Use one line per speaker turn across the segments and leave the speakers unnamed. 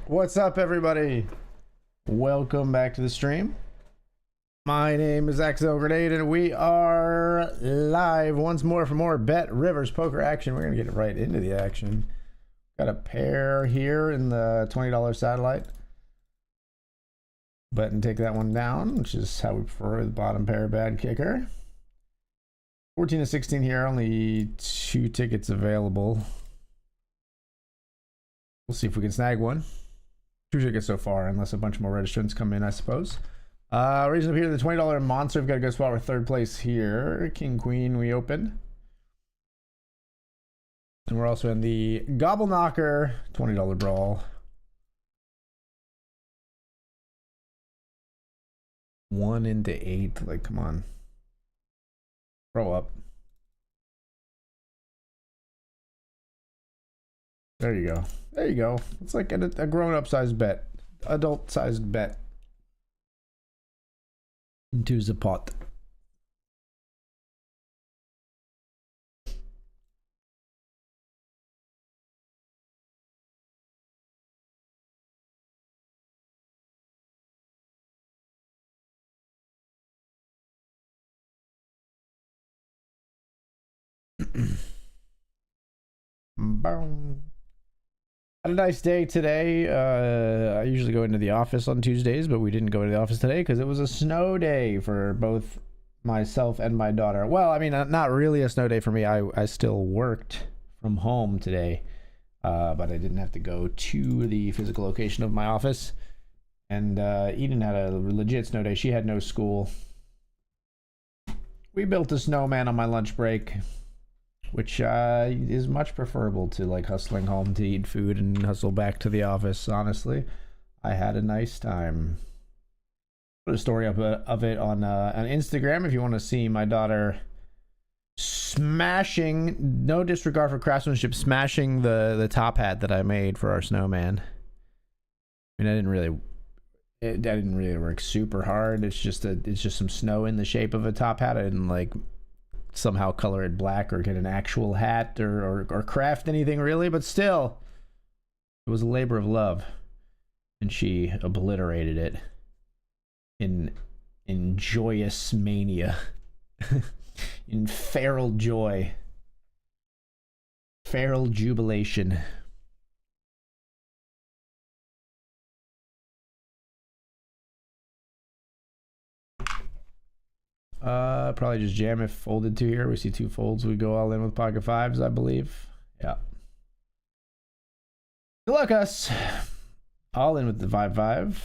What's up, everybody? Welcome back to the stream. My name is XL Grenade, and we are live once more for more BetRivers poker action. We're gonna get right into the action. Got a pair here in the $20 satellite. Button take that one down, which is how we prefer the bottom pair bad kicker. 14 to 16 here, only 2 tickets available. We'll see if we can snag one. 2 tickets so far, unless a bunch more registrants come in, I suppose. Raising up here the $20 monster. We've got a good spot. We're third place here. King, Queen, we open. And we're also in the GOBBLEKNOCKER $20 brawl. 1 into 8. Like, come on. Grow up. There you go. There you go. It's like a grown-up sized bet. Adult sized bet. Into the pot. Boom. Had a nice day today. I usually go into the office on Tuesdays, but we didn't go into the office today because it was a snow day for both myself and my daughter. Well, I mean, not really a snow day for me. I still worked from home today, but I didn't have to go to the physical location of my office. And Eden had a legit snow day. She had no school. We built a snowman on my lunch break, which is much preferable to like hustling home to eat food and hustle back to the office. Honestly, I had a nice time. Put a story up of it on Instagram if you want to see my daughter smashing, no disregard for craftsmanship, smashing the top hat that I made for our snowman. I mean, I didn't really work super hard. It's just some snow in the shape of a top hat. I didn't like somehow color it black or get an actual hat or craft anything really, but still, it was a labor of love, and she obliterated it in joyous mania. In feral joy, feral jubilation. Probably just jam if folded to here. We see 2 folds. We go all in with pocket 5s, I believe. Yeah. Good luck, us. All in with the 5-5.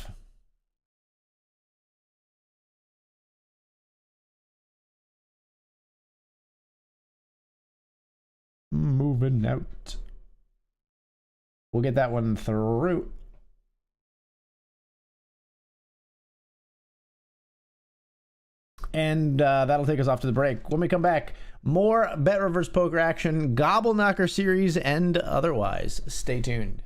Moving out. We'll get that one through. And that'll take us off to the break. When we come back, more BetRivers poker action, GOBBLEKNOCKER series, and otherwise. Stay tuned.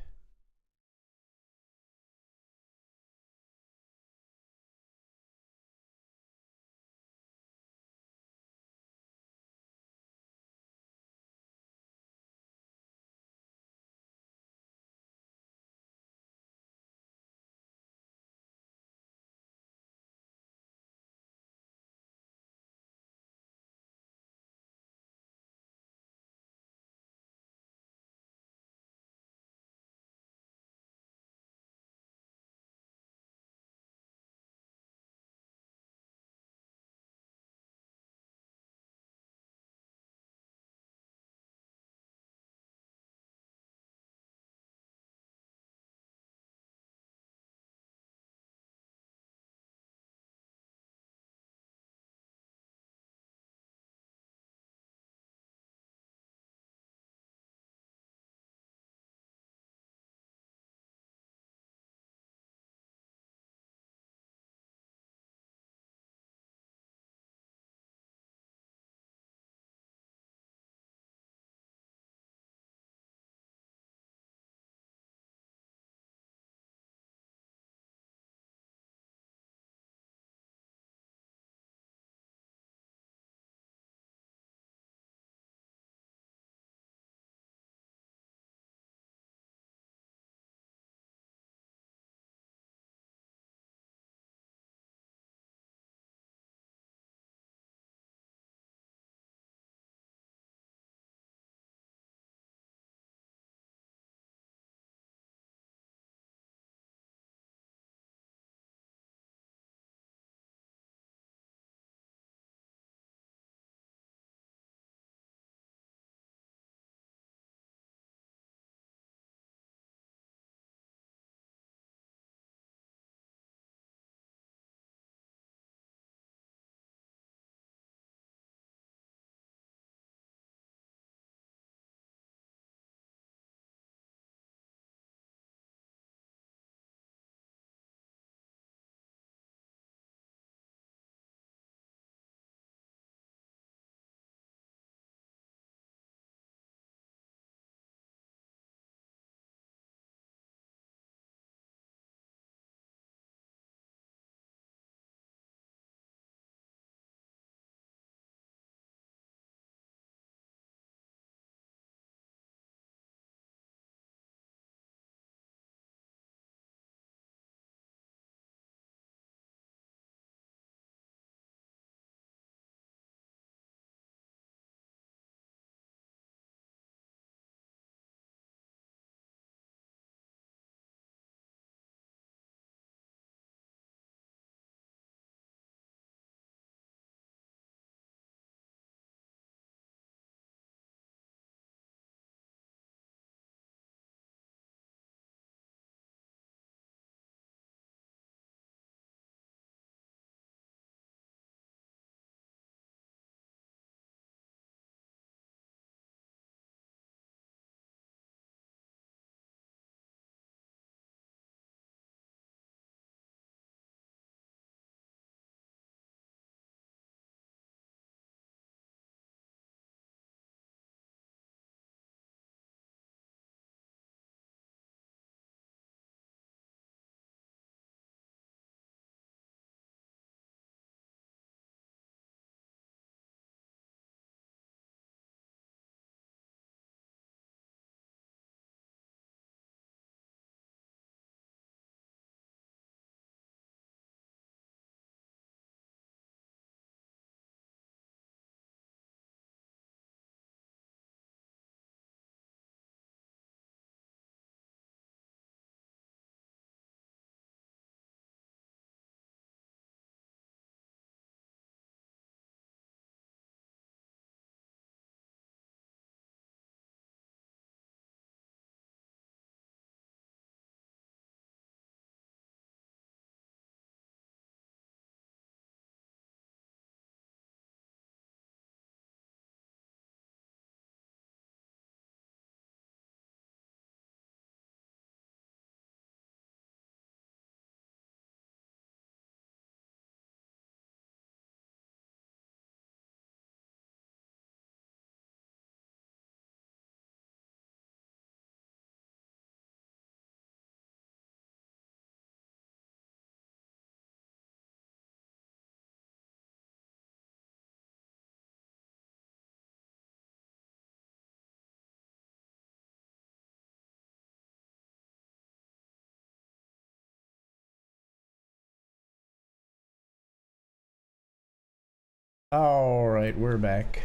All right, we're back.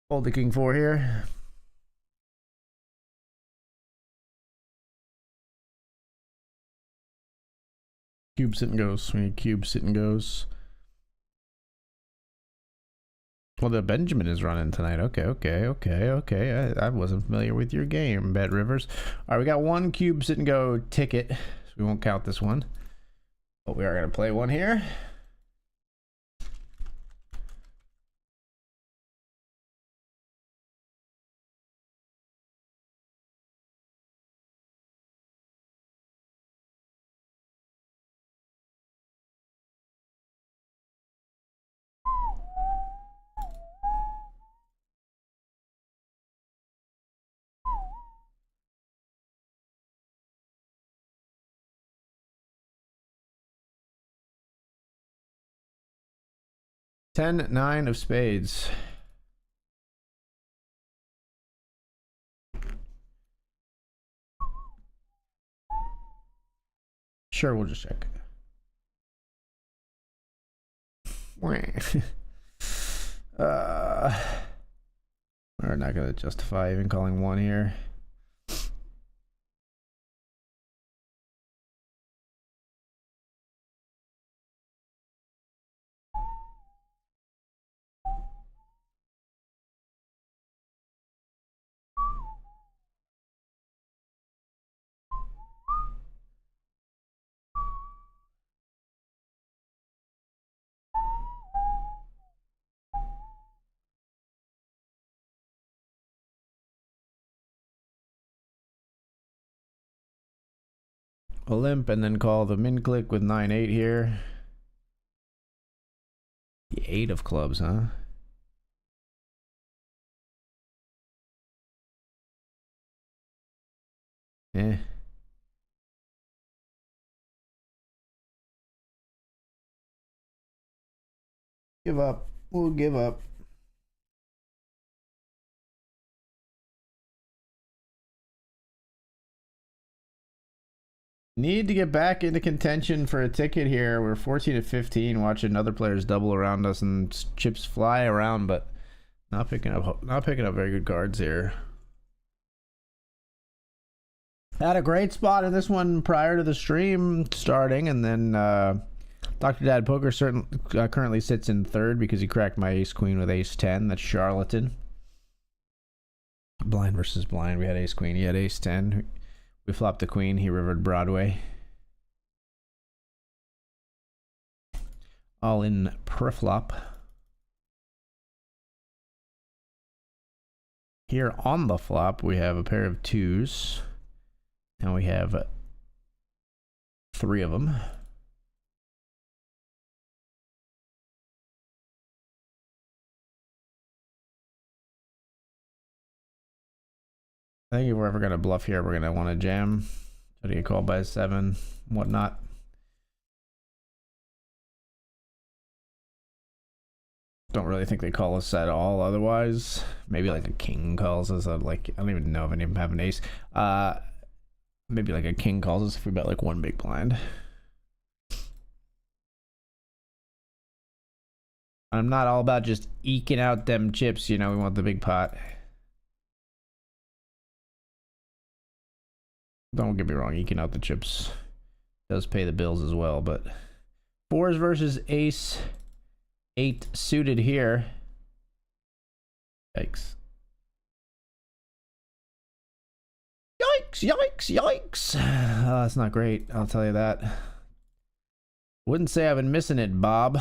Hold the king 4 here. Cube sit and goes. We need cube sit and goes. Well, the Benjamin is running tonight. Okay. I wasn't familiar with your game, BetRivers. All right, we got one cube sit and go ticket, so we won't count this one. But we are going to play one here. Ten, 9 of spades. Sure, we'll just check. We're not going to justify even calling one here. A limp and then call the min click with 9-8 here. The 8 of clubs, huh? Eh. Give up. We'll give up. Need to get back into contention for a ticket here. We're 14 to 15. Watching other players double around us and chips fly around, but not picking up very good cards here. Had a great spot in this one prior to the stream starting, and then Dr. Dad Poker currently sits in third because he cracked my ace queen with ace 10. That's charlatan. Blind versus blind. We had ace queen. He had ace 10. We flopped the queen. He rivered Broadway. All in preflop. Here on the flop, we have a pair of twos. And we have 3 of them. I think if we're ever going to bluff here, we're going to want to jam. Try to get called by a 7, whatnot. Don't really think they call us at all otherwise. Maybe like a king calls us. I don't even know if any of them have an ace. Maybe like a king calls us if we bet like 1 big blind. I'm not all about just eking out them chips, you know, we want the big pot. Don't get me wrong, eking out the chips does pay the bills as well, but 4s versus ace 8 suited here. Yikes. Yikes. Oh, that's not great, I'll tell you that. Wouldn't say I've been missing it, Bob.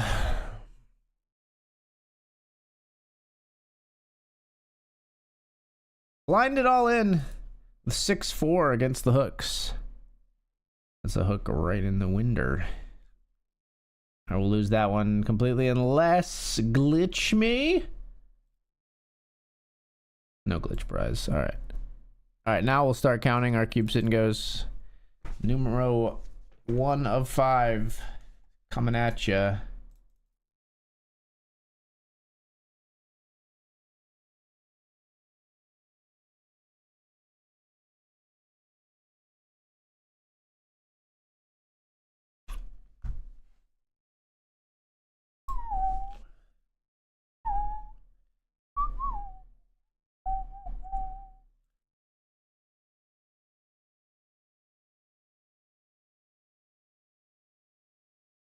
Blind it all in. 6-4 against the hooks. That's a hook right in the winder. I will lose that one completely unless glitch me. No glitch prize. All right, now we'll start counting our cube sit and goes. Numero 1 of 5 coming at ya.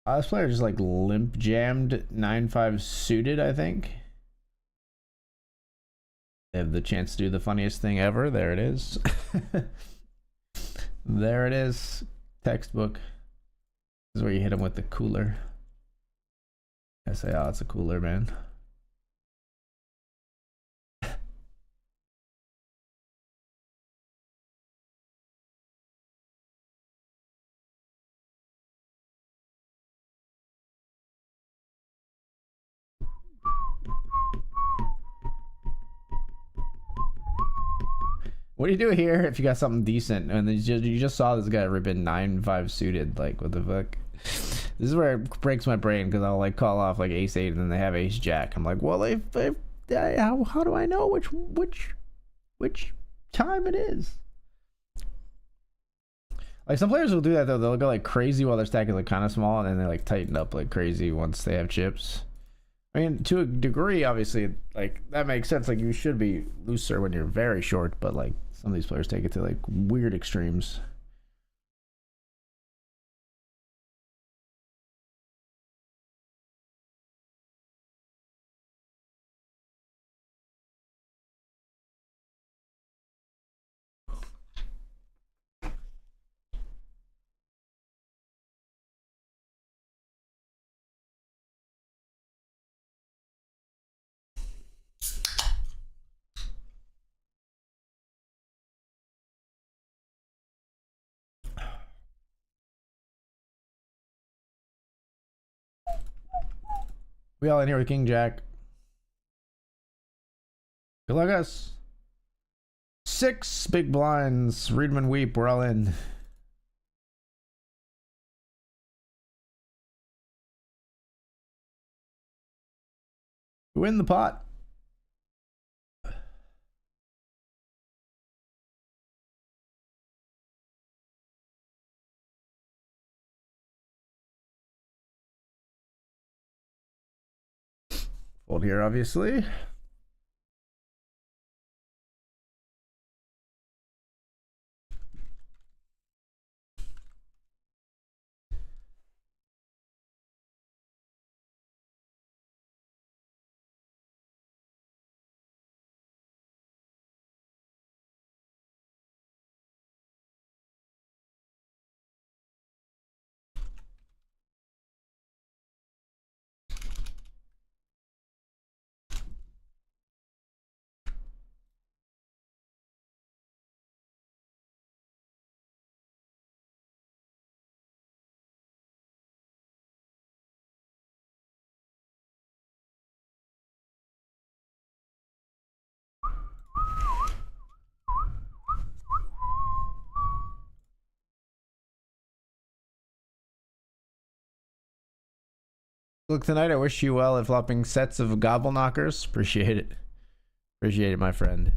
This player just like limp jammed 9-5 suited, I think. They have the chance to do the funniest thing ever. There it is. There it is. Textbook. This is where you hit him with the cooler. I say, oh, it's a cooler, man. What do you do here if you got something decent and then you just saw this guy ripping 9-5 suited? Like, what the fuck? This is where it breaks my brain because I'll like call off like ace 8 and then they have ace jack. I'm like, well, how do I know which time it is? Like, some players will do that though. They'll go like crazy while their stack is like kind of small, and then they like tighten up like crazy once they have chips. I mean, to a degree, obviously, like that makes sense. Like, you should be looser when you're very short, but like some of these players take it to like weird extremes. We all in here with King Jack. Good luck, us. 6 big blinds. Readman weep. We're all in. Win the pot. Fold here, obviously. Look, tonight I wish you well at flopping sets of gobble knockers. Appreciate it. Appreciate it, my friend.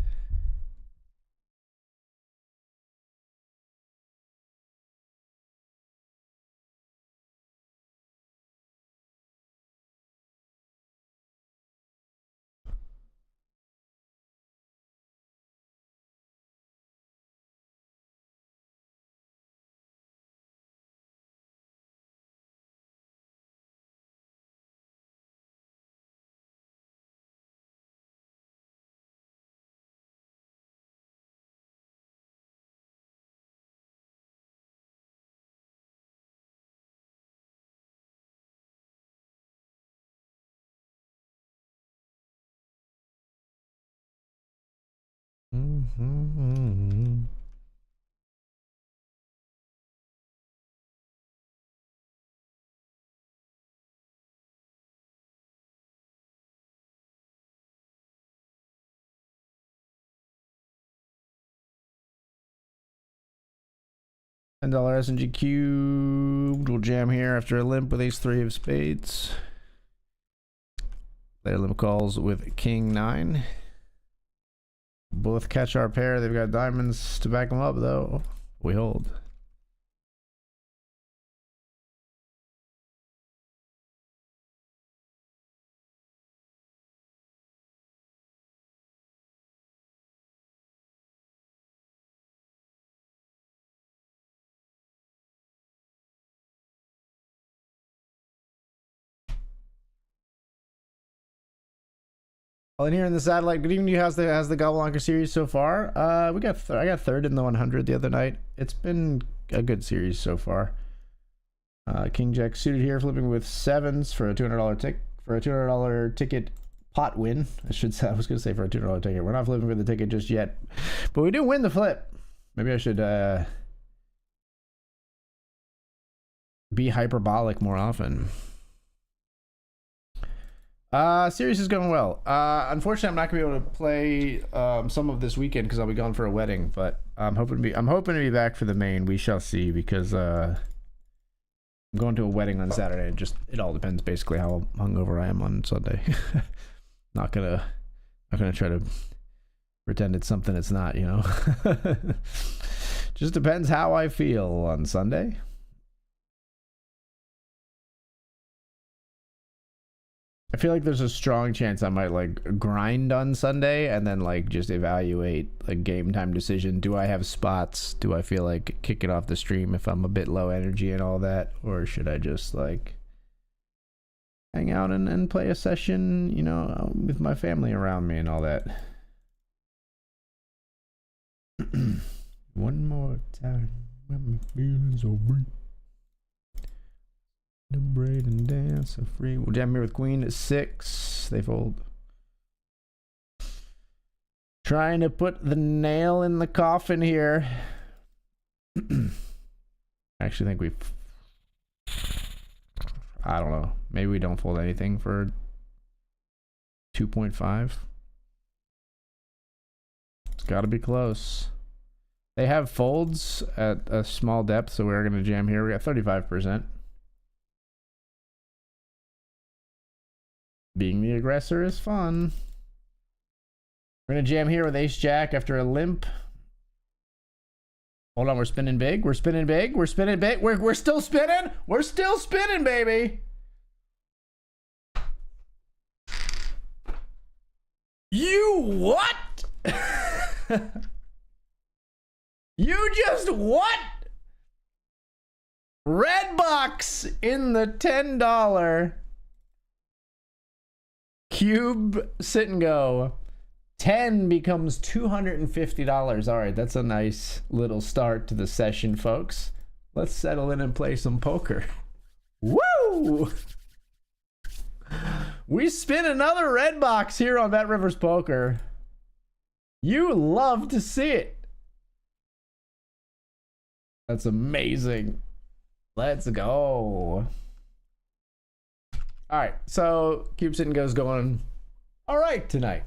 $10 SNG cubed. We'll jam here after a limp with ace 3 of spades. Later limp calls with king 9. Both catch our pair. They've got diamonds to back them up, though. We hold. All in here in the satellite. Good evening. How's the GOBBLEKNOCKER series so far? I got third in the 100 the other night. It's been a good series so far. King Jack suited here, flipping with sevens for a $200 ticket pot win. I was gonna say for a $200 ticket. We're not flipping for the ticket just yet, but we do win the flip. Maybe I should be hyperbolic more often. Series is going well. Unfortunately, I'm not gonna be able to play some of this weekend because I'll be gone for a wedding. But I'm hoping to be back for the main. We shall see, because I'm going to a wedding on Saturday. It all depends basically how hungover I am on Sunday. not gonna try to pretend it's something it's not. Just depends how I feel on Sunday. I feel like there's a strong chance I might like grind on Sunday and then like just evaluate like game time decision. Do I have spots? Do I feel like kicking off the stream if I'm a bit low energy and all that? Or should I just like hang out and play a session, with my family around me and all that? One more time when my feelings are weak. The braid and dance so free. We'll jam here with queen at 6. They fold. Trying to put the nail in the coffin here. I actually think I don't know. Maybe we don't fold anything for 2.5. It's got to be close. They have folds at a small depth, so we're going to jam here. We got 35%. Being the aggressor is fun. We're gonna jam here with ace jack after a limp. Hold on, we're spinning big. We're spinning big. We're spinning big. We're still spinning. We're still spinning, baby. You what? You just what? Red box in the $10 cube sit and go. 10 becomes $250. All right, that's a nice little start to the session, folks. Let's settle in and play some poker. Woo! We spin another red box here on BetRivers Poker. You love to see it. That's amazing. Let's go. All right, so cube sit and go's going all right tonight.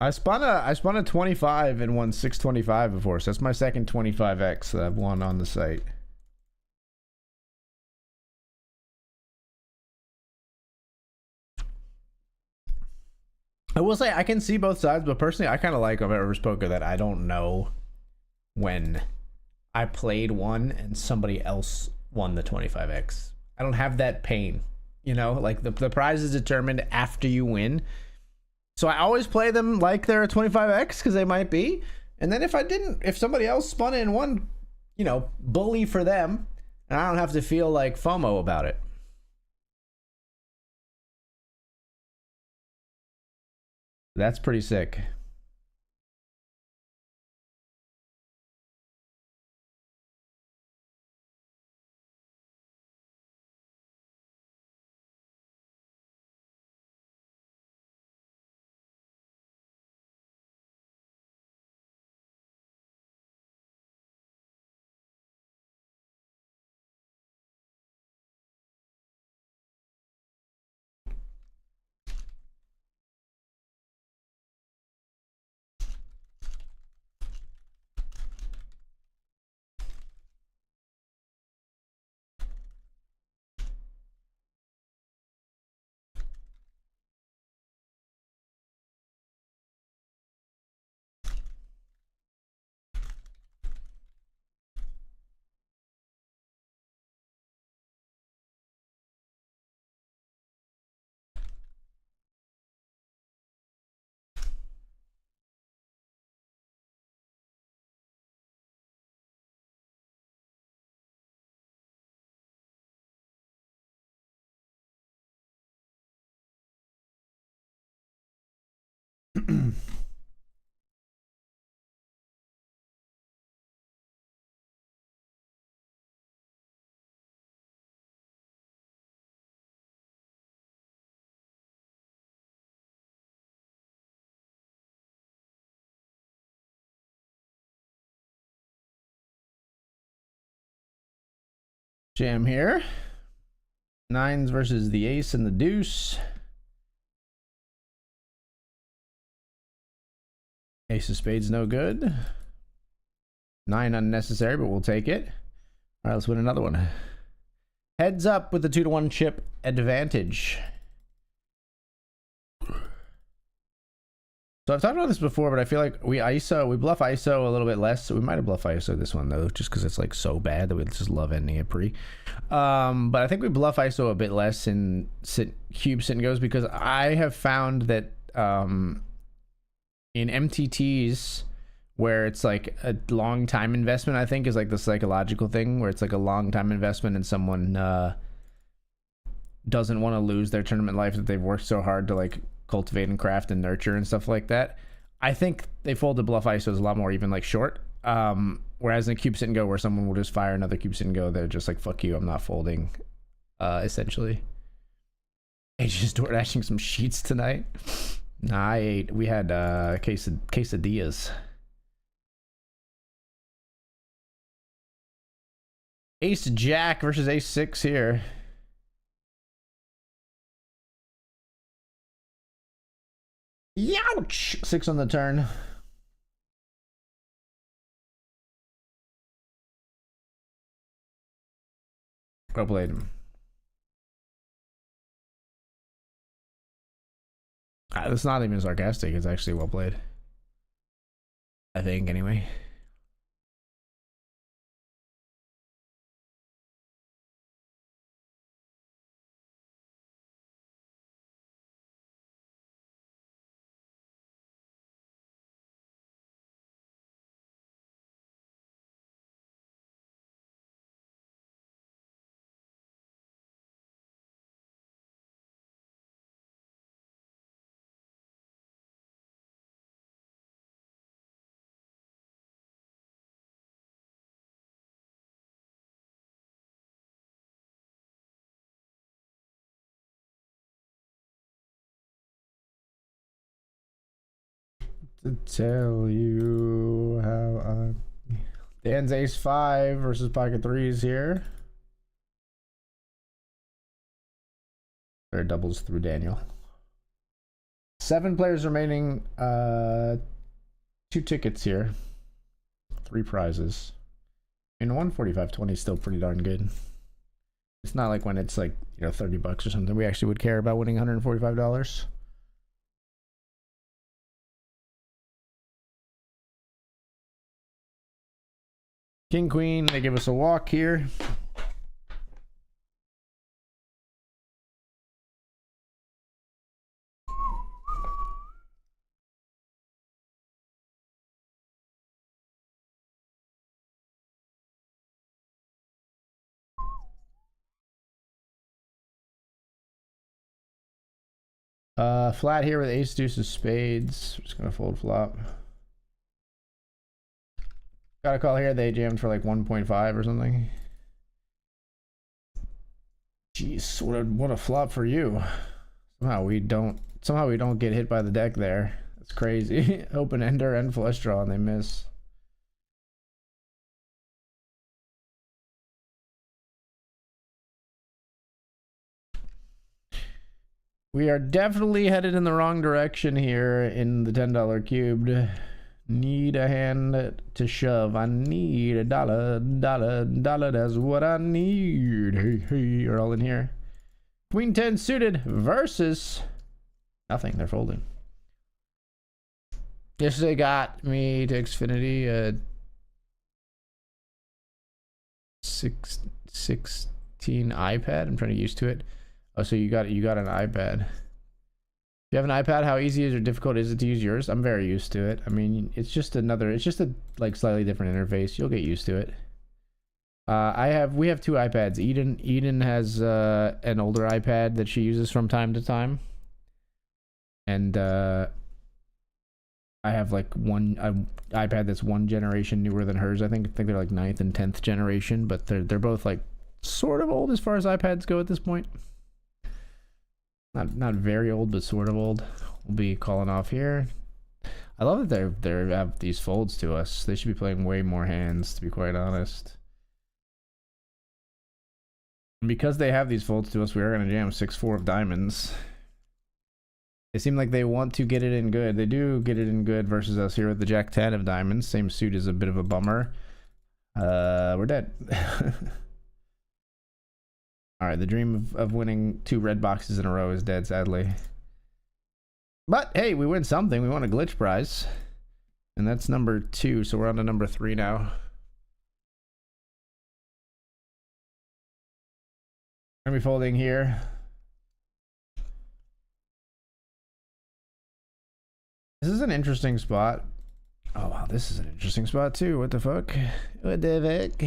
I spun a 25 and won 625 before, so that's my second 25x that I've won on the site. I will say I can see both sides, but personally I kind of like on BetRivers Poker that I don't know when I played one and somebody else won the 25x. I don't have that pain, like the prize is determined after you win. So I always play them like they're a 25x because they might be. And then if somebody else spun it and won, bully for them, and I don't have to feel like FOMO about it. That's pretty sick. Jam here. Nines versus the ace and the deuce. Ace of spades no good. 9 unnecessary, but we'll take it. All right, let's win another one. Heads up with the 2-to-1 chip advantage. So I've talked about this before, but I feel like we bluff ISO a little bit less. We might have bluff ISO this one though, just because it's like so bad that we just love ending it pre. But I think we bluff ISO a bit less in cube sit and goes, because I have found that in MTTs where it's like a long time investment, I think is like the psychological thing where it's like a long time investment and someone doesn't want to lose their tournament life that they've worked so hard to like cultivate and craft and nurture and stuff like that. I think they fold the bluff ISOs a lot more even like short. Whereas in a cube sit and go where someone will just fire another cube sit and go, they're just like, fuck you, I'm not folding, essentially. Just door dashing some sheets tonight. Nah, I ate. We had quesadillas. Ace Jack versus Ace 6 here. Youch! 6 on the turn. Well played. That's not even sarcastic. It's actually well played. I think, anyway. To tell you how Dan's ace 5 versus pocket 3s here. There doubles through Daniel. 7 players remaining. 2 tickets here. 3 prizes. And 145.20 is still pretty darn good. It's not like when it's like, you know, $30 or something. We actually would care about winning $145. King, queen, they give us a walk here. Flat here with ace deuce of spades. Just gonna fold flop. Got a call here. They jammed for like 1.5 or something. Jeez, what a flop for you. Somehow we don't get hit by the deck there. That's crazy. Open ender and flush draw and they miss. We are definitely headed in the wrong direction here in the $10 cubed. Need a hand to shove. I need a dollar. That's what I need. Hey, you're all in here. Queen 10 suited versus nothing. They're folding. Yesterday got me to Xfinity 16 iPad. I'm trying to get used to it. Oh, so you got an iPad. If you have an iPad, how easy or difficult is it to use yours? I'm very used to it. I mean, it's just a like slightly different interface. You'll get used to it. We have 2 iPads. Eden has an older iPad that she uses from time to time. And I have like one iPad that's one generation newer than hers. I think they're like 9th and 10th generation, but they're both like sort of old as far as iPads go at this point. Not very old, but sort of old. We'll be calling off here. I love that they have these folds to us. They should be playing way more hands, to be quite honest. And because they have these folds to us, we are going to jam 6-4 of diamonds. They seem like they want to get it in good. They do get it in good versus us here with the Jack 10 of diamonds. Same suit is a bit of a bummer. We're dead. Alright, the dream of winning 2 red boxes in a row is dead, sadly. But, hey, we win something. We won a glitch prize. And that's number 2, so we're on to number 3 now. Gonna be folding here. This is an interesting spot. Oh, wow, this is an interesting spot, too. What the fuck? What the fuck?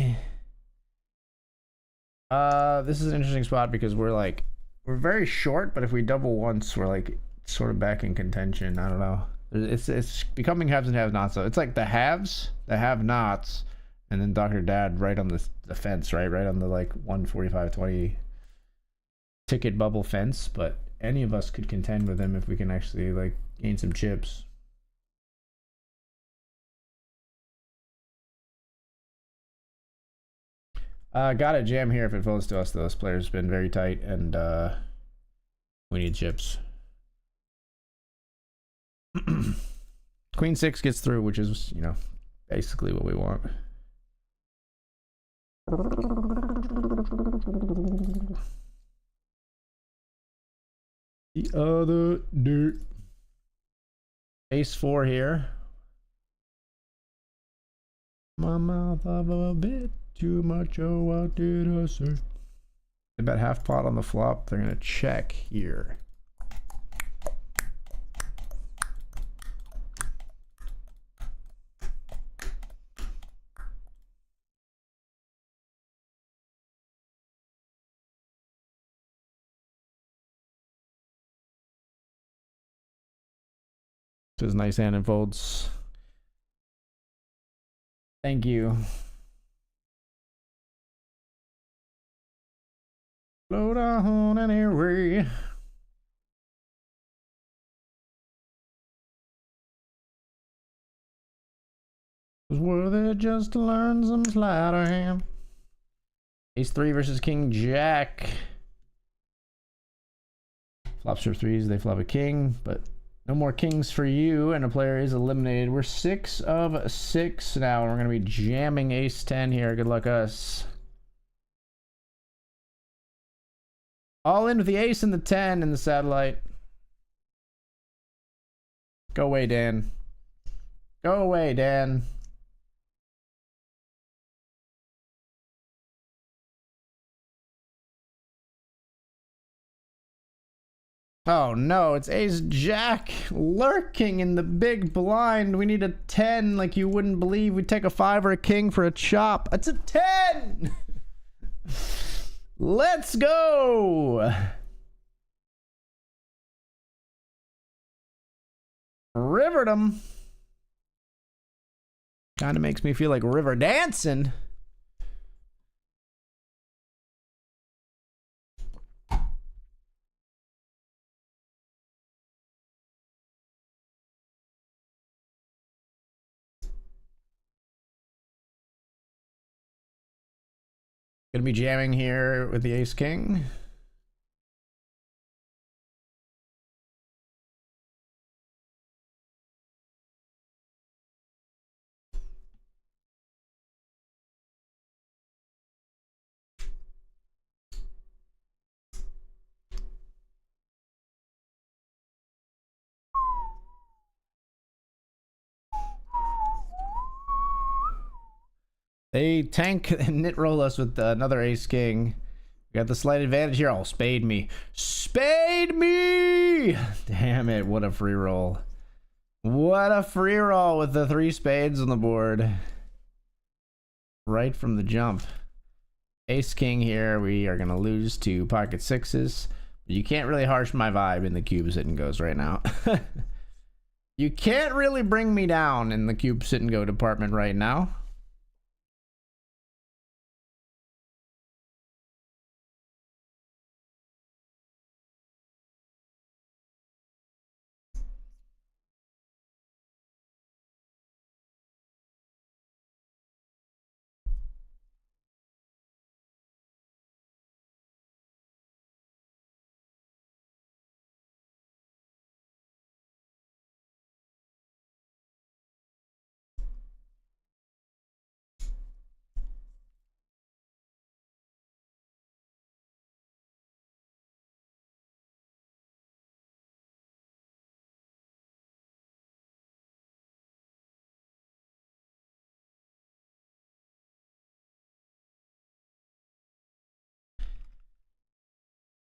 This is an interesting spot because we're very short, but if we double once, we're like sort of back in contention. I don't know. It's becoming haves and have-nots. So it's like the haves, the have-nots, and then Dr. Dad right on the fence, right on the like 145.20 ticket bubble fence. But any of us could contend with him if we can actually like gain some chips. Gotta jam here if it falls to us though. This player's been very tight and we need chips. Queen 6 gets through, which is, you know, basically what we want. The other dirt. Ace 4 here. My mouth of a bit too much. Oh, what did I say? About half pot on the flop. They're gonna check here. This is nice hand and folds. Thank you. Slow down anyway. Was worth it just to learn some sleight of hand. Ace 3 versus King Jack. Flops for 3s, they flop a king, but no more kings for you, and a player is eliminated. We're 6 of 6 now, and we're going to be jamming Ace 10 here. Good luck us. All in with the ace and the 10 in the satellite. Go away, Dan. Go away, Dan. Oh no, it's ace jack lurking in the big blind. We need a 10 like you wouldn't believe. We'd take a 5 or a king for a chop. It's a 10! Let's go! Rivered 'em. Kind of makes me feel like river dancing. Gonna be jamming here with the ace king. They tank and knit roll us with another ace king. We got the slight advantage here. Oh, spade me. Spade me! Damn it, what a free roll. What a free roll with the 3 spades on the board. Right from the jump. Ace king here. We are going to lose to pocket 6s. You can't really harsh my vibe in the cubes it and goes right now. You can't really bring me down in the cube sit and go department right now.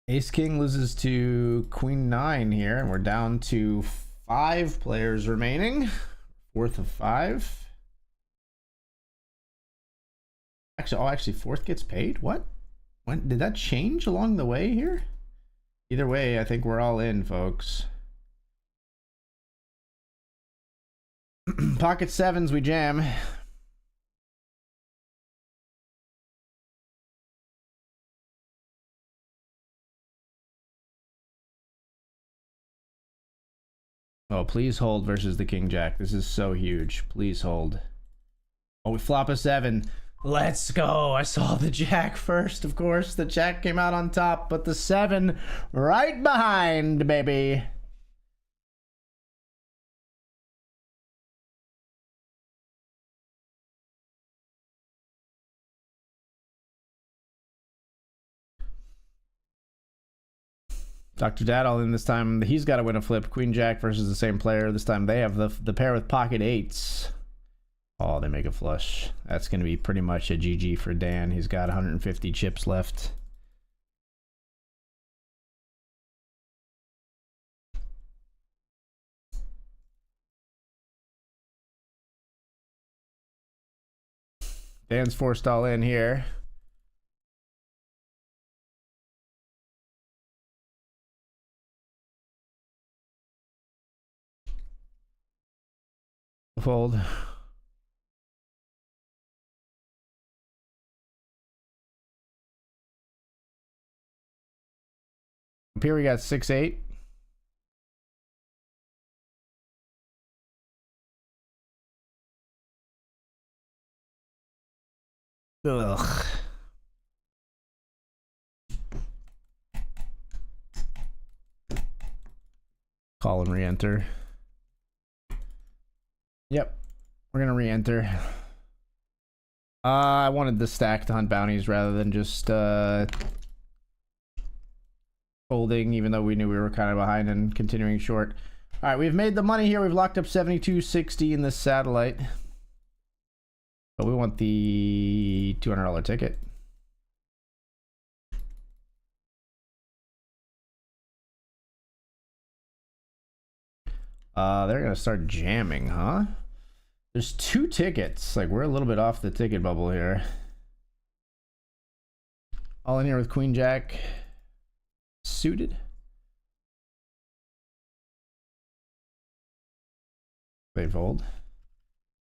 Ace King loses to Queen 9 here, and we're down to 5 players remaining. Fourth of 5. Actually, fourth gets paid? What? When did that change along the way here? Either way, I think we're all in, folks. Pocket 7s, we jam. Oh, please hold versus the King Jack. This is so huge. Please hold. Oh, we flop a 7. Let's go. I saw the Jack first, of course. The Jack came out on top, but the 7 right behind, baby. Dr. Daddle in this time, he's got to win a flip. Queen Jack versus the same player. This time they have the pair with pocket 8s. Oh, they make a flush. That's going to be pretty much a GG for Dan. He's got 150 chips left. Dan's forced all in here. Fold. Up here we got 6-8. Ugh. Call and re-enter. Yep, we're gonna re-enter. I wanted the stack to hunt bounties rather than just folding, even though we knew we were kind of behind and continuing short. All right, we've made the money here. We've locked up 72.60 in this satellite, but we want the $200 ticket. They're gonna start jamming, huh? There's 2 tickets. Like, we're a little bit off the ticket bubble here. All in here with Queen Jack suited. They fold.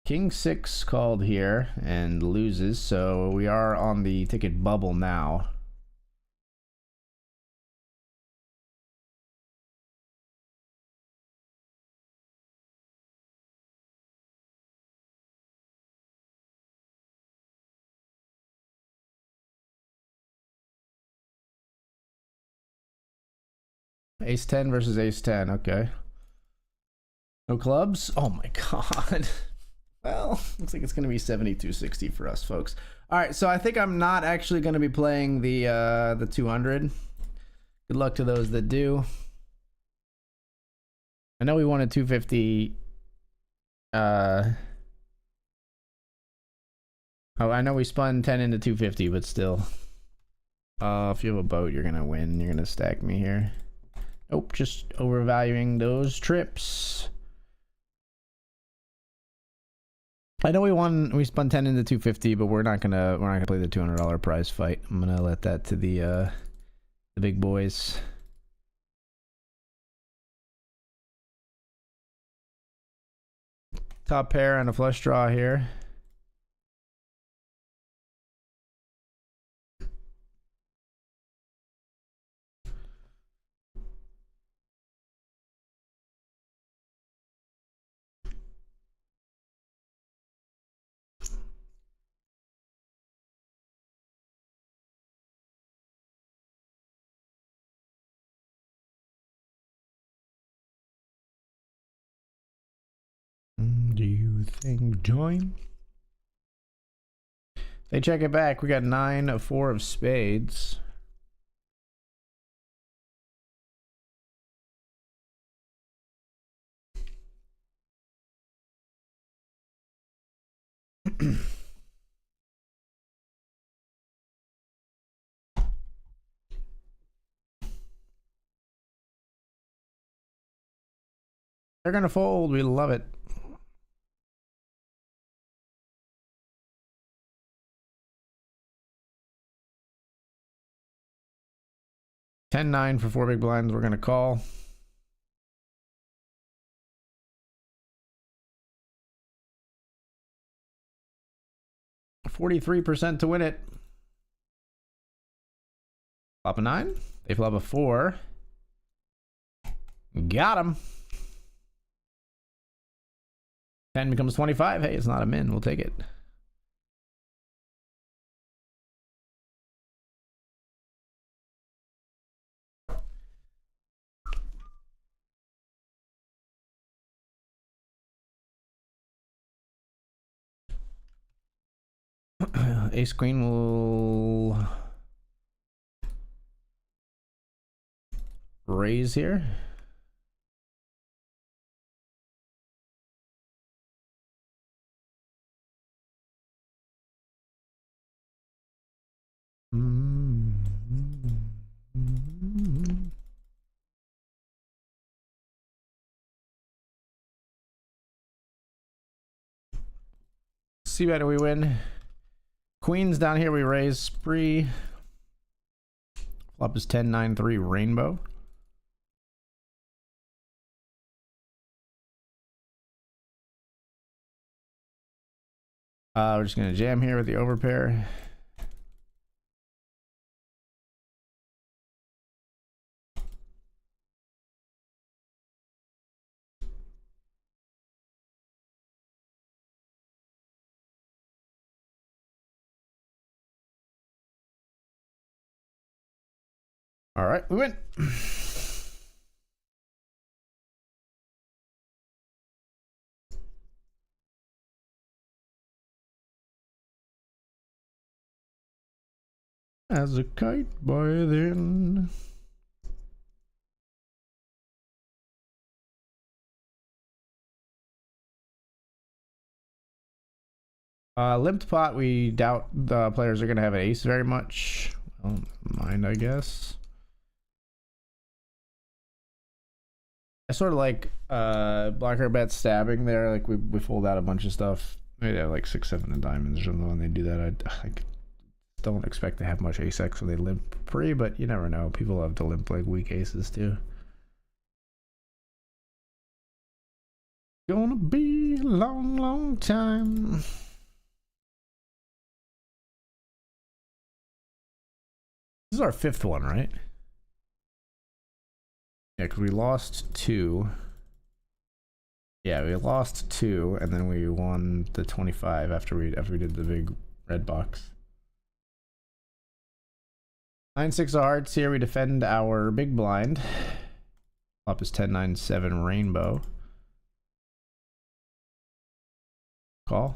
King 6 called here and loses, so we are on the ticket bubble now. Ace 10 versus Ace 10. Okay. No clubs? Oh my god. Well, looks like it's going to be 72.60 for us, folks. All right, so I think I'm not actually going to be playing the 200. Good luck to those that do. I know we wanted 250. Oh, I know we spun 10 into 250, but still. If you have a boat, you're going to win. You're going to stack me here. Nope, just overvaluing those trips. I know we spun 10 into 250, but we're not gonna play the $200 prize fight. I'm gonna let that to the big boys. Top pair and a flush draw here. Do you think join? They check it back. We got 9 of 4 of spades. They're gonna fold. We love it. $10-9 for 4 big blinds. We're gonna call. $43% to win it. Flop a 9. They flop a 4. Got him. 10 becomes 25. Hey, it's not a min. We'll take it. Ace queen will raise here. See better, we win. Queens down here, we raise spree. Flop is 10-9-3 rainbow. We're just gonna jam here with the overpair. All right, we win. As a kite by then. Limped pot, we doubt the players are going to have an ace very much. Well, mind, I guess. I sort of like blocker bet stabbing there. Like we fold out a bunch of stuff. Maybe they have like 6-7 of diamonds or something when they do that. I don't expect to have much ace X when they limp pre, but you never know. People love to limp like weak aces too. Gonna be a long, long time. This is our 5th one, right? Yeah, because we lost 2. Yeah, we lost 2, and then we won the 25 after we did the big red box. 9-6 of hearts here. We defend our big blind. Flop is 10-9-7 rainbow. Call.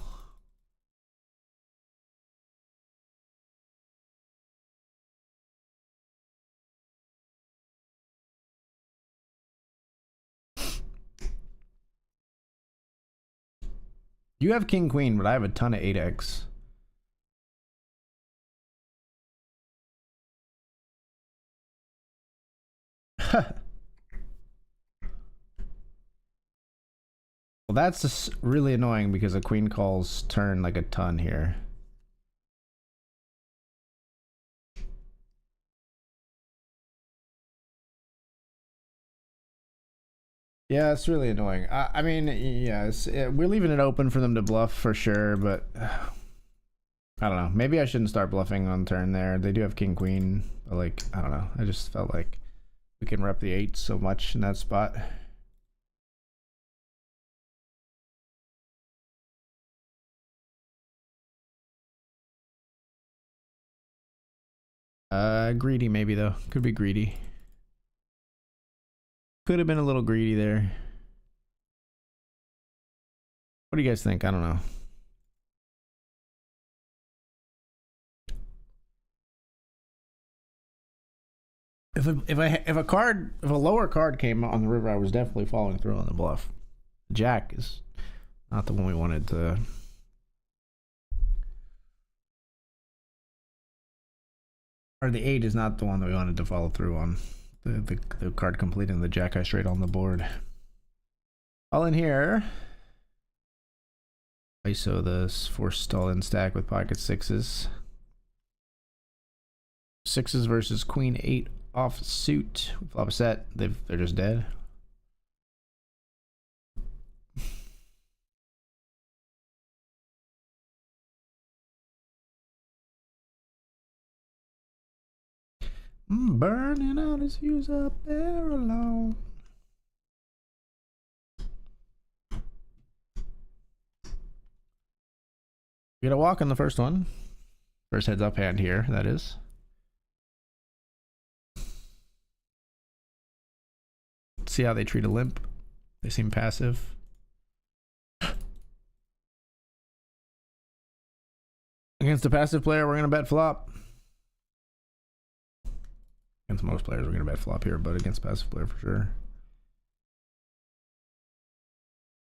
You have king queen, but I have a ton of 8x. Well, that's just really annoying because a queen calls turn like a ton here. Yeah, it's really annoying. I mean, yes, we're leaving it open for them to bluff for sure, but I don't know. Maybe I shouldn't start bluffing on turn there. They do have king queen, but like I don't know. I just felt like we can rep the 8 so much in that spot. Greedy maybe though. Could be greedy. Could have been a little greedy there. What do you guys think? I don't know. If a lower card came on the river, I was definitely following through on the bluff. Jack is not the one we wanted to. Or the 8 is not the one that we wanted to follow through on. The card completing the jack eye straight on the board. All in here. ISO the forced stall in stack with pocket 6s. 6s versus queen 8 off suit. We flop a set. They're just dead. Burning out his fuse up there alone. We got a walk on the first one. First heads up hand here, that is. See how they treat a limp. They seem passive. Against a passive player, we're gonna bet flop. Against most players, we're gonna bet flop here, but against passive player for sure.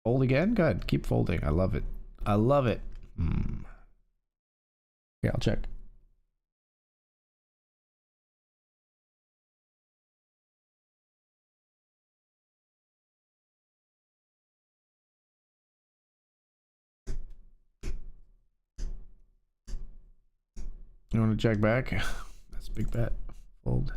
Fold again? Good. Keep folding. I love it. I love it. Okay, I'll check. You want to check back? That's a big bet. Fold.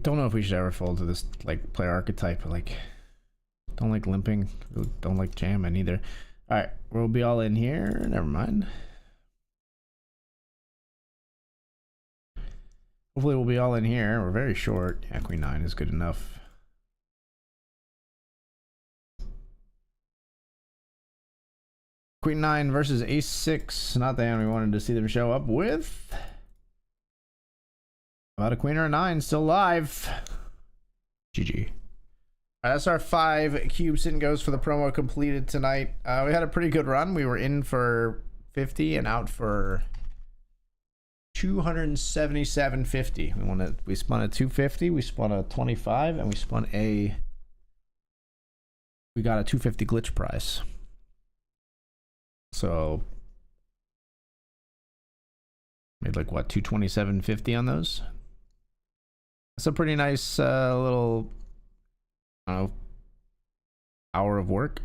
Don't know if we should ever fold to this like player archetype. Like, don't like limping. Don't like jamming either. All right, we'll be all in here. Never mind. Hopefully we'll be all in here. We're very short. Yeah, queen 9 is good enough. Queen 9 versus ace 6. Not the hand we wanted to see them show up with. About a queen or a 9 still live. GG. All right, that's our 5 cubes and goes for the promo completed tonight. We had a pretty good run. We were in for 50 and out for 277.50. We spun a 250, we spun a 25, and we got a 250 glitch prize. So made like what, 227.50 on those. That's a pretty nice little, I don't know, hour of work.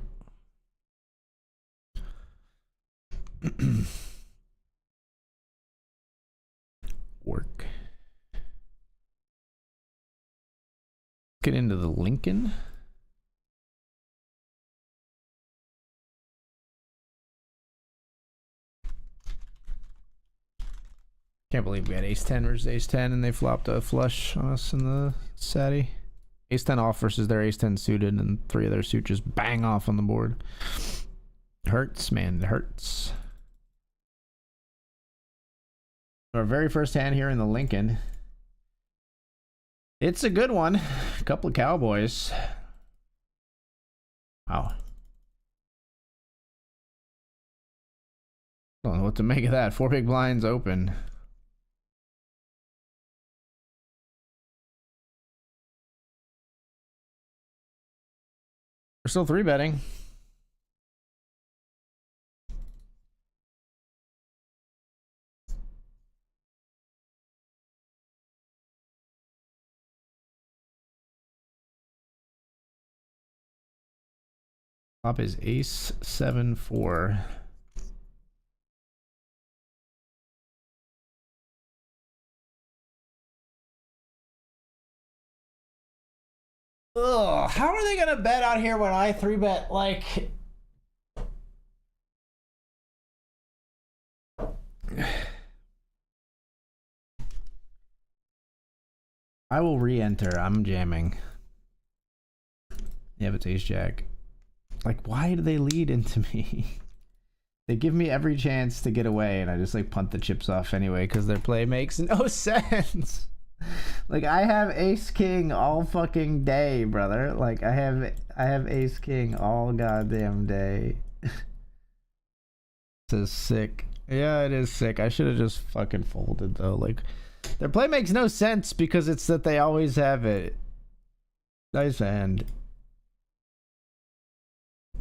Work. Get into the Lincoln. Can't believe we had ace 10 versus ace 10 and they flopped a flush on us in the Satty. Ace 10 off versus their ace 10 suited and 3 of their suit just bang off on the board. It hurts, man. It hurts. Our very first hand here in the Lincoln. It's a good one. A couple of cowboys. Wow. Don't know what to make of that. 4 big blinds open. We're still 3 betting. Flop is ace 7-4. Ugh, how are they gonna bet out here when I 3-bet like? I will re-enter. I'm jamming. Yeah, but it's ace jack. Like, why do they lead into me? They give me every chance to get away, and I just like punt the chips off anyway because their play makes no sense. Like, I have ace king all fucking day, brother. Like, I have ace king all goddamn day. This is sick. Yeah, it is sick. I should have just fucking folded though. Like, their play makes no sense because it's that they always have it. Nice hand.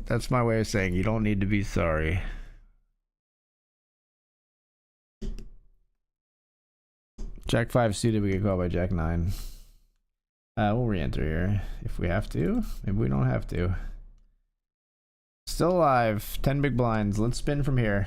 That's my way of saying you don't need to be sorry. Jack 5 suited, we get called by Jack 9. We'll re-enter here if we have to. Maybe we don't have to. Still alive. 10 big blinds. Let's spin from here.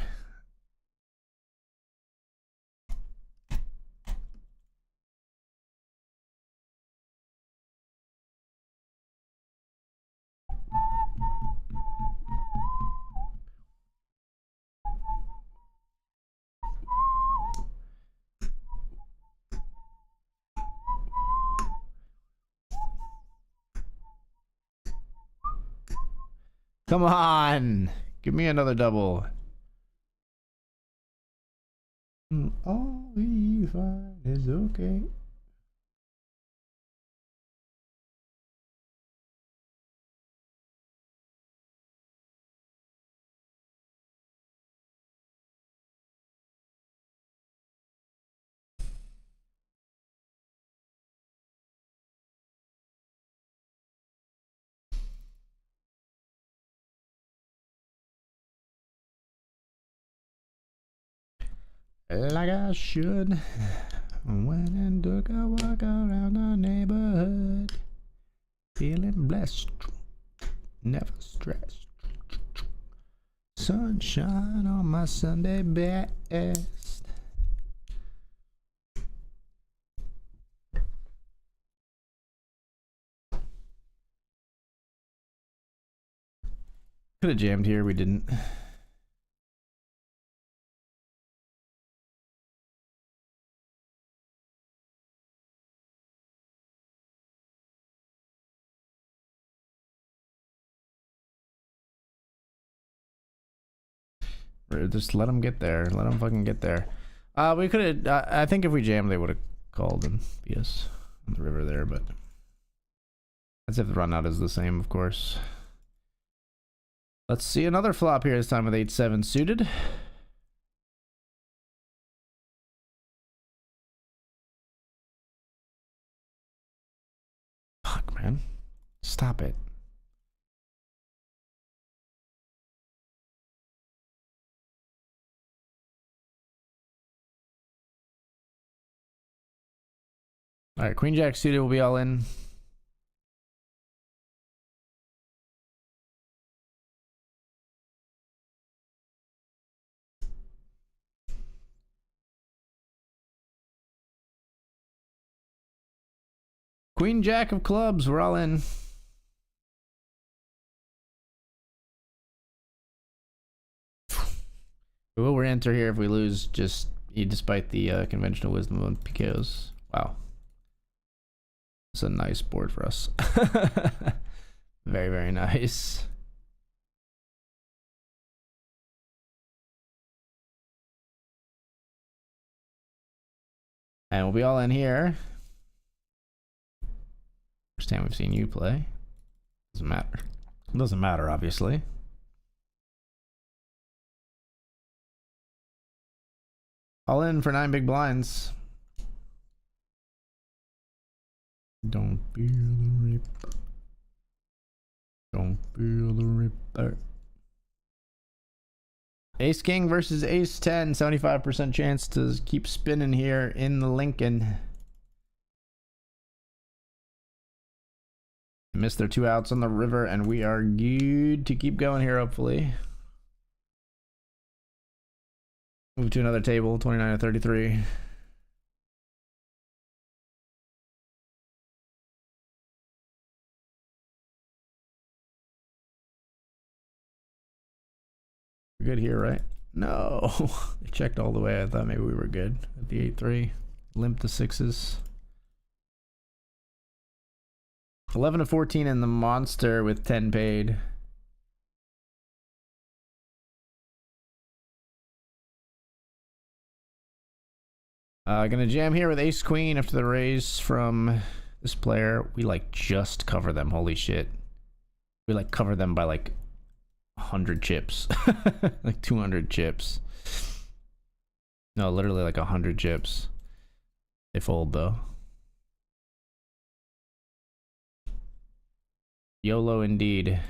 Come on! Give me another double. All we find is okay. Like I should. Went and took a walk around the neighborhood. Feeling blessed. Never stressed. Sunshine on my Sunday best. Could have jammed here, we didn't. Or just let them get there. Let them fucking get there. We could have. I think if we jammed, they would have called and beat us on the river there, but that's if the run out is the same, of course. Let's see another flop here, this time with 8-7 suited. Fuck, man. Stop it. All right, Queen Jack suited will be all in. Queen Jack of clubs, we're all in. We will re-enter here if we lose, just despite the conventional wisdom of PKOs. Wow. It's a nice board for us. Very, very nice. And we'll be all in here. First time we've seen you play. Doesn't matter. It doesn't matter, obviously. All in for 9 big blinds. Don't feel the rip. Don't feel the ripper. Ace King versus Ace 10. 75% chance to keep spinning here in the Lincoln. Missed their 2 outs on the river, and we are good to keep going here, hopefully. Move to another table, 29 to 33. We're good here, right? No. They checked all the way. I thought maybe we were good at the 8-3. Limp to 6s. 11 to 14 in the monster with 10 paid. Gonna jam here with ace queen after the raise from this player. We like just cover them. Holy shit. We like cover them by like 100 chips. Like 200 chips. No, literally like 100 chips. They fold though. YOLO indeed.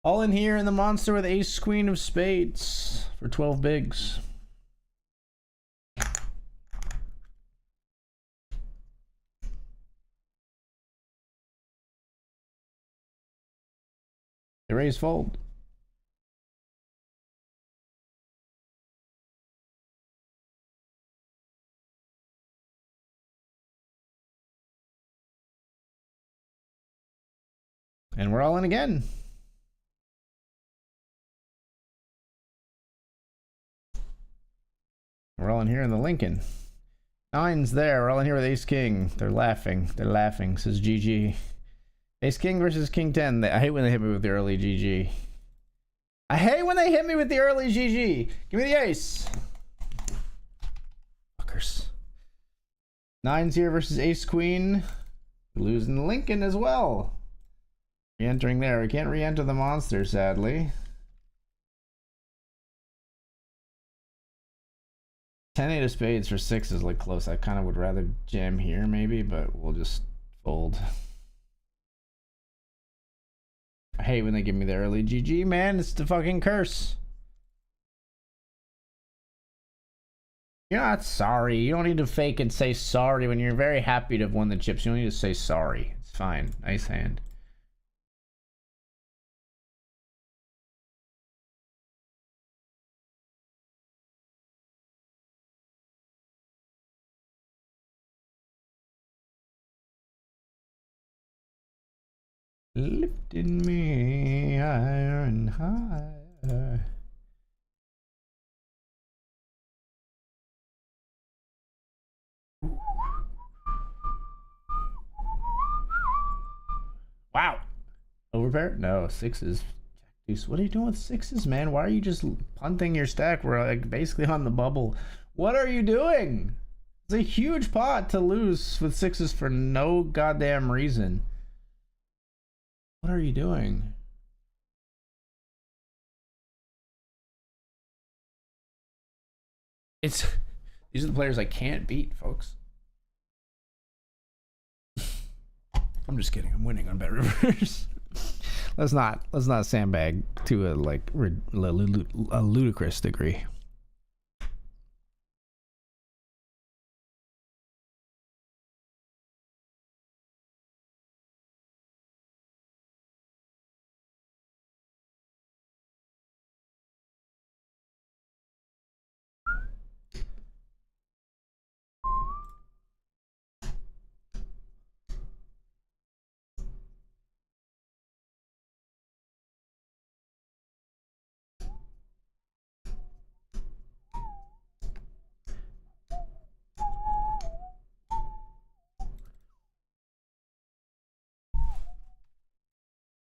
All in here in the monster with ace queen of spades for 12 bigs. They raise fold. And we're all in again. We're all in here in the Lincoln. Nine's there. We're all in here with ace king. They're laughing. They're laughing, says GG. Ace king versus king 10. I hate when they hit me with the early GG. I hate when they hit me with the early GG. Give me the ace. Fuckers. Nine's here versus ace queen. Losing the Lincoln as well. Re-entering there. We can't re-enter the monster, sadly. 10-8 of spades for 6 is like close. I kind of would rather jam here maybe, but we'll just fold. I hate when they give me the early GG, man. It's the fucking curse. You're not sorry. You don't need to fake and say sorry when you're very happy to have won the chips. You don't need to say sorry. It's fine. Nice hand. Lifting me higher and higher. Wow. Overpair? No, 6s. What are you doing with 6s, man? Why are you just punting your stack? We're like basically on the bubble. What are you doing? It's a huge pot to lose with 6s for no goddamn reason. What are you doing? It's these are the players I can't beat, folks. I'm just kidding. I'm winning on BetRivers. let's not sandbag to a like a ludicrous degree.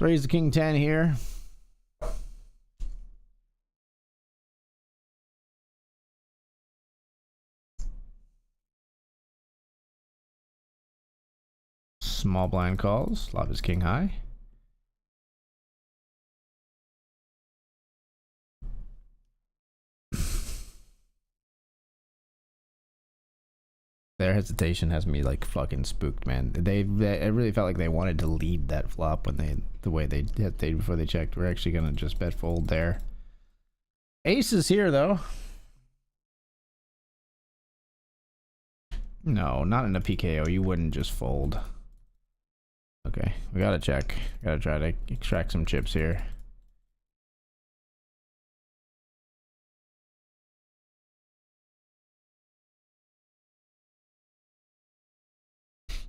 Raise the king 10 here. Small blind calls. Flop is king high. Their hesitation has me like fucking spooked, man. It really felt like they wanted to lead that flop when the way they hesitated before they checked. We're actually gonna just bet fold there. Ace is here though. No, not in a PKO. You wouldn't just fold. Okay, we gotta check. Gotta try to extract some chips here.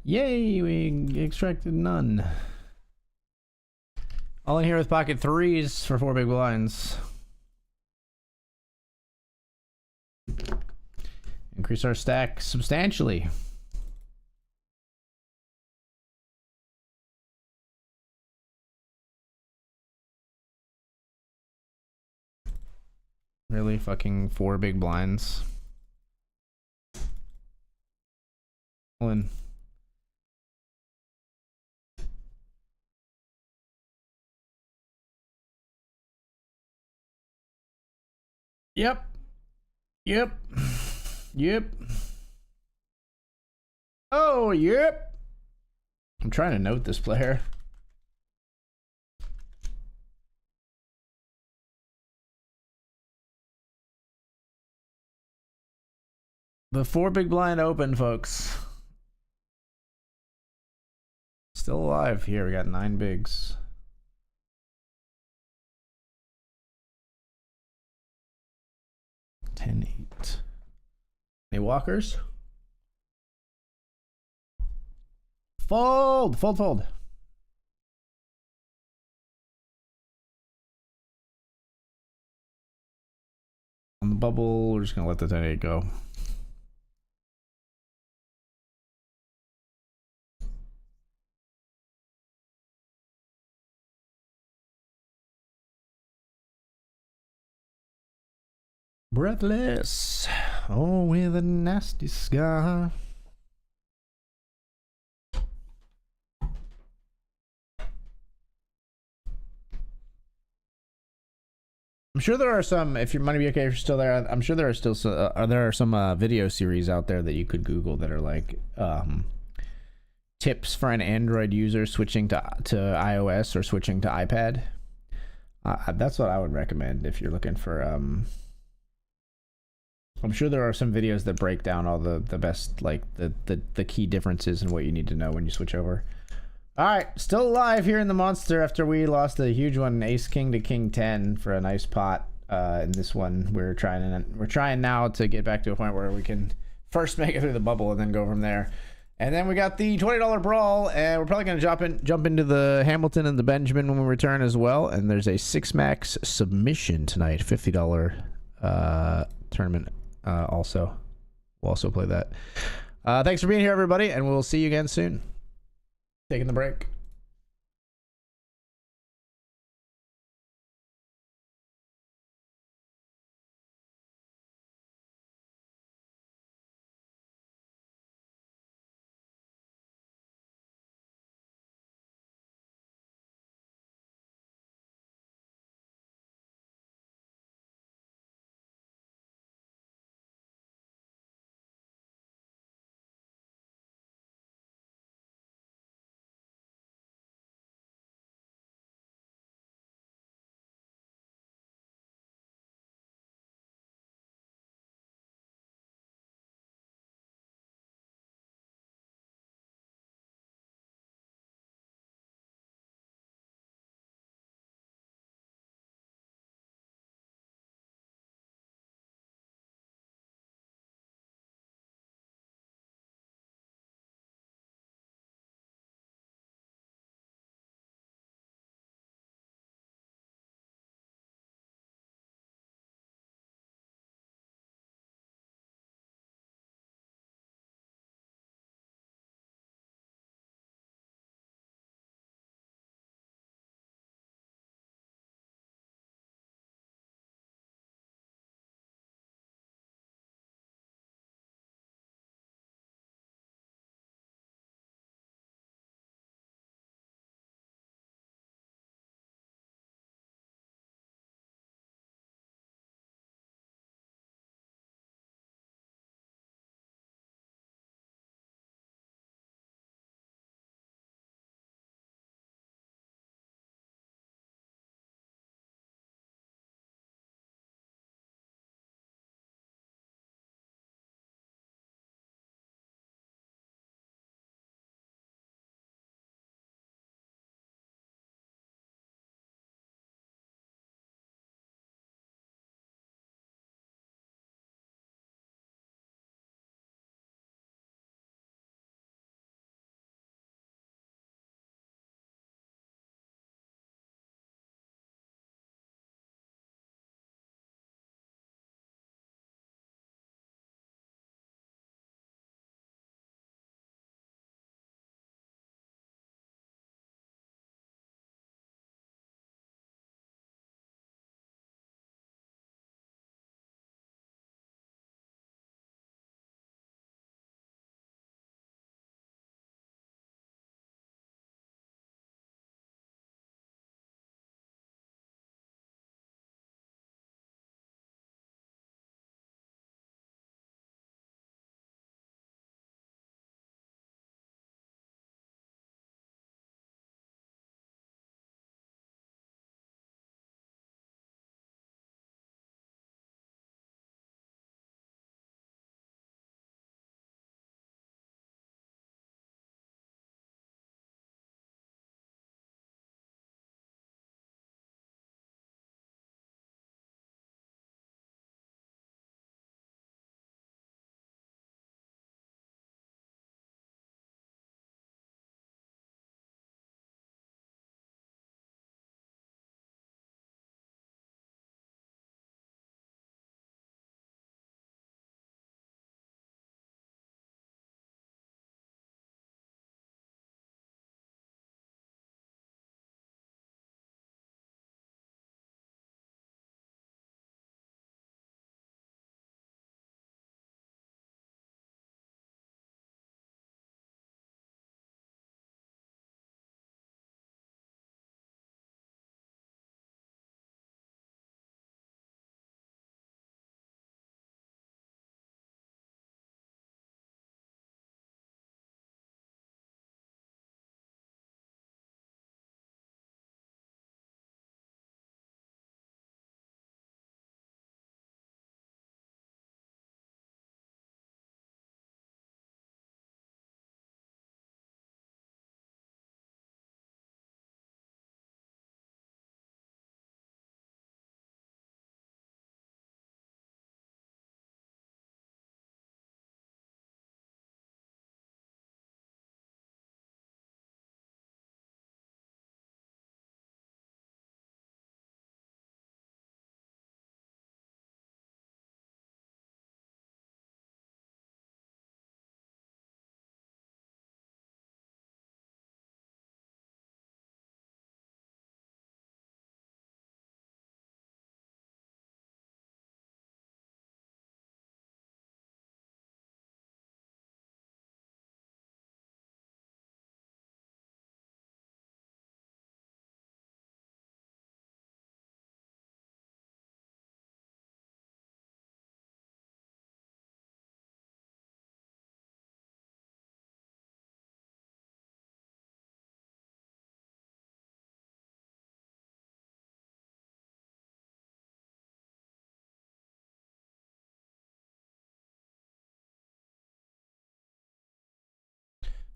Yay, we extracted none. All in here with pocket threes for 4 big blinds. Increase our stack substantially. Really fucking 4 big blinds. All in. Yep. Yep. Yep. Oh, yep. I'm trying to note this player. The 4 big blind open, folks. Still alive. Here, we got 9 bigs. Ten, 8. Any walkers? Fold! Fold, fold. On the bubble, we're just gonna let the 10-8 go. Breathless. Oh, with a nasty scar. I'm sure there are some, if your money be okay, if you're still there, I'm sure there are still some video series out there that you could Google that are like tips for an Android user switching to iOS or switching to iPad. That's what I would recommend if you're looking for I'm sure there are some videos that break down all the best, like the key differences and what you need to know when you switch over. All right, still alive here in the monster after we lost a huge one, ace king to king 10 for a nice pot. In this one, we're trying now to get back to a point where we can first make it through the bubble and then go from there. And then we got the $20 brawl, and we're probably gonna jump into the Hamilton and the Benjamin when we return as well. And there's a 6-max submission tonight, $50 tournament. Also, we'll also play that. Thanks for being here, everybody, and we'll see you again soon. Taking the break.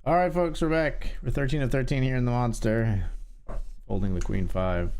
All right, folks, we're back. We're 13 of 13 here in the monster. Folding the queen 5.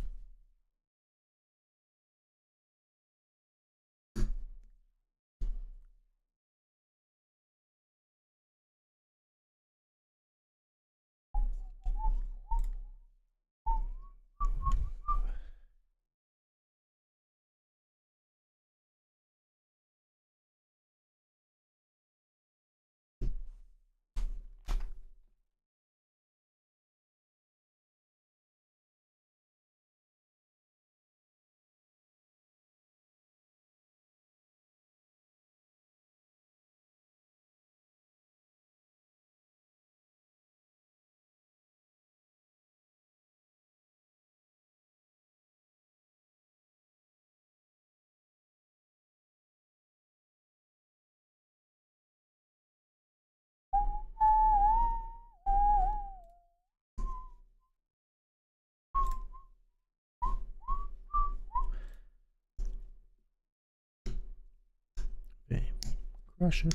Crusher.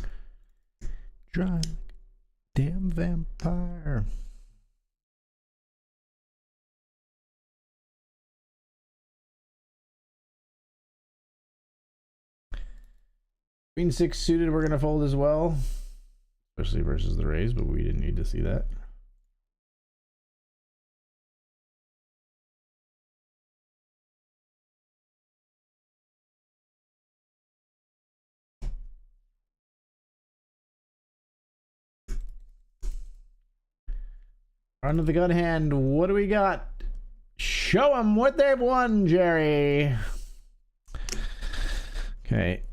Dry. Damn vampire. Queen 6 suited, we're going to fold as well. Especially versus the raise, but we didn't need to see that. Under the gun hand, what do we got? Show them what they've won, Jerry. Okay.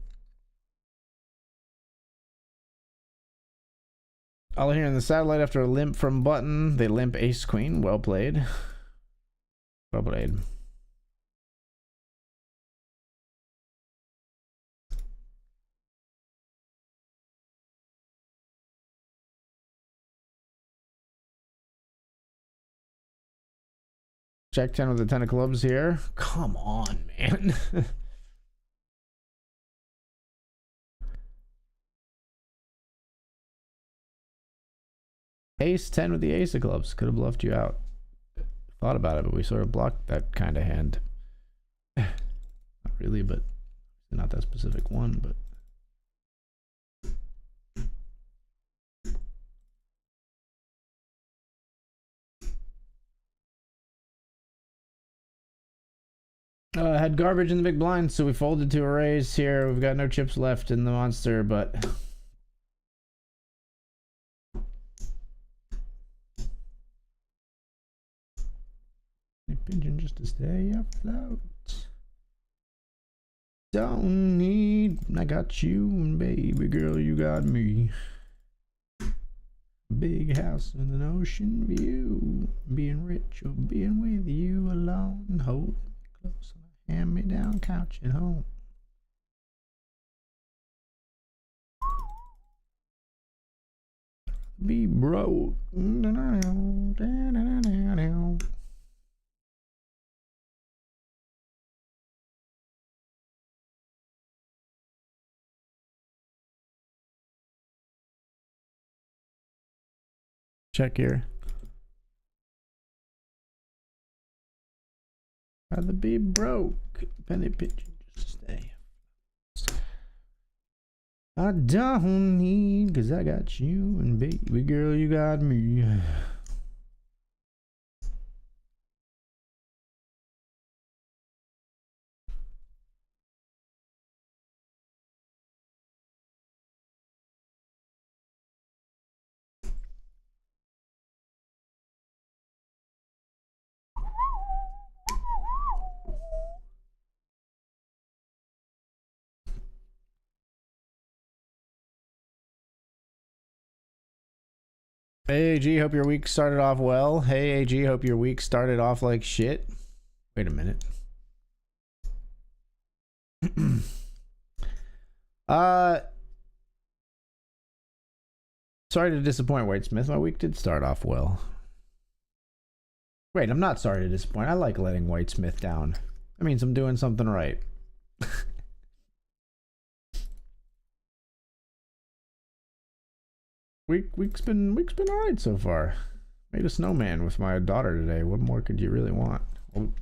All here in the satellite after a limp from button. They limp ace queen. Well played. Well played. Check 10 with the 10 of clubs here. Come on, man. Ace 10 with the ace of clubs. Could have bluffed you out. Thought about it, but we sort of blocked that kind of hand. Not really, but not that specific one, but. Had garbage in the big blind, so we folded to a raise here. We've got no chips left in the monster, but pigeon just to stay afloat. Don't need, I got you, and baby girl, you got me. Big house with an ocean view. Being rich or being with you alone. Hold me close. Hand me down couch at home. Be broke. Check here. Rather be broke. Penny pigeon just stay. I don't need, cause I got you, and baby girl, you got me. Hey AG, hope your week started off well. Hey AG, hope your week started off like shit. Wait a minute. Sorry to disappoint, Whitesmith. My week did start off well. Wait, I'm not sorry to disappoint. I like letting Whitesmith down. That means I'm doing something right. week's been all right so far. Made a snowman with my daughter today. What more could you really want? Well,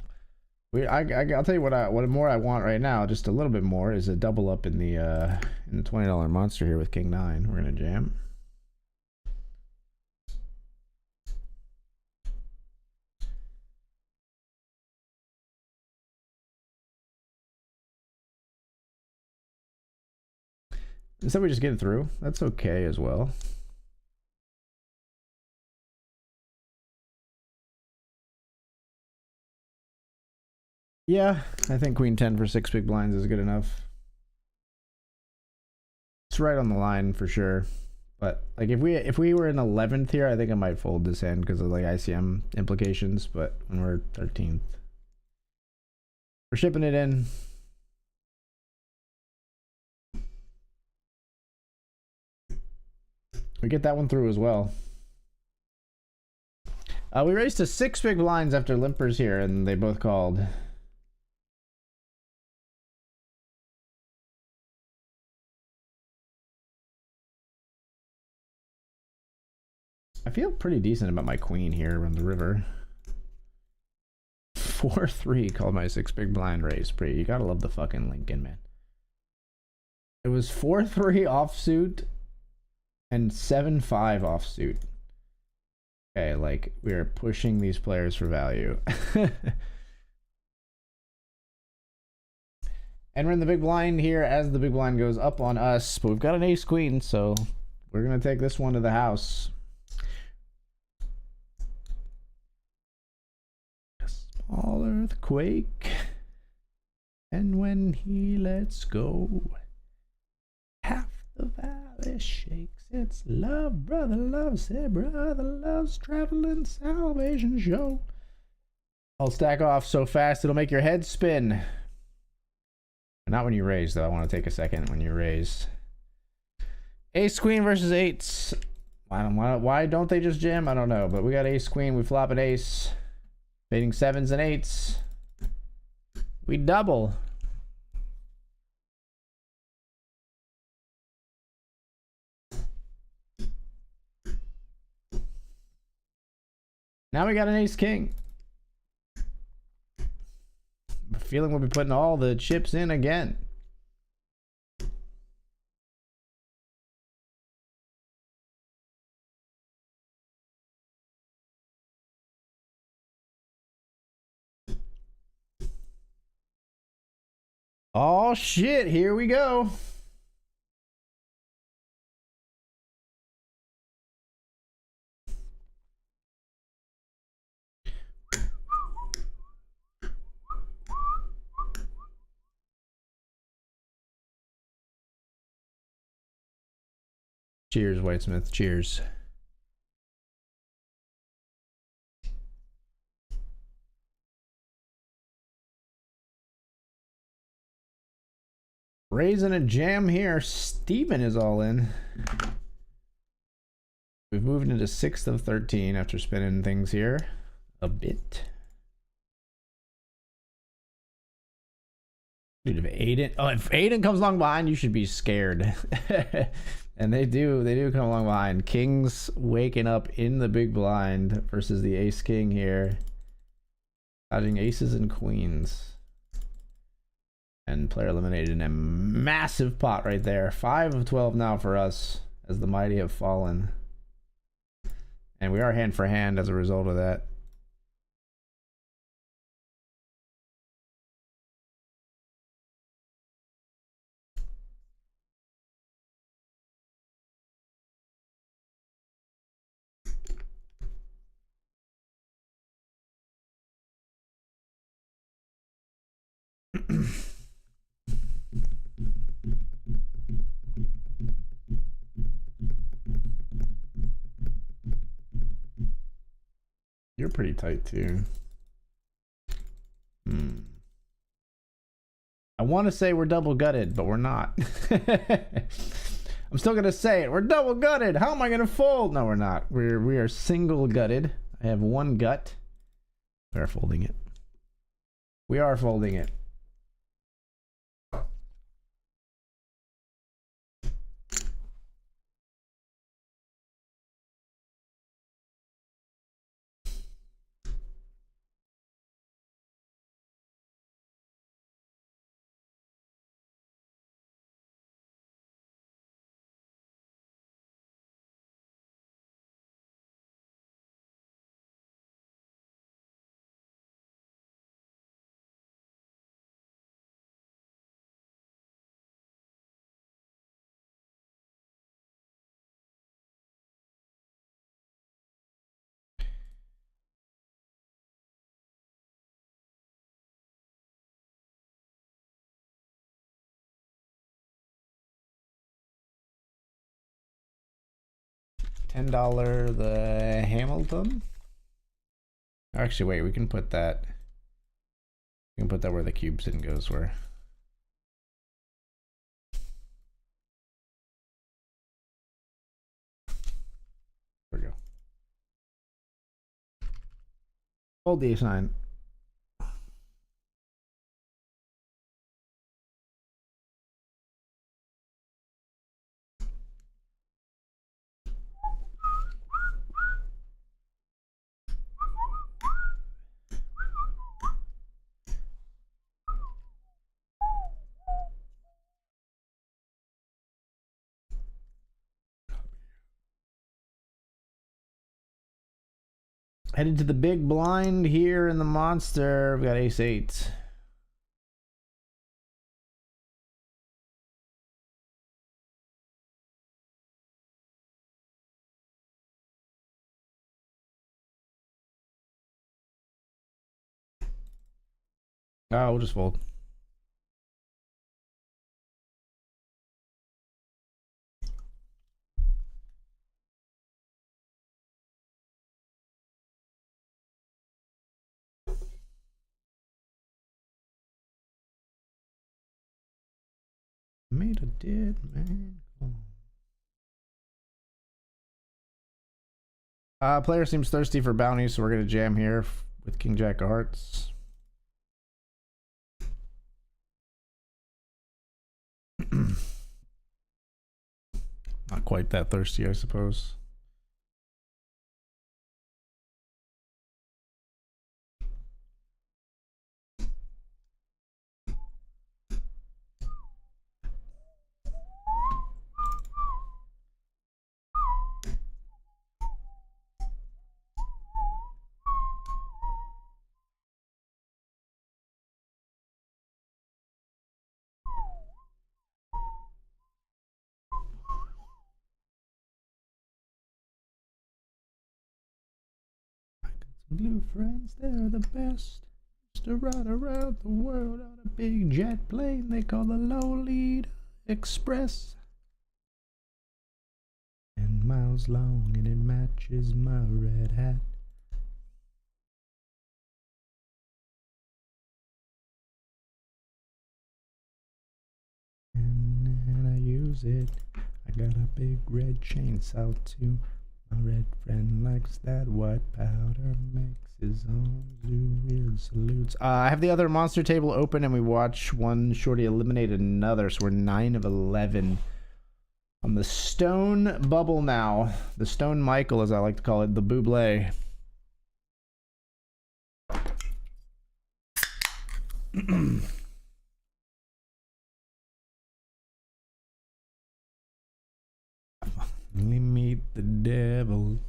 I'll tell you what more I want right now. Just a little bit more is a double up in the $20 monster here with King 9. We're gonna jam. So we just get it through. That's okay as well. Yeah, I think Queen 10 for 6 big blinds is good enough. It's right on the line for sure. But like if we were in 11th here, I think I might fold this hand because of like ICM implications. But when we're 13th, we're shipping it in. We get that one through as well. We raised to 6 big blinds after limpers here, and they both called. I feel pretty decent about my queen here on the river. 4-3 called my 6 big blind raise. You gotta love the fucking Lincoln, man. It was 4-3 offsuit and 7-5 offsuit. Okay, like we are pushing these players for value. And we're in the big blind here as the big blind goes up on us, but we've got an ace queen, so we're gonna take this one to the house. A small earthquake, and when he lets go, half the valley shakes. It's love, brother love, say brother love's traveling salvation show. I'll stack off so fast it'll make your head spin. Not when you raise, though. I want to take a second when you raise. Ace queen versus eights. Why don't they just jam? I don't know. But we got ace queen. We flop an ace. Fading 7s and 8s. We double. Now we got an ace king. I'm feeling we'll be putting all the chips in again. Oh shit, here we go. Cheers, Whitesmith. Cheers. Raising a jam here. Steven is all in. We've moved into 6th of 13 after spinning things here a bit. Dude, if Aiden comes along behind, you should be scared. And they do come along behind. King's waking up in the big blind versus the ace king here. Dodging aces and queens. And player eliminated in a massive pot right there. 5 of 12 now for us as the mighty have fallen. And we are hand for hand as a result of that. You're pretty tight too. I want to say we're double gutted, but we're not. I'm still gonna say it. We're double gutted. How am I gonna fold? No, we're not. We are single gutted. I have one gut. We are folding it. We are folding it. $10 the Hamilton. Actually, wait, we can put that. We can put that where the cube sin goes. Where? There we go. Hold the ace-9. Headed to the big blind here in the monster. We got ace-8. Oh, we'll just fold. Made a dead man. Player seems thirsty for bounties, so we're gonna jam here with King Jack of Hearts. Not quite that thirsty, I suppose. Blue friends, they're the best. Used to ride around the world on a big jet plane they call the Lolita Express. 10 miles long and it matches my red hat. And I use it. I got a big red chainsaw too. My red friend likes that white powder, makes his own weird salutes. I have the other monster table open and we watch one shorty eliminate another, so we're 9 of 11 on the stone bubble now. The stone Michael, as I like to call it, the buble. We meet the devil.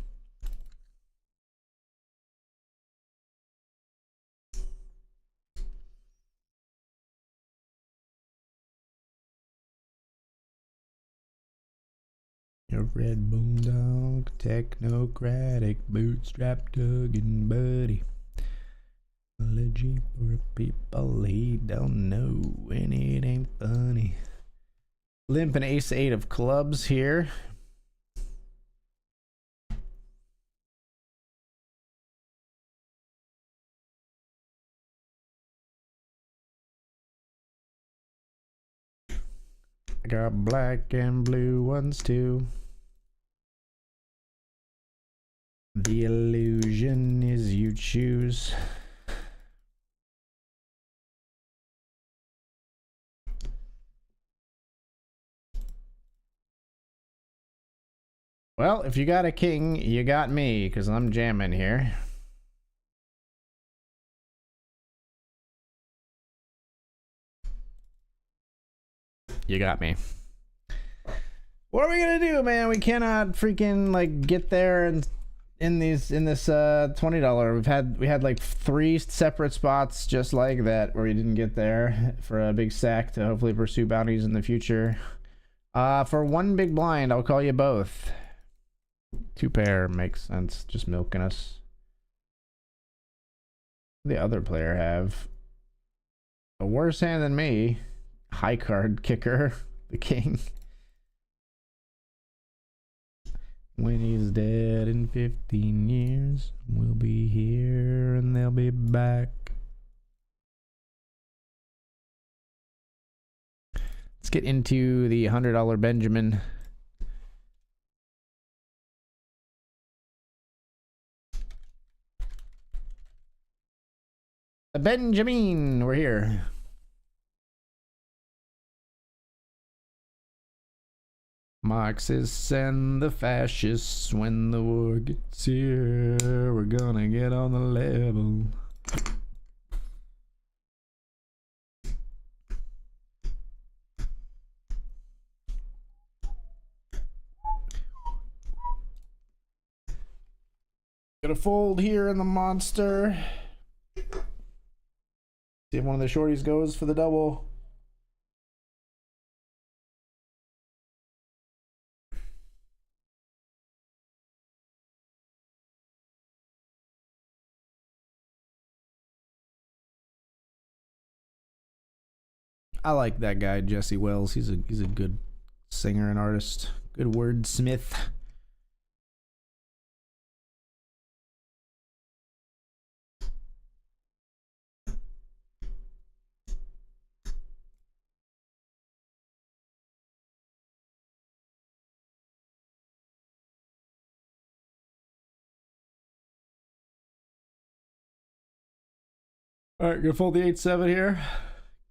Your red bulldog, technocratic, bootstrap tugging buddy. Elegy for people he don't know, and it ain't funny. Limp and ace-8 of clubs here. I got black and blue ones too. The illusion is you choose. Well, if you got a king, you got me, because I'm jamming here. You got me. What are we gonna do, man? We cannot freaking like get there and in this $20. We had like 3 separate spots just like that where we didn't get there for a big sack to hopefully pursue bounties in the future. For 1 big blind, I'll call you both. 2 pair makes sense. Just milking us. The other player have a worse hand than me. High card kicker, the king. When he's dead in 15 years, we'll be here and they'll be back. Let's get into the $100 Benjamin. Benjamin, we're here. Marxists and the fascists, when the war gets here, we're gonna get on the level. Gonna fold here in the monster. See if one of the shorties goes for the double. I like that guy, Jesse Wells. He's a good singer and artist. Good wordsmith. All right, gonna fold the 8-7 here.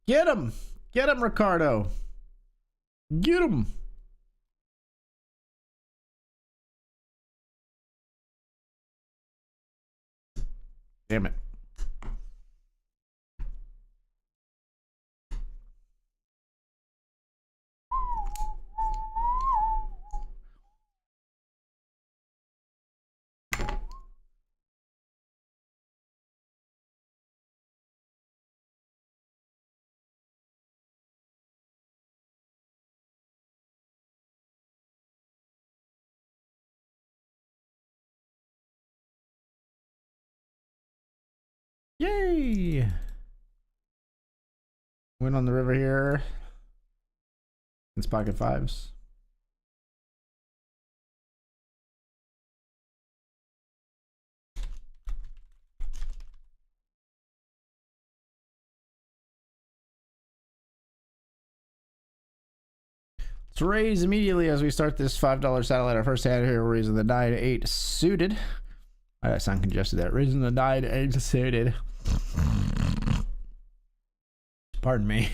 Get him! Get him, Ricardo! Get him! Damn it. Yay! Win on the river here. It's pocket fives. Let's raise immediately as we start this $5 satellite. Our first hand here, we're raising the 9-8 suited. I sound congested there. Raising the 9-8 suited. Pardon me.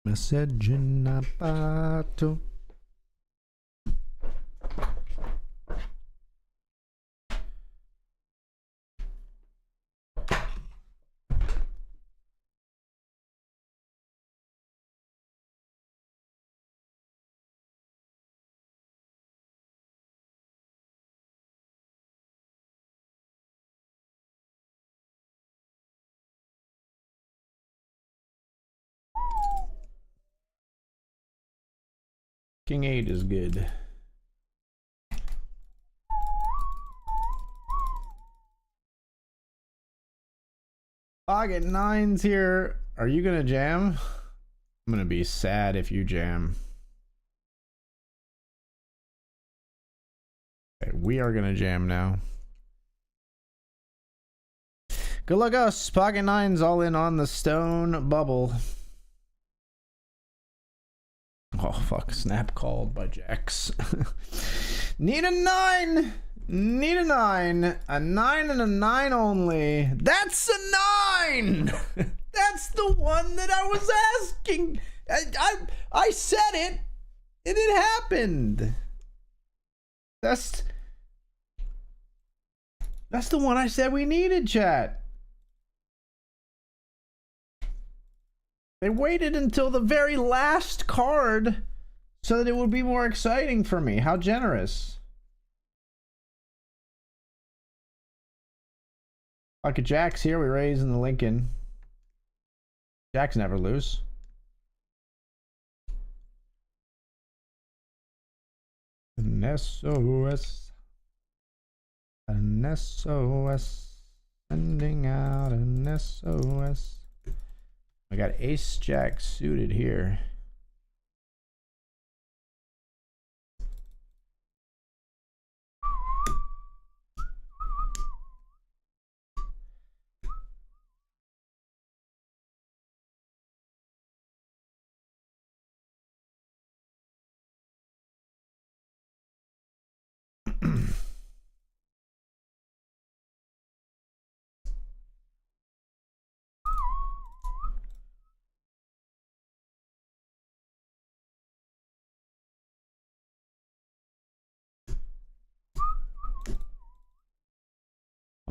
Message in a bottle. King 8 is good. Pocket 9's here. Are you gonna jam? I'm gonna be sad if you jam. Okay, we are gonna jam now. Good luck us. Pocket 9's all in on the stone bubble. Oh fuck, snap called by Jax. Need a 9! Need a 9. A 9 and a 9 only. That's a 9! That's the one that I was asking. I said it. And it happened. That's the one I said we needed, chat. They waited until the very last card so that it would be more exciting for me. How generous. Pocket Jacks here. We raise in the Lincoln. Jacks never lose. An SOS. An SOS. Sending out an SOS. I got ace jack suited here.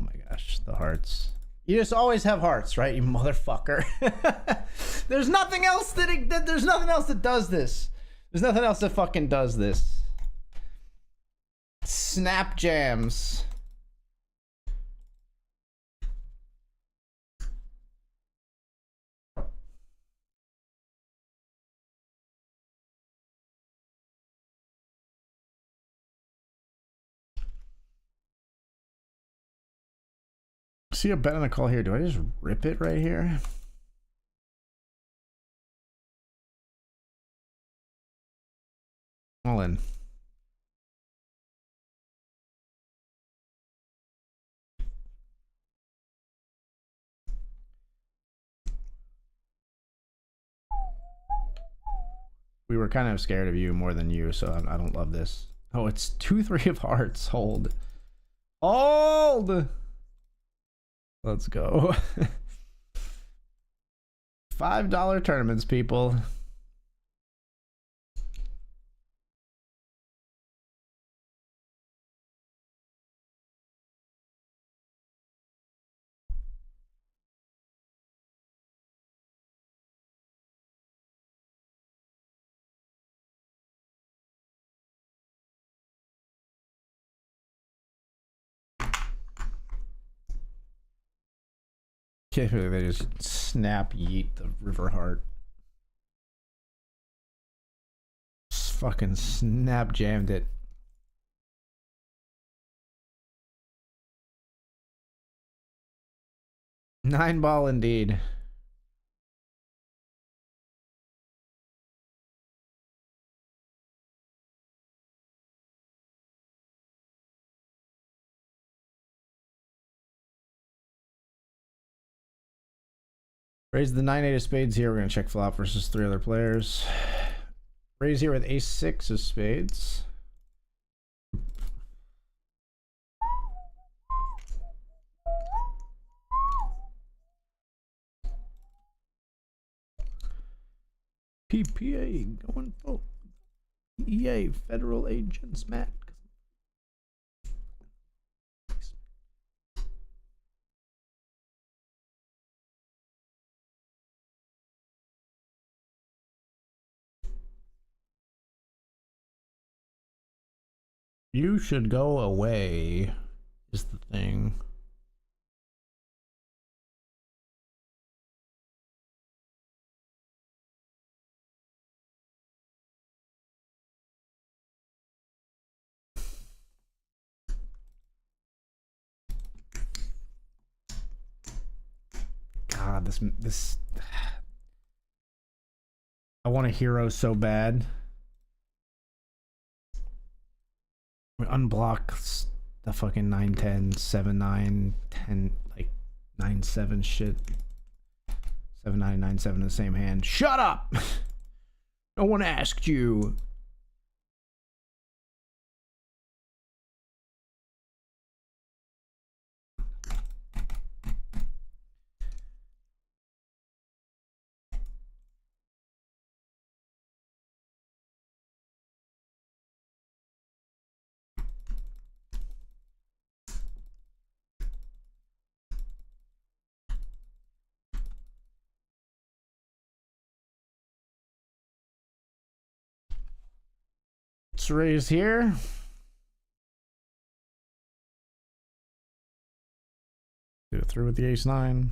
Oh my gosh, the hearts. You just always have hearts, right, you motherfucker? There's nothing else there's nothing else that does this. There's nothing else that fucking does this. Snap jams. See a bet on a call here. Do I just rip it right here? All in. We were kind of scared of you more than you, so I don't love this. Oh, it's 2-3 of hearts. Hold. Hold! Let's go. $5 tournaments, people. They just snap yeet the river heart. Just fucking snap jammed it. Nine ball indeed. Raise the 9-8 of spades here. We're going to check flop versus 3 other players. Raise here with ace-6 of spades. PPA going full. EA federal agents, Matt. You should go away, is the thing. God, this I want a hero so bad. We unblock the fucking 9-10, 7-9, 10, like 9-7 shit. 7-9, 9-7 in the same hand. Shut up! No one asked you. Let's raise here. Go through with the ace-9.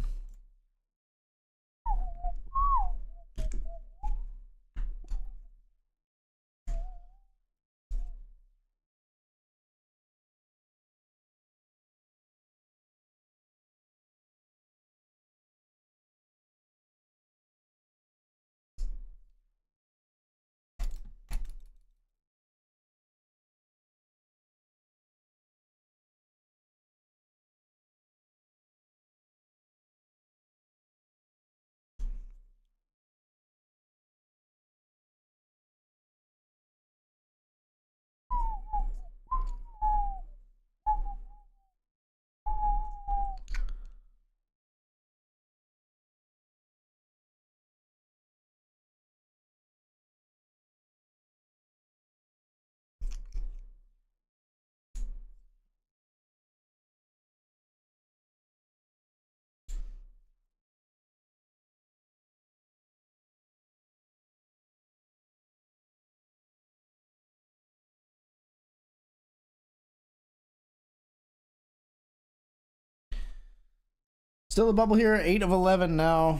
Still a bubble here, 8 of 11 now.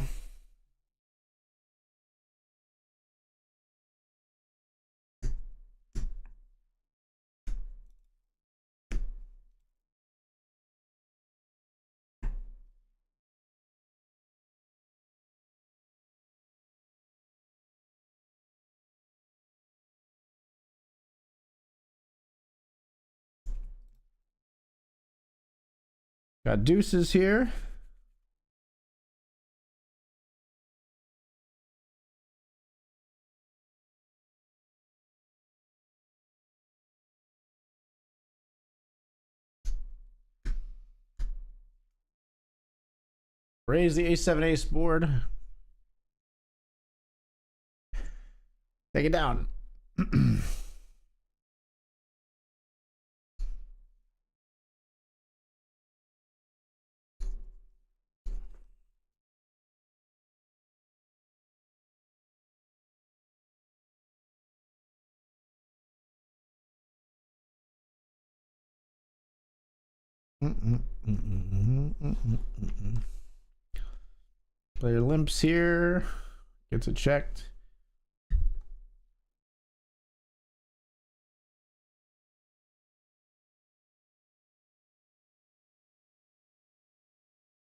Got deuces here. Raise the ace-7 ace board. Take it down. Player limps here. Gets it checked.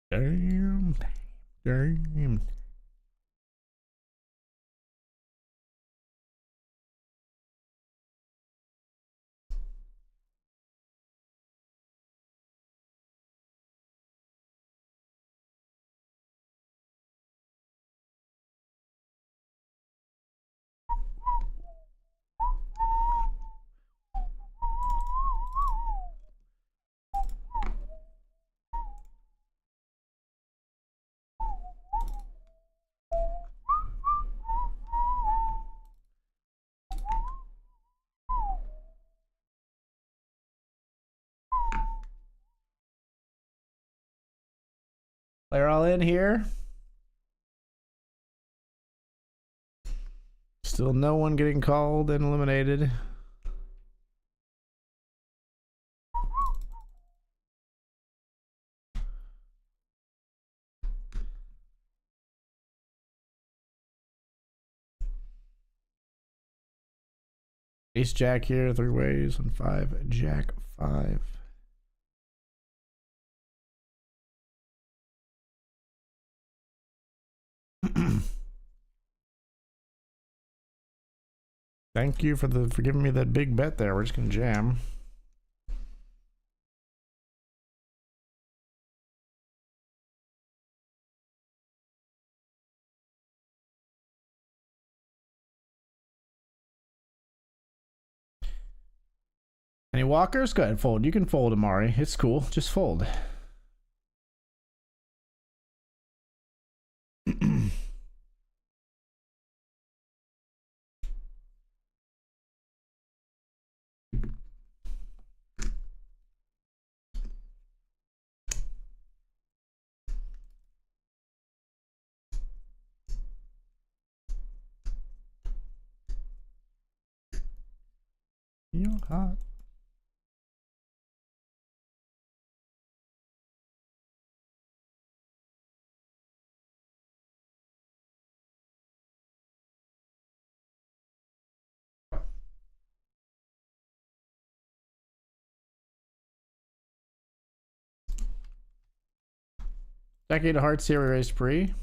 Damn. Damn. Player all in here. Still no one getting called and eliminated. Ace jack here, 3 ways on 5, jack 5. Thank you for giving me that big bet there. We're just gonna jam. Any walkers? Go ahead, fold. You can fold, Amari. It's cool. Just fold. You're hot. Decade of Hearts here, race pre.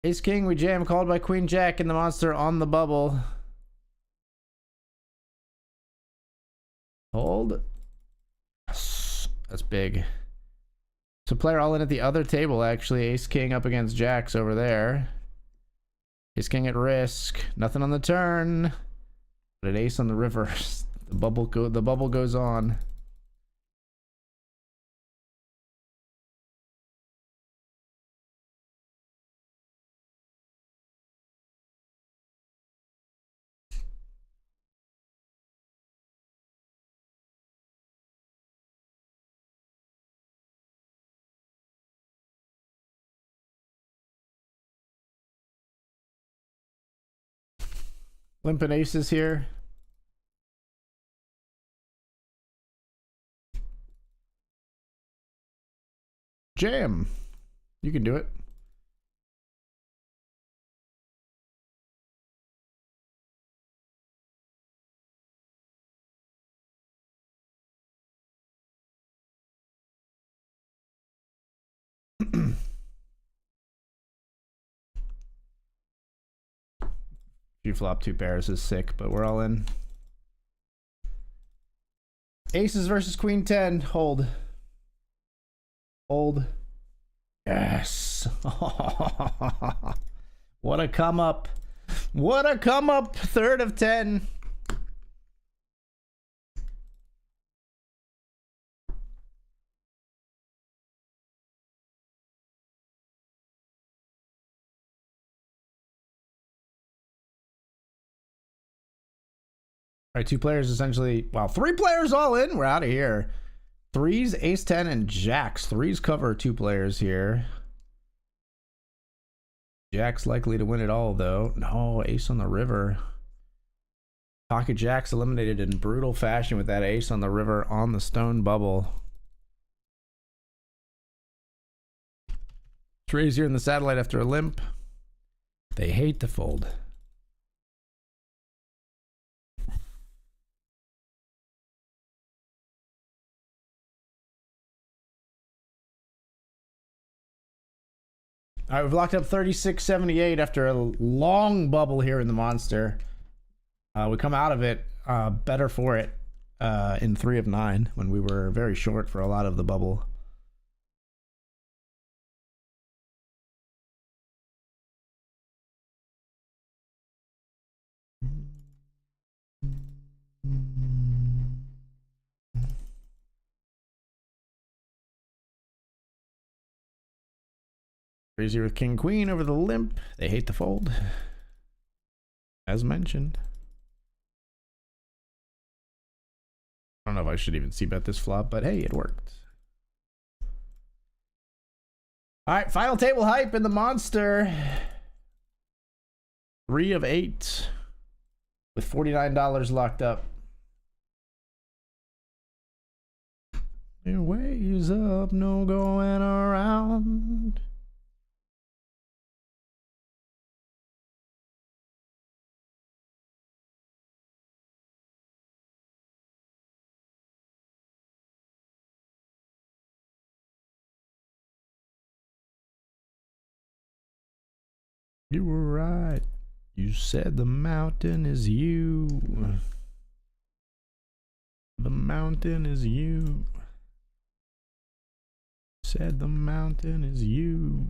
Ace King, we jam, called by Queen Jack and the monster on the bubble. Hold. Yes, that's big. So player all in at the other table, actually. Ace King up against Jacks over there. Ace King at risk. Nothing on the turn. But an ace on the river. The bubble goes on. Limping aces here. Jam. You can do it. You flop 2 pairs is sick, but we're all in. Aces versus queen 10. Hold. Hold. Yes. What a come up. What a come up. 3rd of 10. All right, 2 players essentially. Wow, 3 players all in. We're out of here. 3s, ace 10, and jacks. 3s cover 2 players here. Jack's likely to win it all, though. No, ace on the river. Pocket jacks eliminated in brutal fashion with that ace on the river on the stone bubble. Raise here in the satellite after a limp. They hate to fold. All right, we've locked up 36.78 after a long bubble here in the monster. We come out of it better for it in 3 of 9 when we were very short for a lot of the bubble. Crazy with king queen over the limp. They hate the fold, as mentioned. I don't know if I should even c-bet this flop, but hey, it worked. All right, final table hype in the monster. 3 of 8 with $49 locked up. Your ways up, no going around. You were right. You said the mountain is you. The mountain is you. Said the mountain is you.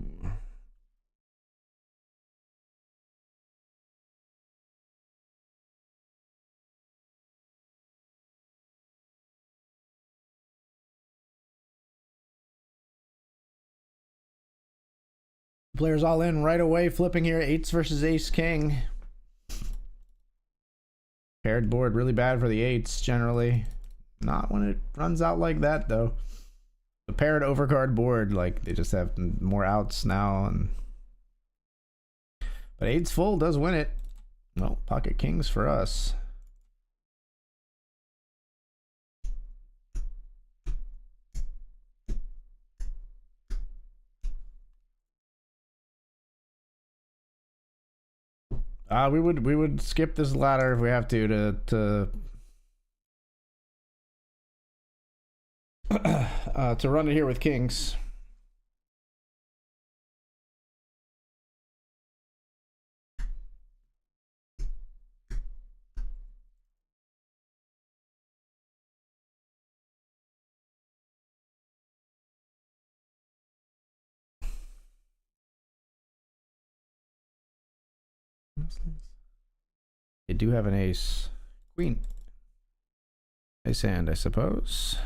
Players all in right away, flipping here. 8s versus ace king. Paired board really bad for the 8s generally. Not when it runs out like that though. The paired overcard board, like they just have more outs now, and but 8s full does win it. Well, pocket kings for us. We would skip this ladder if we have to to run it here with kings. They do have an ace queen. Ace hand, I suppose.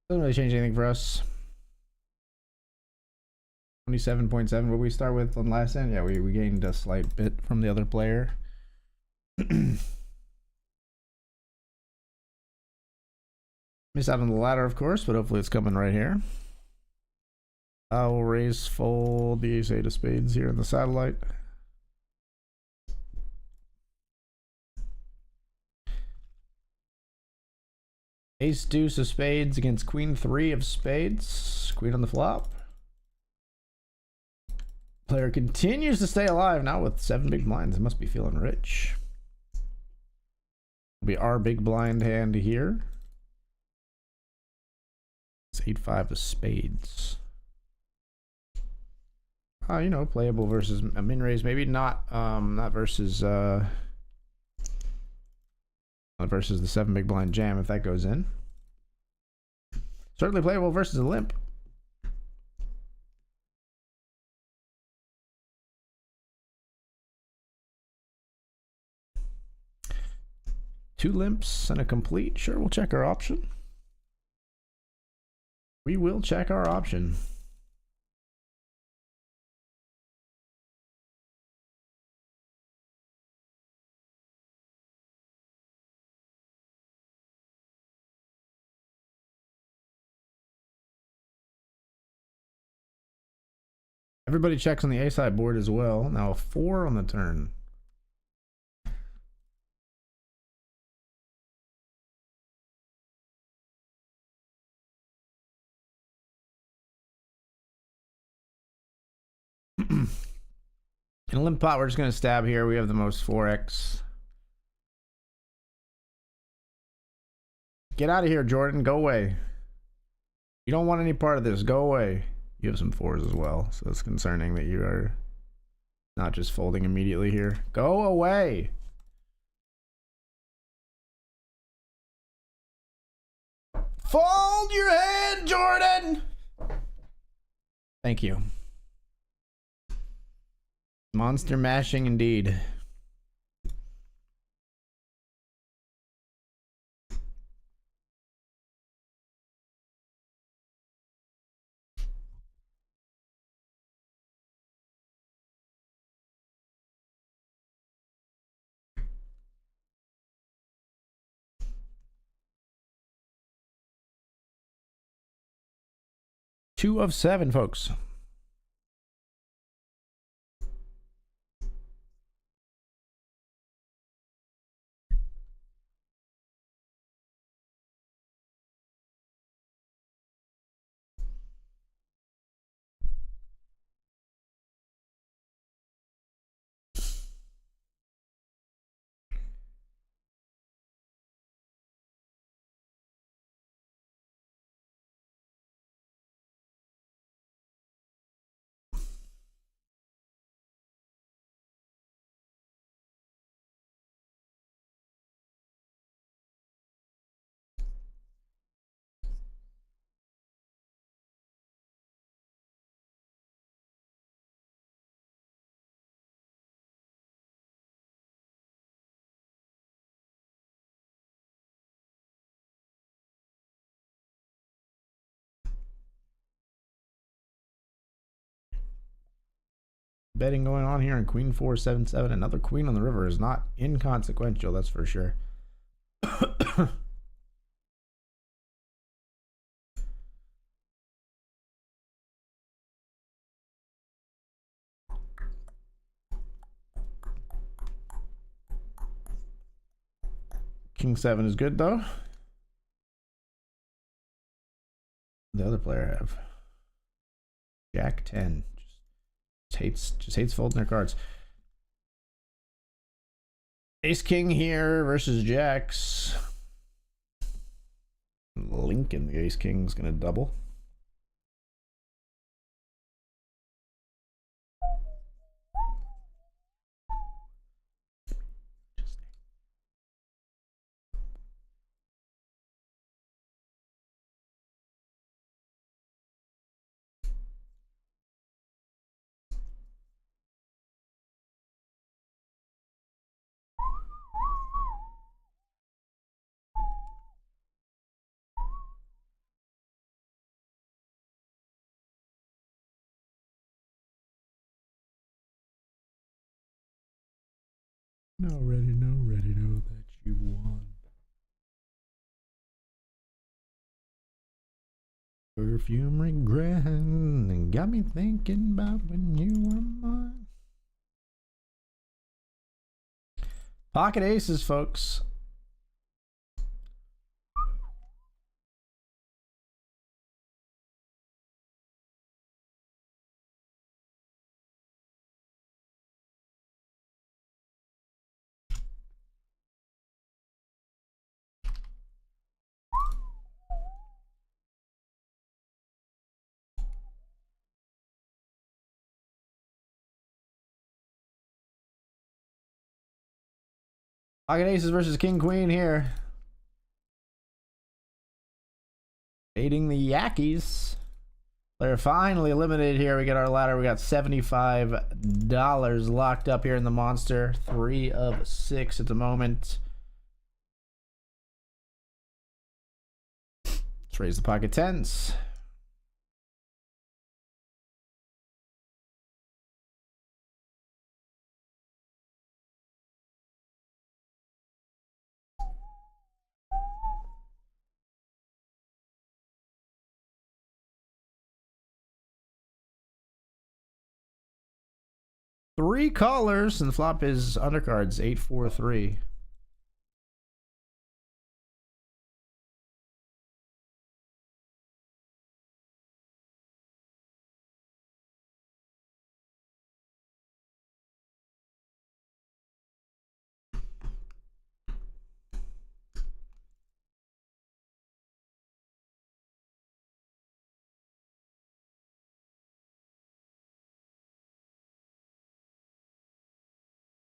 Doesn't really change anything for us. 27.7. What we start with on last end? Yeah, we gained a slight bit from the other player. Miss out on the ladder, of course, but hopefully it's coming right here. I will raise fold the ace 8 of spades here in the satellite. Ace deuce of spades against queen three of spades. Queen on the flop. Player continues to stay alive now with 7 big blinds. Must be feeling rich. Will be our big blind hand here. It's 8-5 of spades. You know, playable versus a min raise, maybe not versus not versus the 7 big blind jam if that goes in. Certainly playable versus a limp. Two limps and a complete. Sure, we'll check our option. We will check our option. Everybody checks on the A-side board as well. Now a 4 on the turn. In a limp pot, we're just going to stab here. We have the most 4x. Get out of here, Jordan. Go away. You don't want any part of this. Go away. You have some 4s as well, so it's concerning that you are not just folding immediately here. Go away. Fold your hand, Jordan. Thank you. Monster mashing indeed. Two of 7, folks. Betting going on here in queen 4-7-7. Another queen on the river is not inconsequential, that's for sure. King 7 is good though. The other player have Jack 10. Just hates folding their cards. Ace King here versus Jacks. Lincoln, the Ace King's gonna double. Already know that you won. Perfume regret and got me thinking about when you were mine. Pocket aces, folks. Pocket aces versus king queen here. Fading the Yankees. They're finally eliminated here. We got our ladder. We got $75 locked up here in the monster. 3 of 6 at the moment. Let's raise the pocket tens. Three callers, and the flop is undercards 8-4-3.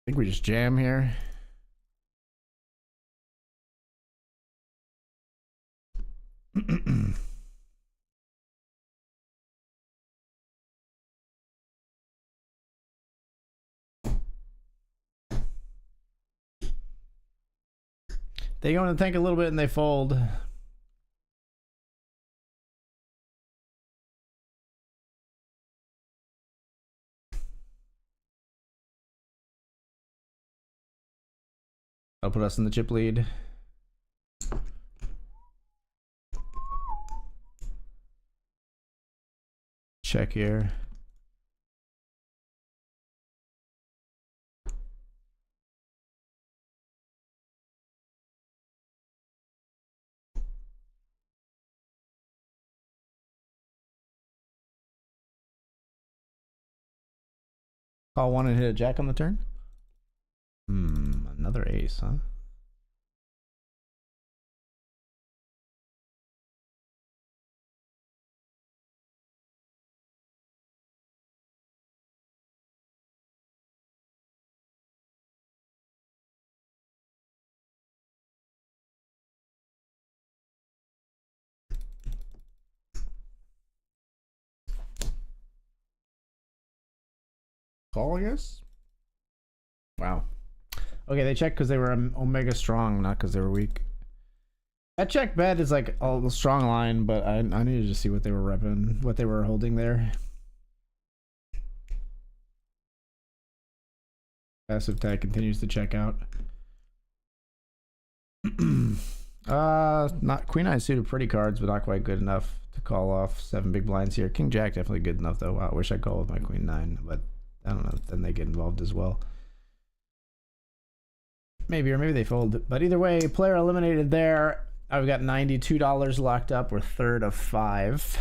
I think we just jam here. They go in the tank a little bit and they fold. That'll put us in the chip lead. Check here. Call one and hit a jack on the turn. Another ace, huh? Call, I guess. Wow. Okay, they checked because they were omega strong, not because they were weak. That check bet is like a strong line, but I needed to see what they were repping, what they were holding there. Passive tag continues to check out. Not queen eye suited pretty cards, but not quite good enough to call off 7 big blinds here. King jack definitely good enough though. Wow, I wish I called with my queen 9, but I don't know. Then they get involved as well. Maybe, or maybe they fold. But either way, player eliminated there. I've got $92 locked up. We're third of 5.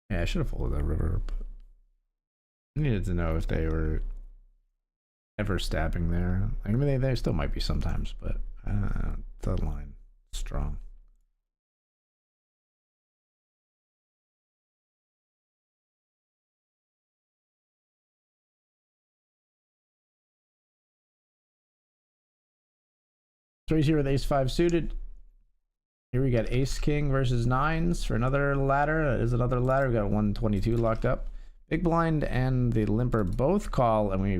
Yeah, I should have folded that river. But I needed to know if they were ever stabbing there. I mean, they still might be sometimes, but the line strong. Three's here with ace 5 suited. Here we got ace king versus 9s for another ladder. That is another ladder. We got 122 locked up. Big blind and the limper both call, and we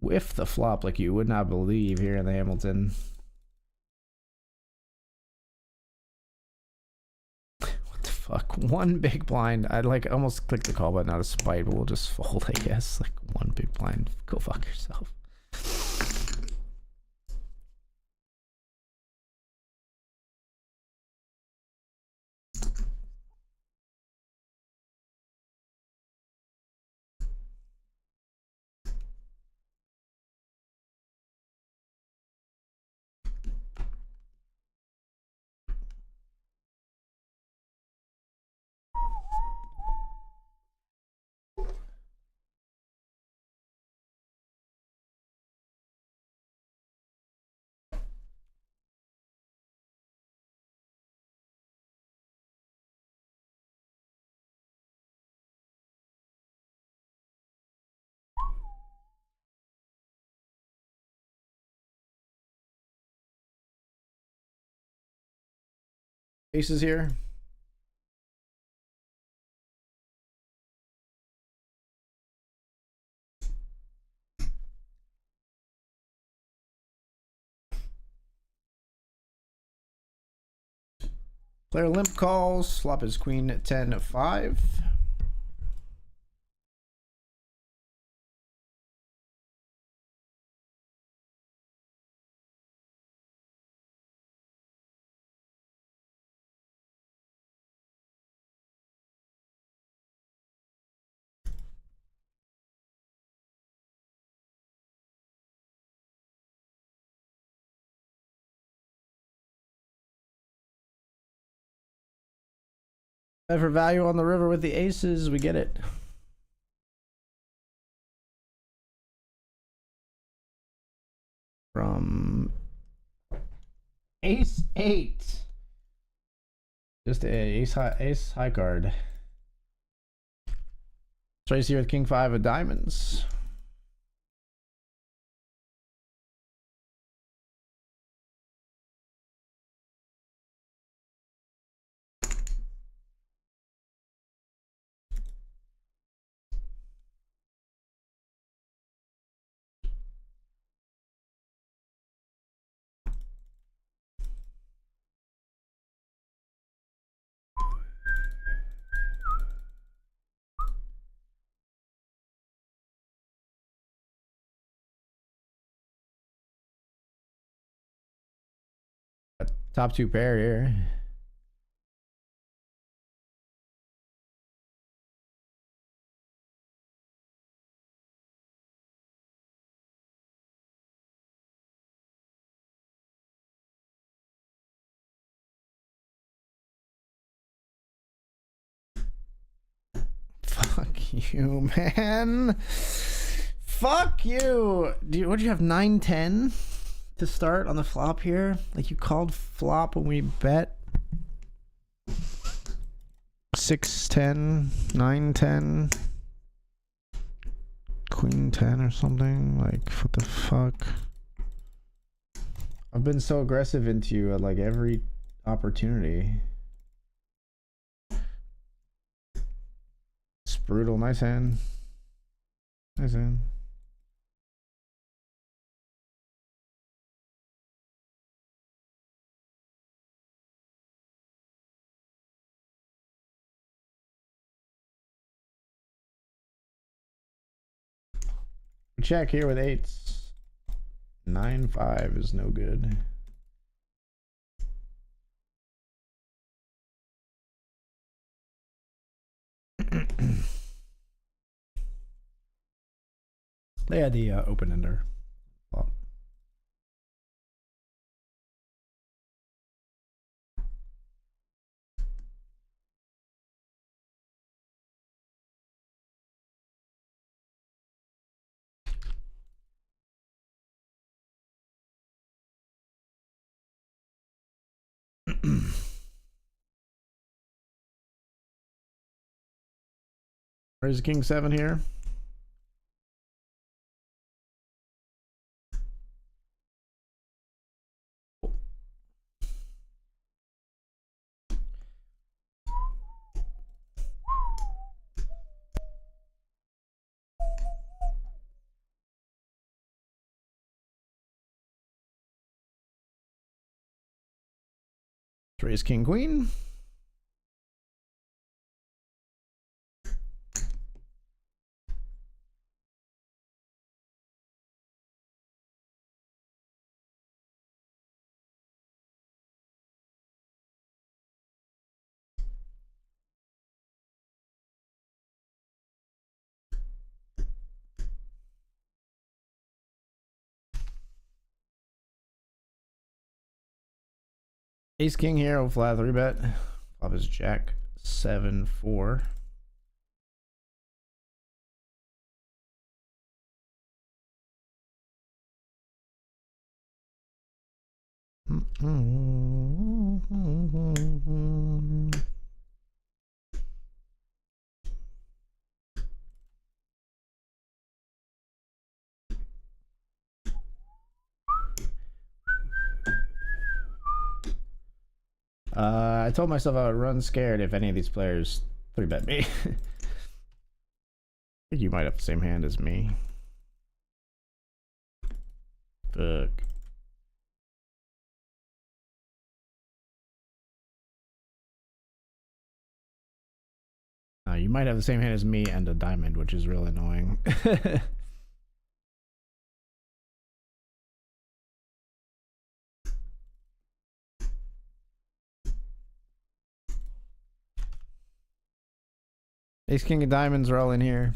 whiff the flop like you would not believe here in the Hamilton. What the fuck? One big blind. I'd like almost click the call button out of spite, but we'll just fold, I guess. Like one big blind. Go fuck yourself. Aces here. Player limp calls. Flop is queen 10-5. For value on the river with the aces, we get it. From ace 8. Just a ace high card. Tracy here with king 5 of diamonds. Top 2 pair here. Fuck you, man. Fuck you. What'd you have? 9-10 to start on the flop here? Like you called flop when we bet. 6-10, 9-10, queen 10 or something. Like what the fuck? I've been so aggressive into you at like every opportunity. It's brutal. Nice hand. Nice hand. Check here with 8s. 9-5 is no good. They had the open ender. Well, Where's king 7 here? Raise king queen. Ace king here. We'll flat 3-bet. Flop is jack 7-4. I told myself I would run scared if any of these players 3-bet me. I think you might have the same hand as me. Fuck. You might have the same hand as me and a diamond, which is real annoying. Ace king of diamonds are all in here.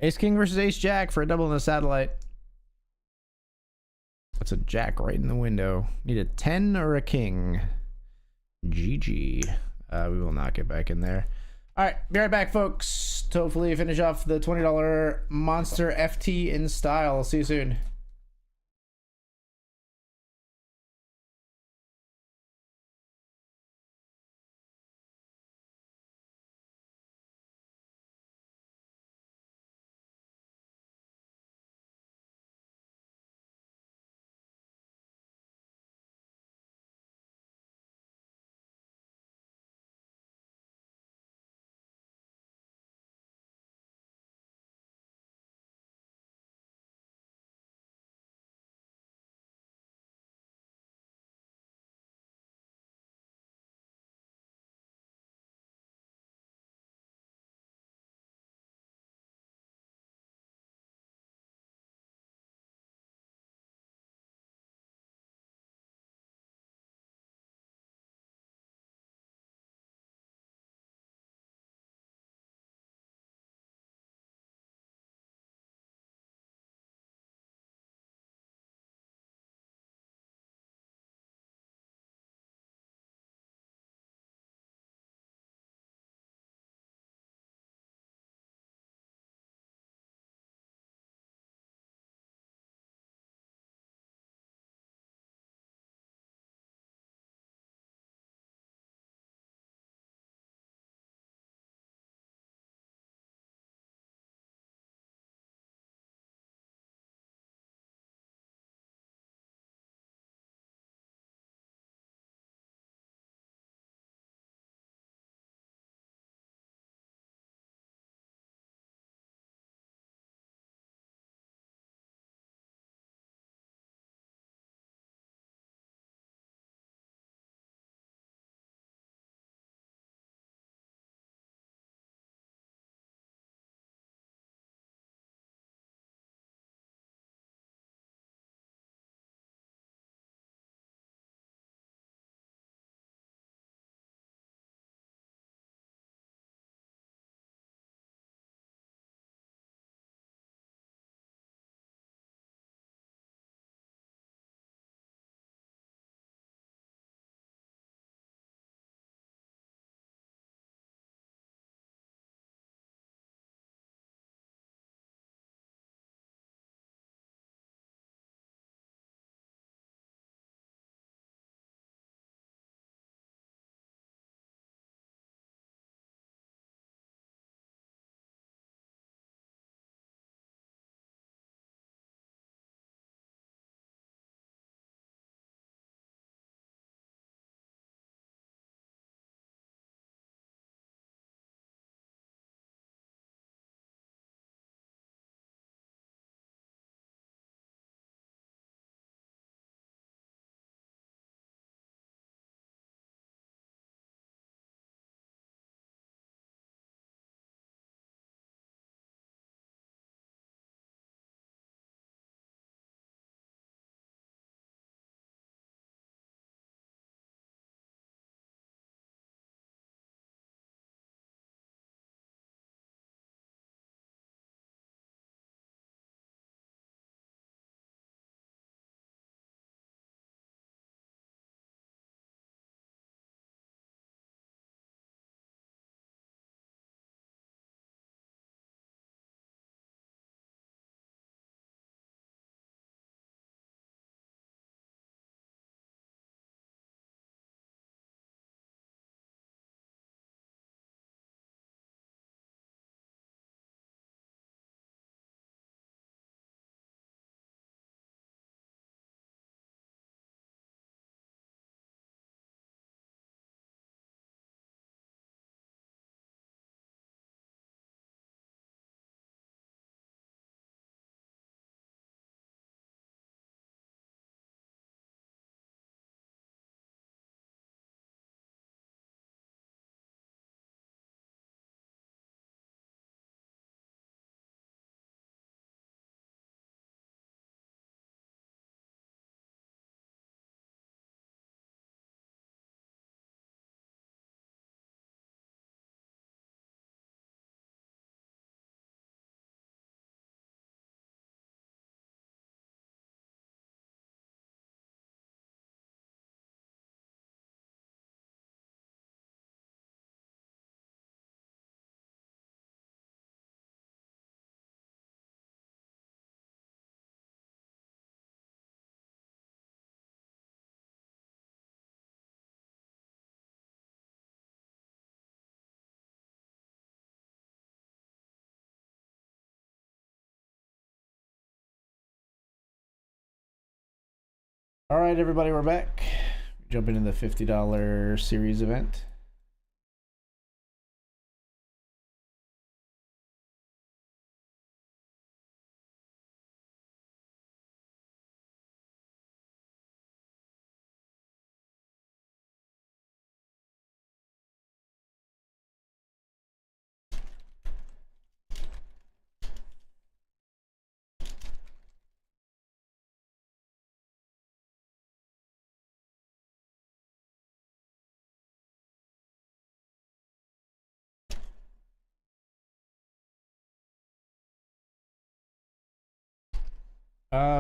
Ace king versus ace jack for a double in the satellite. That's a jack right in the window. Need a 10 or a king. GG. We will not get back in there. All right, be right back, folks. To hopefully finish off the $20 monster FT in style. See you soon. All right, everybody, we're back. Jumping into the $50 series event.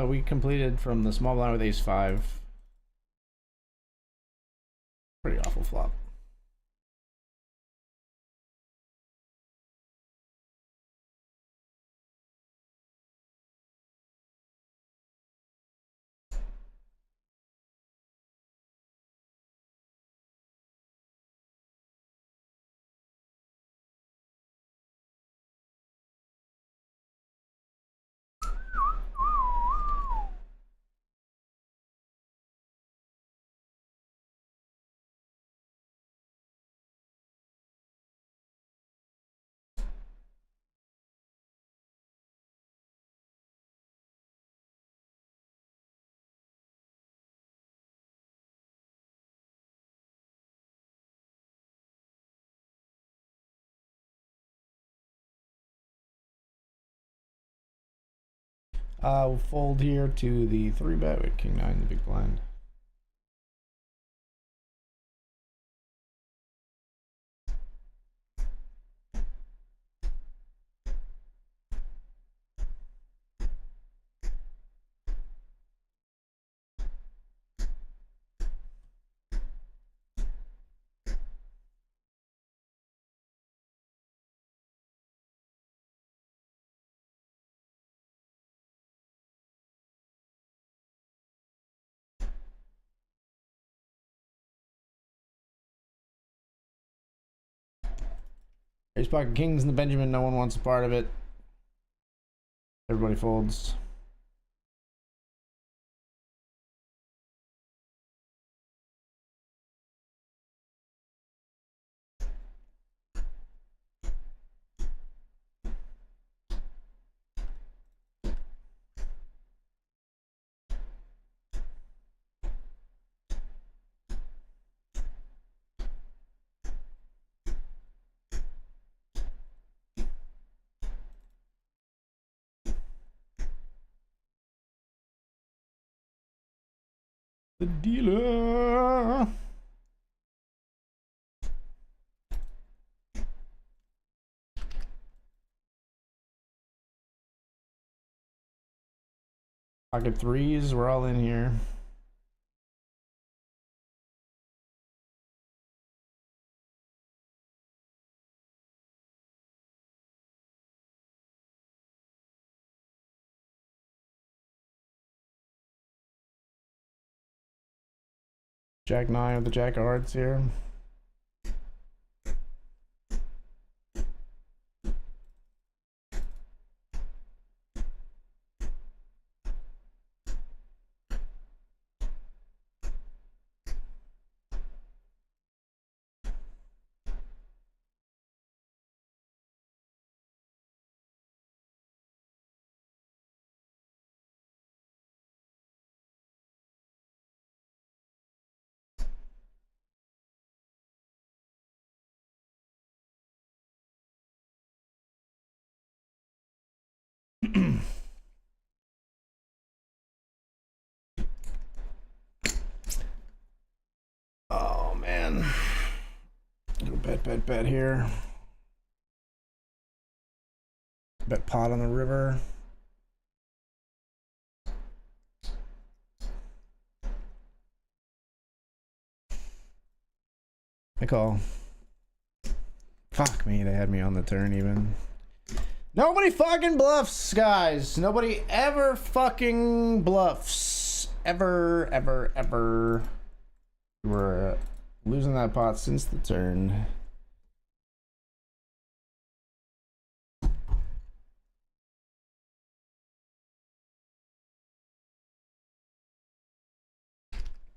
We completed from the small blind with ace 5. Pretty awful flop. We'll fold here to the 3-bet with king 9, the big blind. Ace pocket kings and the Benjamin, no one wants a part of it. Everybody folds. The dealer. Pocket threes, we're all in here. Jack 9 with the Jack of Hearts here. Oh man. Go bet here. Bet pot on the river. I call. Fuck me, they had me on the turn even. Nobody fucking bluffs, guys. Nobody ever fucking bluffs. Ever. We're losing that pot since the turn.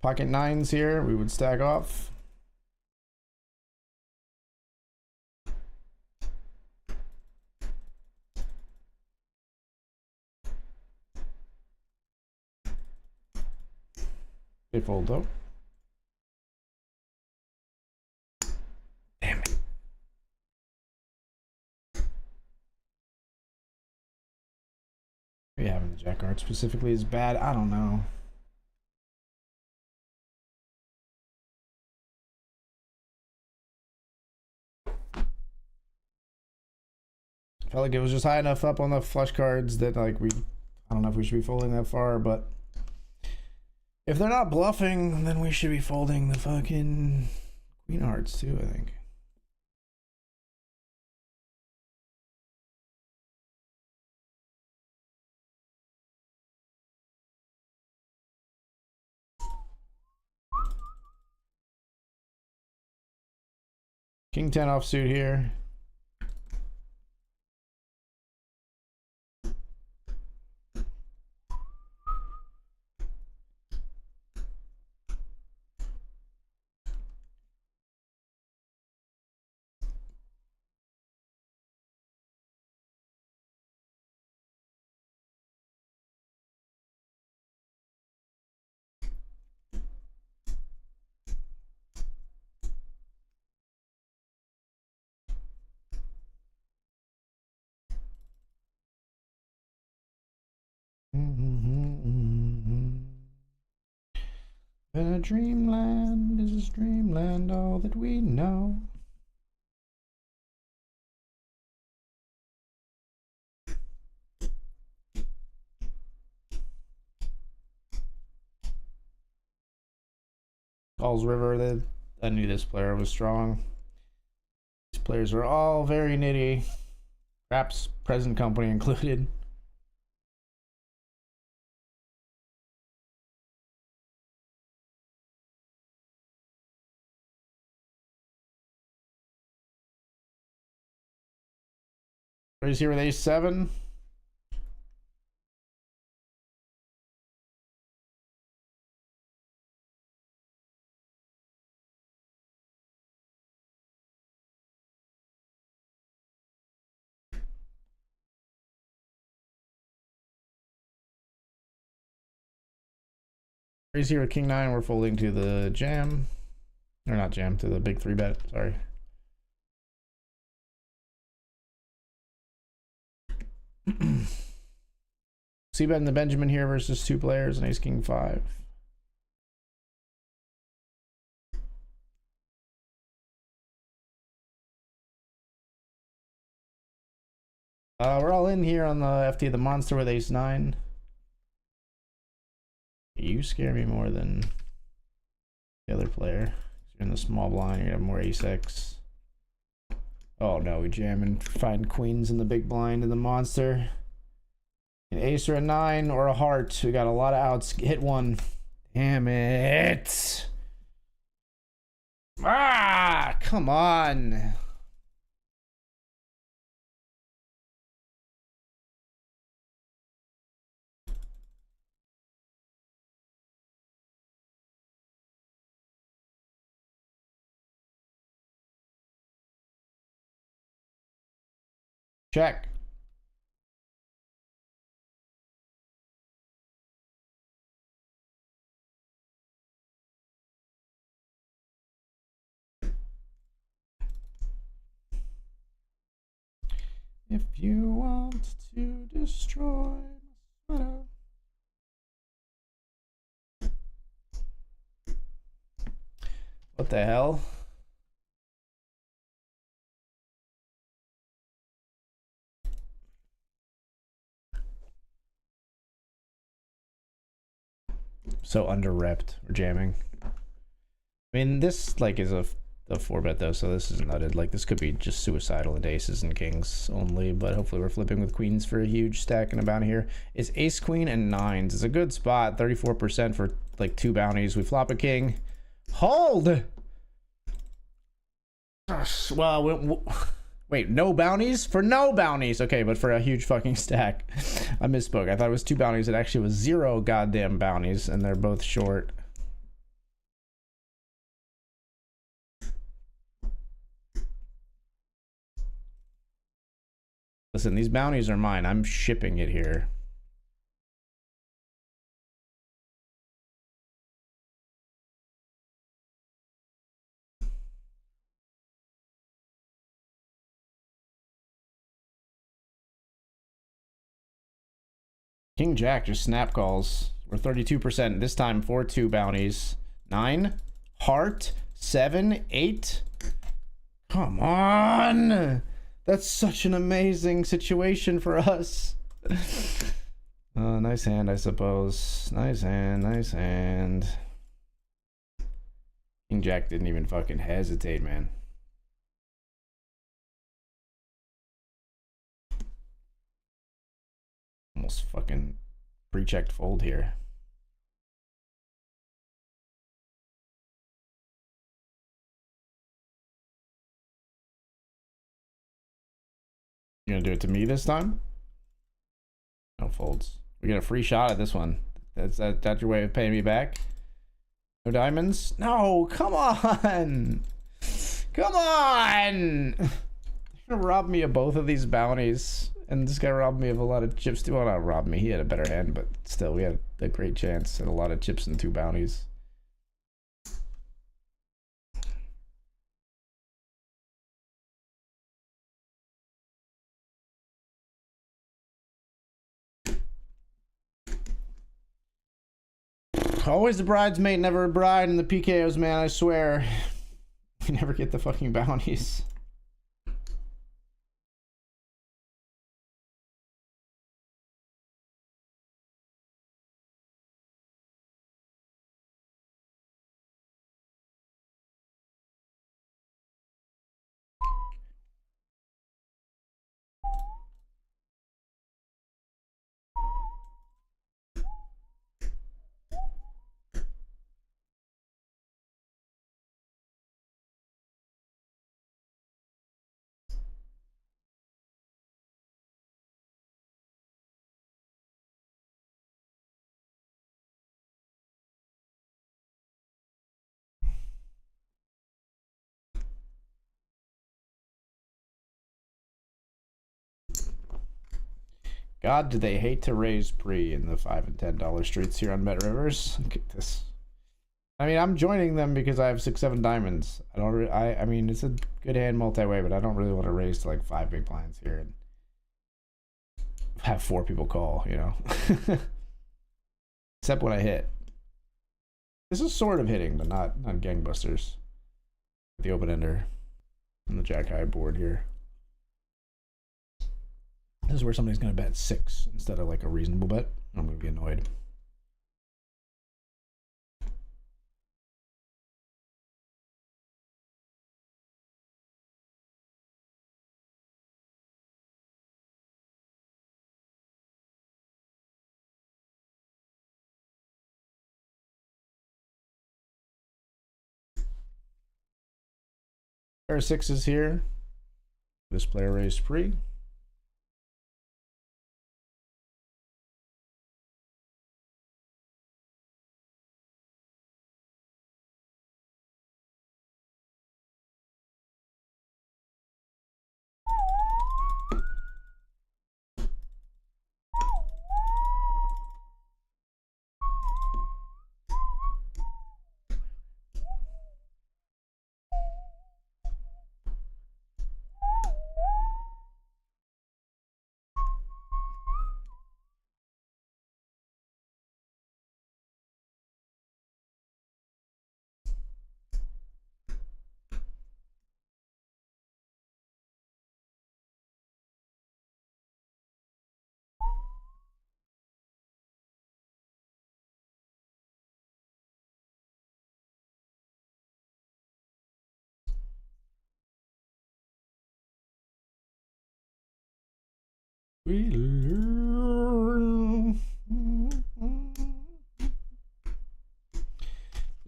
pocket nines here, we would stack off. They fold though. Damn it. Maybe having the jack guard specifically is bad. I don't know. Felt like it was just high enough up on the flush cards that like I don't know if we should be folding that far, but if they're not bluffing, then we should be folding the fucking queen hearts too, I think. King 10 offsuit here. In a dreamland, is this dreamland all that we know? Calls river. I knew this player was strong. These players are all very nitty, perhaps present company included. Raise here with ace-7. Raise here with king-9. We're folding to the jam. Or not jam, to the big 3-bet. Sorry. C-bet and the Benjamin here versus 2 players and ace king 5. We're all in here on the FT of the monster with ace 9. You scare me more than the other player. You're in the small blind, you're gonna have more ace X. Oh no, we jam and find queens in the big blind in the monster. An ace or a 9 or a heart. We got a lot of outs. Hit one. Damn it. Ah, come on. Check. If you want to destroy my sweater. What the hell? So under-repped or jamming. I mean, this like is a 4-bet though, so this is nutted. Like this could be just suicidal into aces and kings only, but hopefully we're flipping with queens for a huge stack and a bounty here. It's ace queen and 9s. It's a good spot. 34% for like 2 bounties. We flop a king. Hold. Well, wait, no bounties? For no bounties. Okay, but for a huge fucking stack. I misspoke. I thought it was 2 bounties. It actually was 0 goddamn bounties, and they're both short. Listen, these bounties are mine. I'm shipping it here. King Jack just snap calls. We're 32%. This time 4-2 bounties. 9. Heart. 7. 8. Come on. That's such an amazing situation for us. Nice hand, I suppose. Nice hand. Nice hand. King Jack didn't even fucking hesitate, man. Almost fucking pre-checked fold here. You gonna do it to me this time? No folds. We get a free shot at this one. That's your way of paying me back? No diamonds? No, come on! Come on! You're gonna rob me of both of these bounties. And this guy robbed me of a lot of chips too. Well, not robbed me. He had a better hand, but still, we had a great chance and a lot of chips and 2 bounties. Always the bridesmaid, never a bride in the PKOs, man, I swear. We never get the fucking bounties. God, do they hate to raise pre in the $5 and $10 streets here on BetRivers? Look at this. I mean, I'm joining them because I have 6, 7 diamonds. I mean, it's a good hand multi-way, but I don't really want to raise to like 5 big blinds here and have 4 people call, you know. Except when I hit. This is sort of hitting, but not gangbusters. The open ender on the jack high board here. This is where somebody's going to bet 6 instead of like a reasonable bet. I'm going to be annoyed. Pair of 6s here. This player raised pre.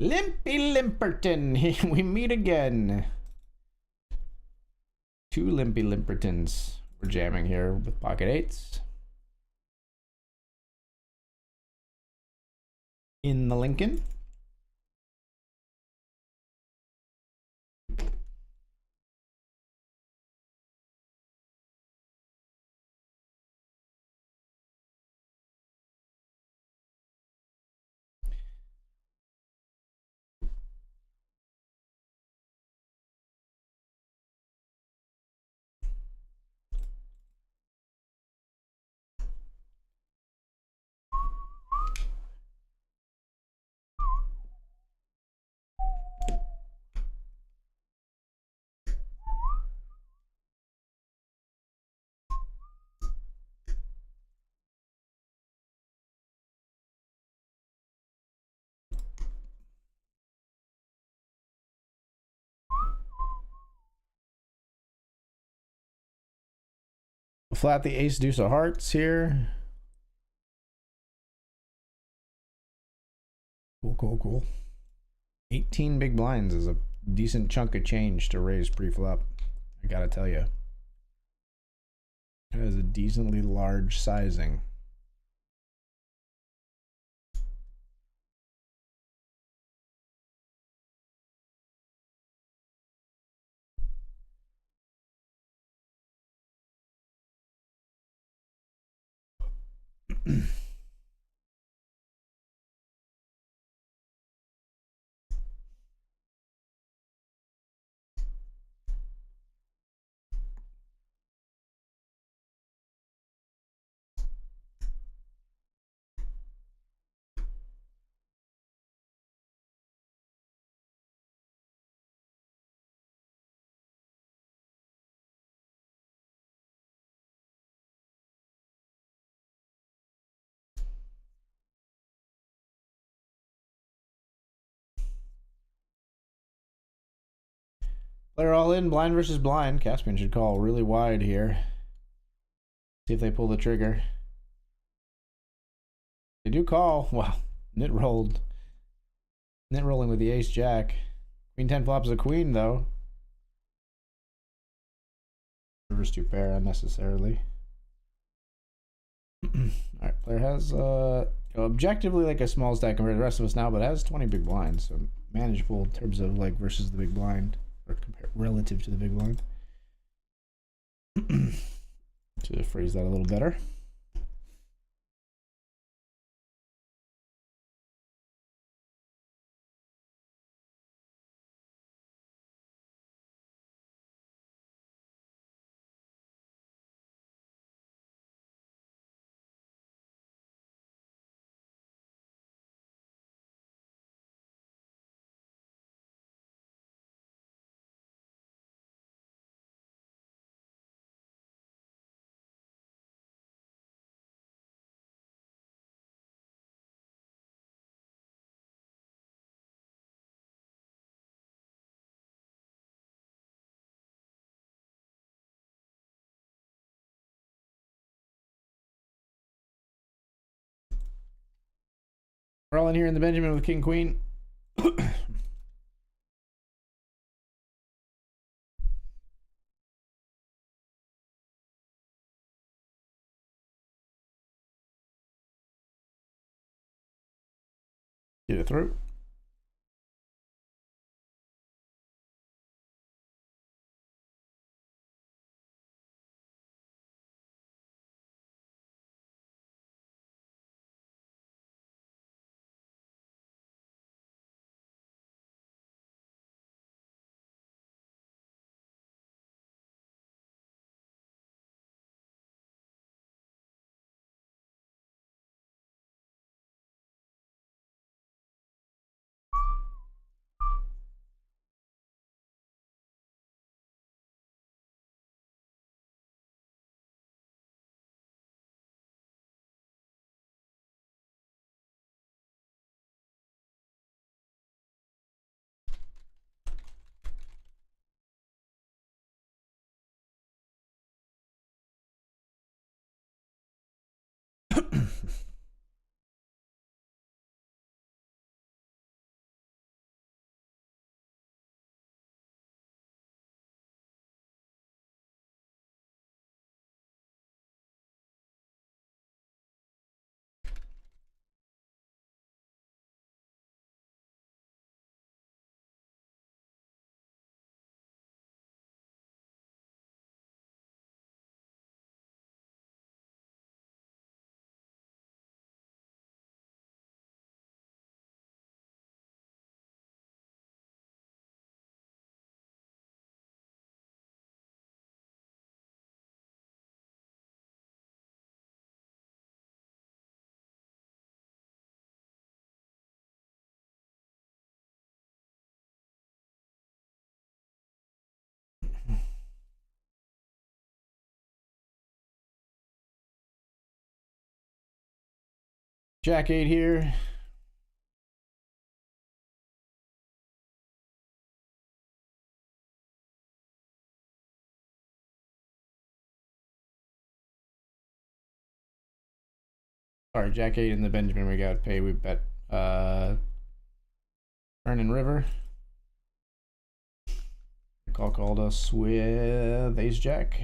Limpy Limperton, we meet again. 2 Limpy Limpertons. We're jamming here with pocket 8s. In the Lincoln. flat the ace deuce of hearts here. Cool. 18 big blinds is a decent chunk of change to raise pre-flop. I gotta tell you. That is a decently large sizing. Player all in, blind versus blind. Caspian should call really wide here. See if they pull the trigger. They do call. Wow. Nit rolled. Nit rolling with the ace jack. Queen 10 flops a queen though. Reverse 2 pair unnecessarily. Alright, player has objectively like a small stack compared to the rest of us now, but has 20 big blinds, so manageable in terms of like versus the big blind, or relative to the big blind. To phrase that a little better. We're all in here in the Benjamin with King Queen. Get it through. Jack 8 here. Sorry, Jack 8 in the Benjamin. We got pay. We bet Turn and River. Call called us with Ace Jack.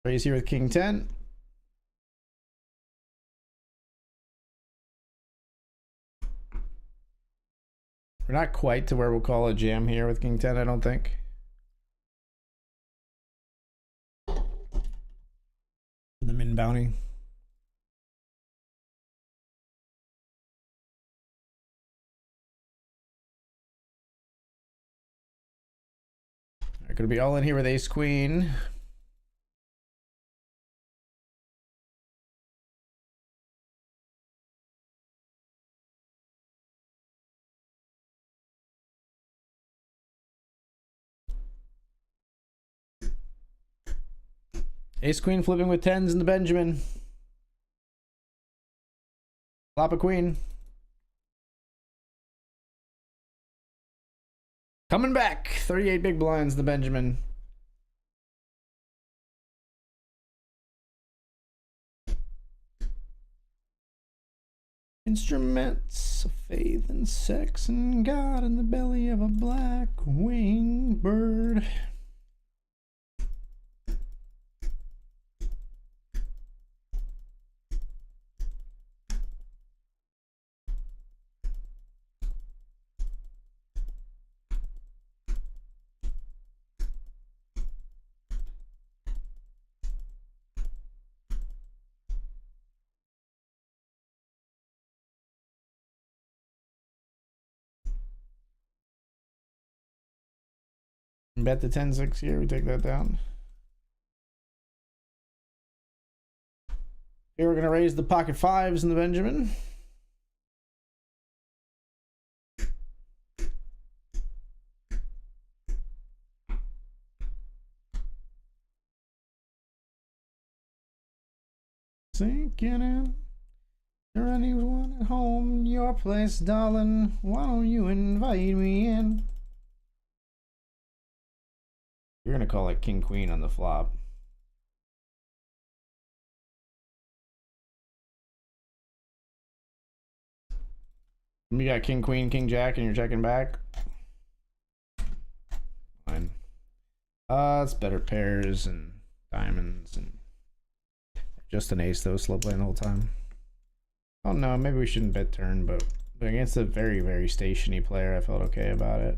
Raise here with King 10. We're not quite to where we'll call a jam here with King 10, I don't think. The min bounty. We're gonna be all in here with Ace Queen. Ace Queen flipping with 10s in the Benjamin. Flop a queen. Coming back. 38 big blinds, the Benjamin. Instruments of faith and sex and God in the belly of a black winged bird. Bet the 10-6 here, we take that down. Here we're gonna raise the pocket 5s in the Benjamin. Sinking in. There anyone at home, your place, darling? Why don't you invite me in? You're gonna call it King Queen on the flop. You got King Queen, King Jack, and you're checking back. Fine. It's better pairs and diamonds and just an ace though, slow playing the whole time. Oh no, maybe we shouldn't bet turn, but against a very, very stationy player, I felt okay about it.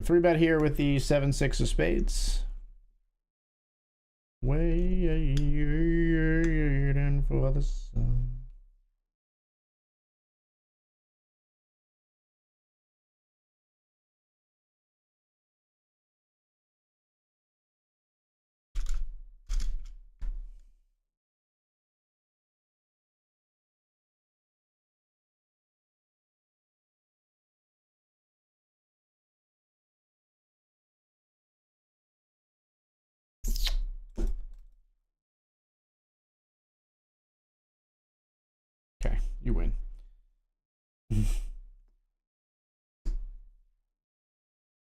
Three bet here with the 7-6 of spades. Waiting for the sun. Okay, you win.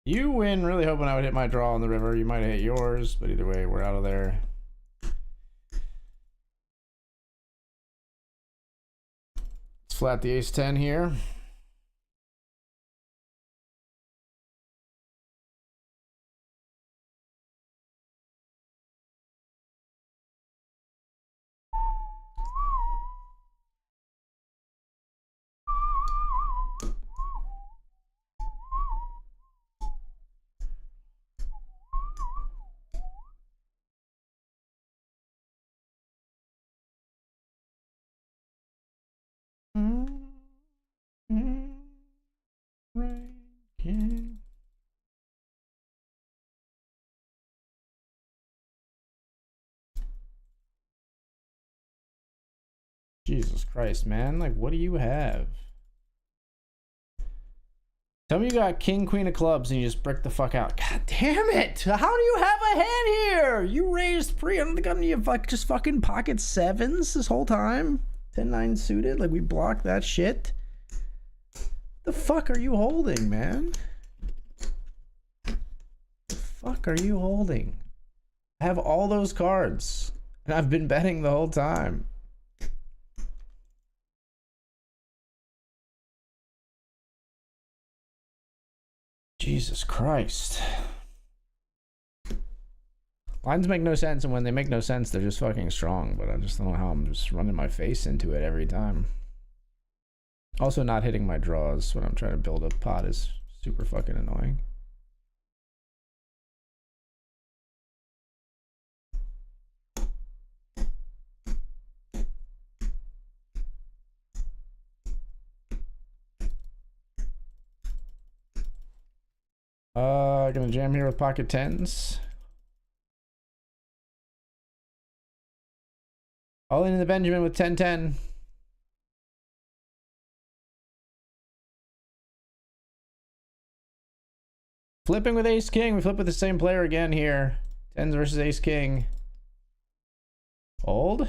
You win. Really hoping I would hit my draw on the river. You might have hit yours, but either way, we're out of there. Let's flat the ace 10 here. Jesus Christ, man. Like, what do you have? Tell me you got king, queen of clubs, and you just brick the fuck out. God damn it! How do you have a hand here? You raised pre. I don't think you like just fucking pocket sevens this whole time. 10-9 suited. Like, we blocked that shit. The fuck are you holding, man? The fuck are you holding? I have all those cards, and I've been betting the whole time. Jesus Christ. Lines make no sense, and when they make no sense, they're just fucking strong, but I just don't know how I'm just running my face into it every time. Also, not hitting my draws when I'm trying to build a pot is super fucking annoying. Gonna jam here with pocket tens. All in the Benjamin with 10-10. Flipping with ace king. We flip with the same player again here. Tens versus ace king. Fold.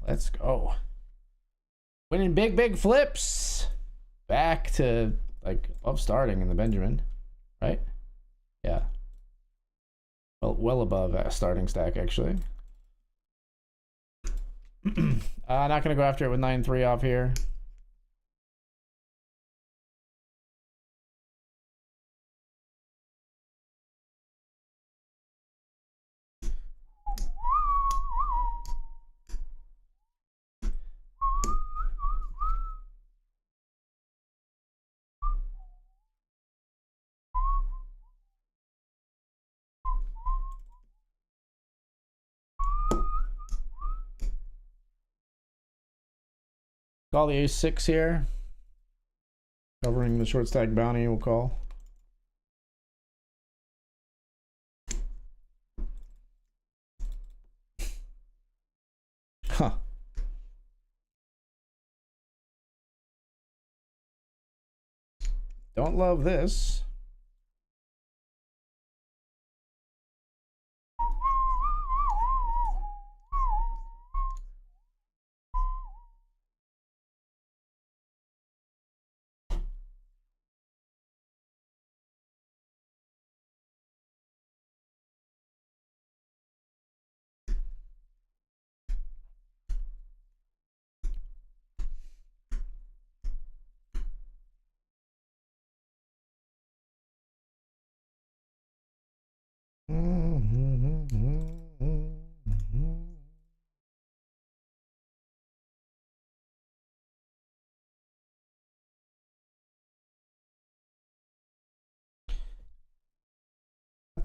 Let's go. Winning big flips. Back to like above starting in the Benjamin, right? Yeah. Well above starting stack actually. Not gonna go after it with 9-3 off here. Call the ace six here. Covering the short stack bounty, we'll call. Huh. Don't love this.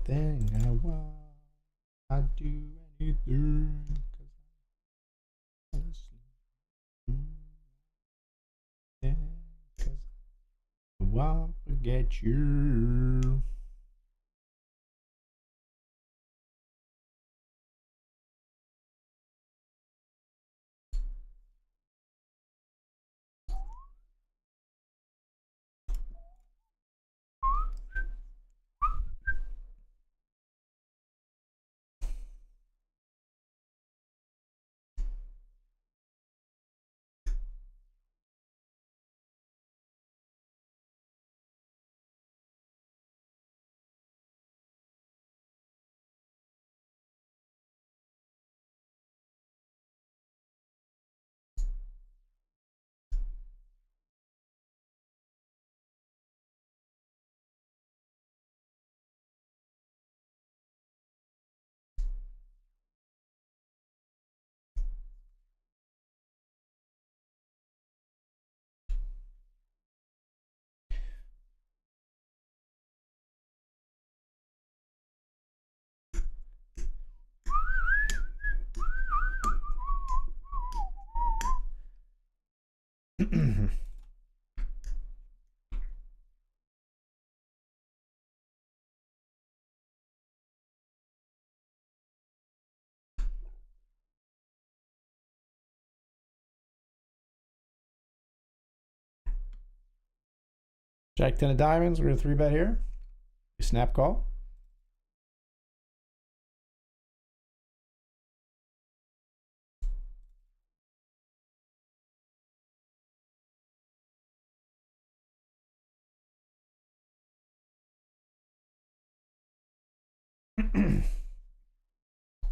Nothing I want, I do anything, 'cause I won't forget you. Jack 10 of diamonds. We're going to 3-bet here. Snap call.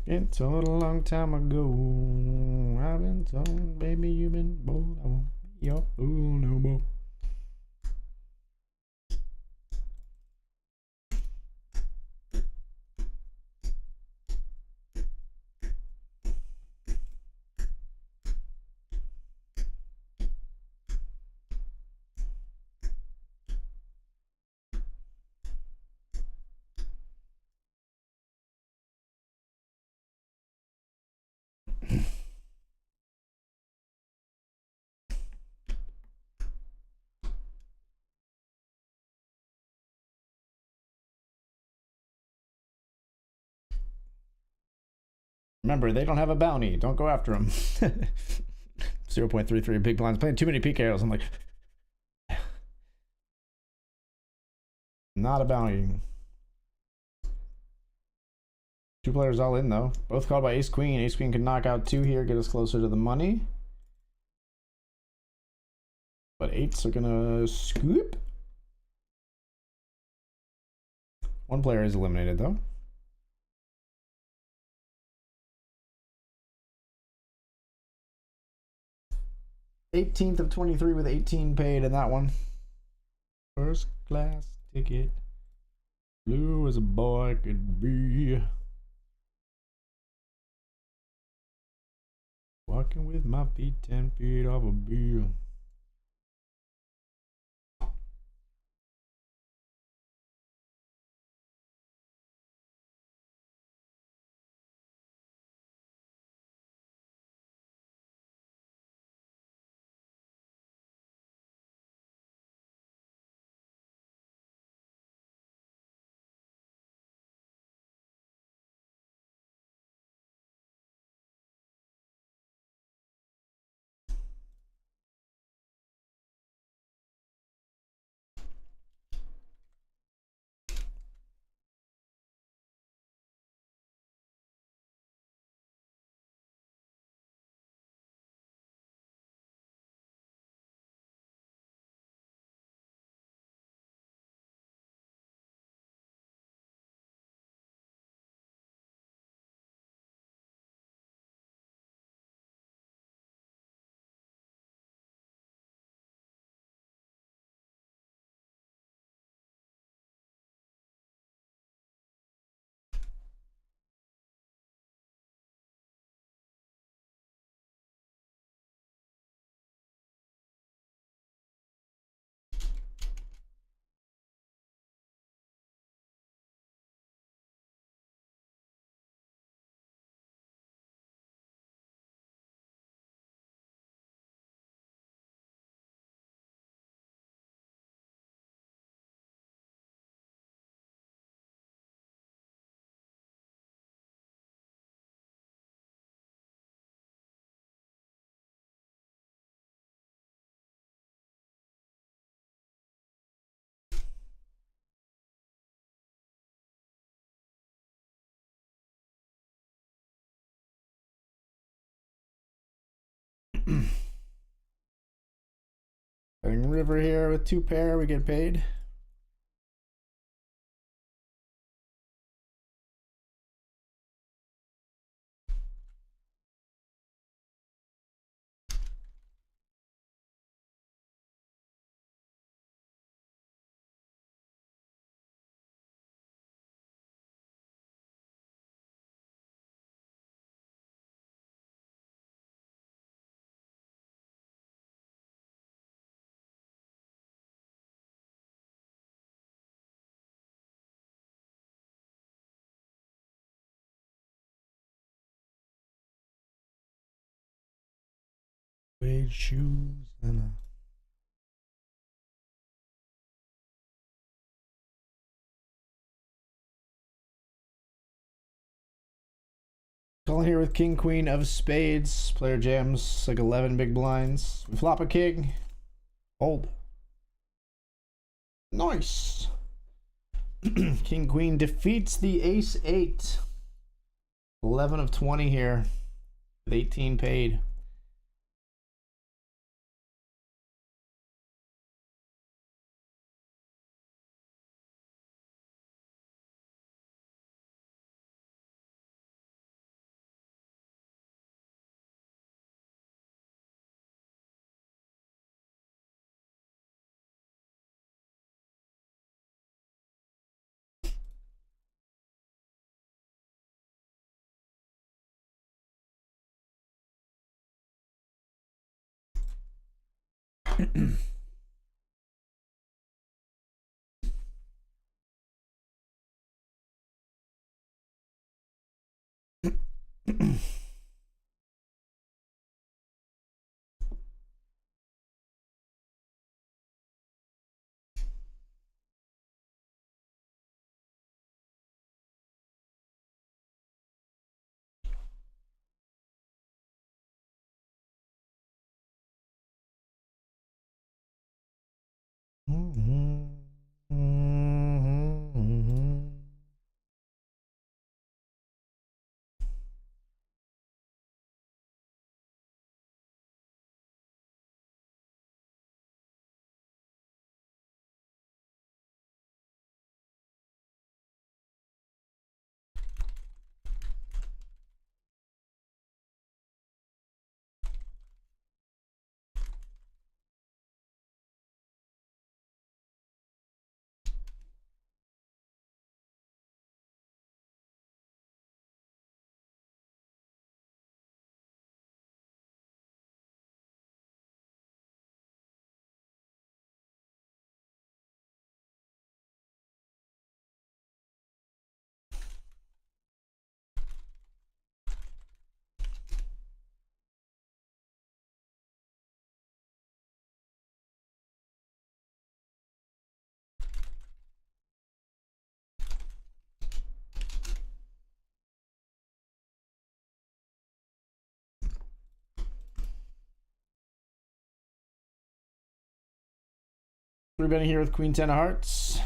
It's told a long time ago. I've been told, baby, you've been bold. I won't be your fool no more. Remember, they don't have a bounty. Don't go after them. 0.33 big blinds. Playing too many PKOs. I'm like, not a bounty. 2 players all in, though. Both called by ace-queen. Ace-queen can knock out 2 here, get us closer to the money. But 8s are gonna scoop. 1 player is eliminated, though. $18th of 23 with 18 paid in that one. First class ticket. Blue as a boy could be. Walking with my feet 10 feet off a bill. Having river here with 2 pair, we get paid. Suede shoes and a calling here with king queen of spades. Player jams like 11 big blinds. We flop a king. Hold. Nice. King Queen defeats the Ace 8. 11 of 20 here. With 18 paid. Everybody here with Queen 10 of Hearts.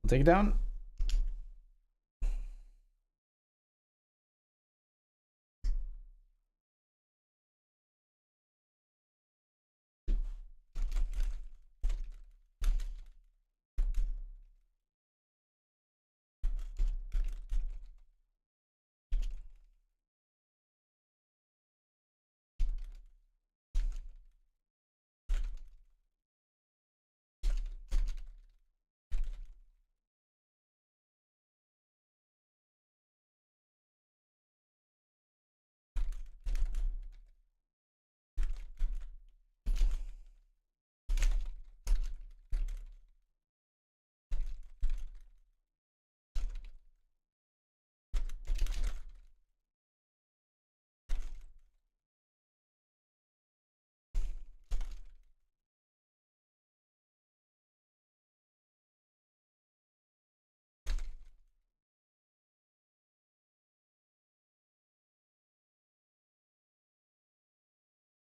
We'll take it down.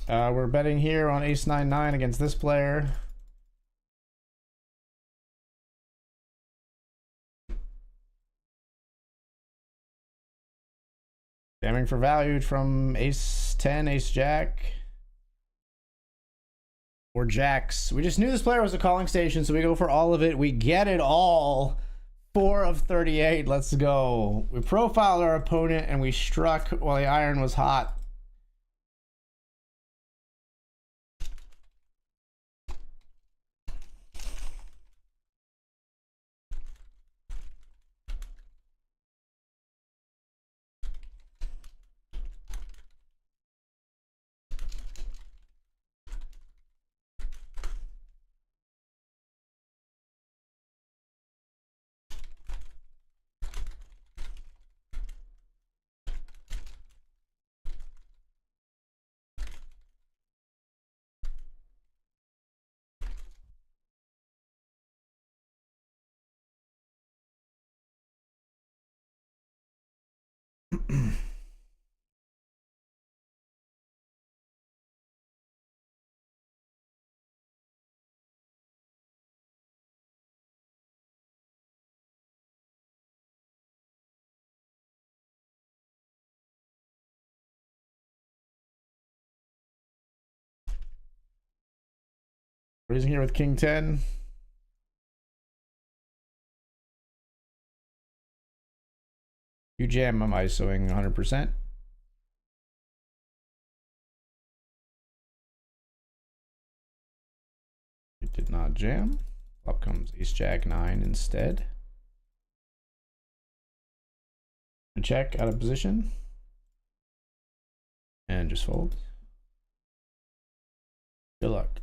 We're betting here on Ace 9-9 against this player. Jamming for value from Ace 10, Ace Jack. Or Jacks. We just knew this player was a calling station, so we go for all of it. We get it all. 4 of 38. Let's go. We profiled our opponent and we struck while the iron was hot. Raising here with King 10. You jam, I'm ISOing 100%. It did not jam. Up comes Ace Jack 9 instead. Check out of position. And just fold. Good luck.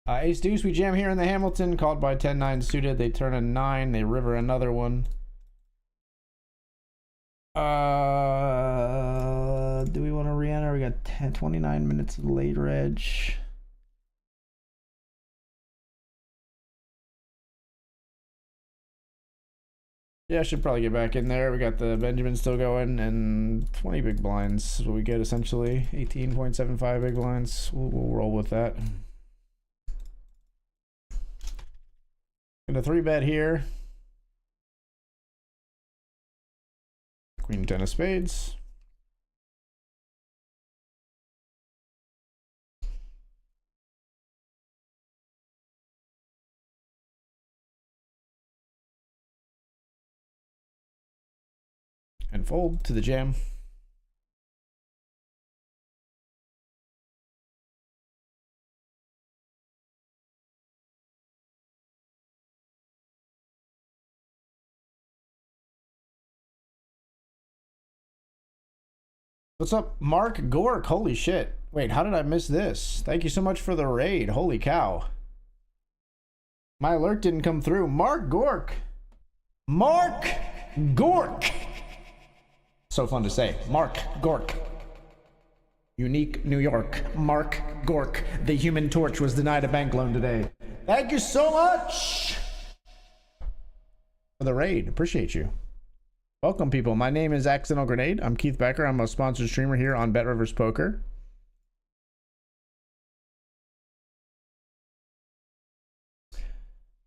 Ace Deuce, we jam here in the Hamilton, called by 10-9 suited. They turn a 9, they river another one. Do we want to re-enter? We got 29 minutes of late reg. Yeah, I should probably get back in there. We got the Benjamin still going and 20 big blinds. What we get essentially 18.75 big blinds. We'll roll with that. Gonna 3-bet here. Queen 10 of spades. And fold to the jam. What's up, Mark Gork? Holy shit. Wait, how did I miss this? Thank you so much for the raid. Holy cow. My alert didn't come through. Mark Gork. Mark Gork. So fun to say. Mark Gork. Unique New York. Mark Gork. The Human Torch was denied a bank loan today. Thank you so much for the raid. Appreciate you. Welcome, people. My name is Accidental Grenade. I'm Keith Becker. I'm a sponsored streamer here on BetRivers Poker.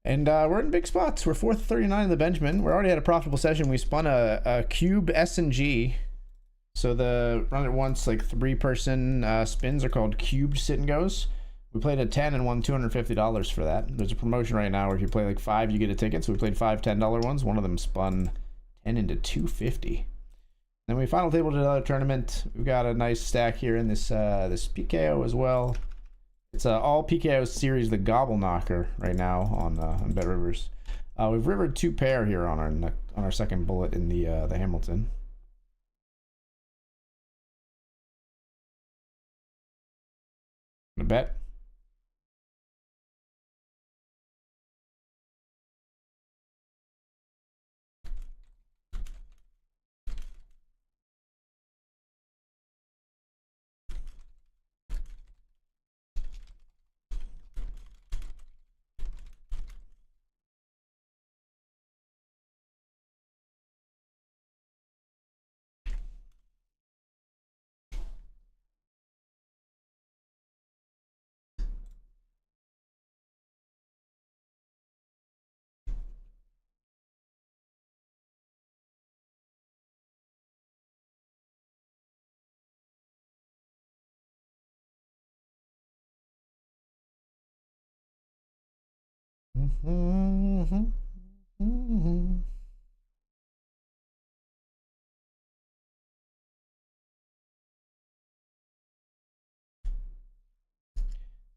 And we're in big spots. We're 439 in the Benjamin. We already had a profitable session. We spun a cube S&G. So the run it once, like 3-person spins are called cubed sit and goes. We played a 10 and won $250 for that. There's a promotion right now where if you play like 5, you get a ticket. So we played 5 $10 ones. One of them spun 10 into 250. Then we final tabled another tournament. We've got a nice stack here in this this PKO as well. It's all PKO series, the GOBBLEKNOCKER right now on BetRivers. We've rivered 2 pair here on our second bullet in the Hamilton. Gonna bet.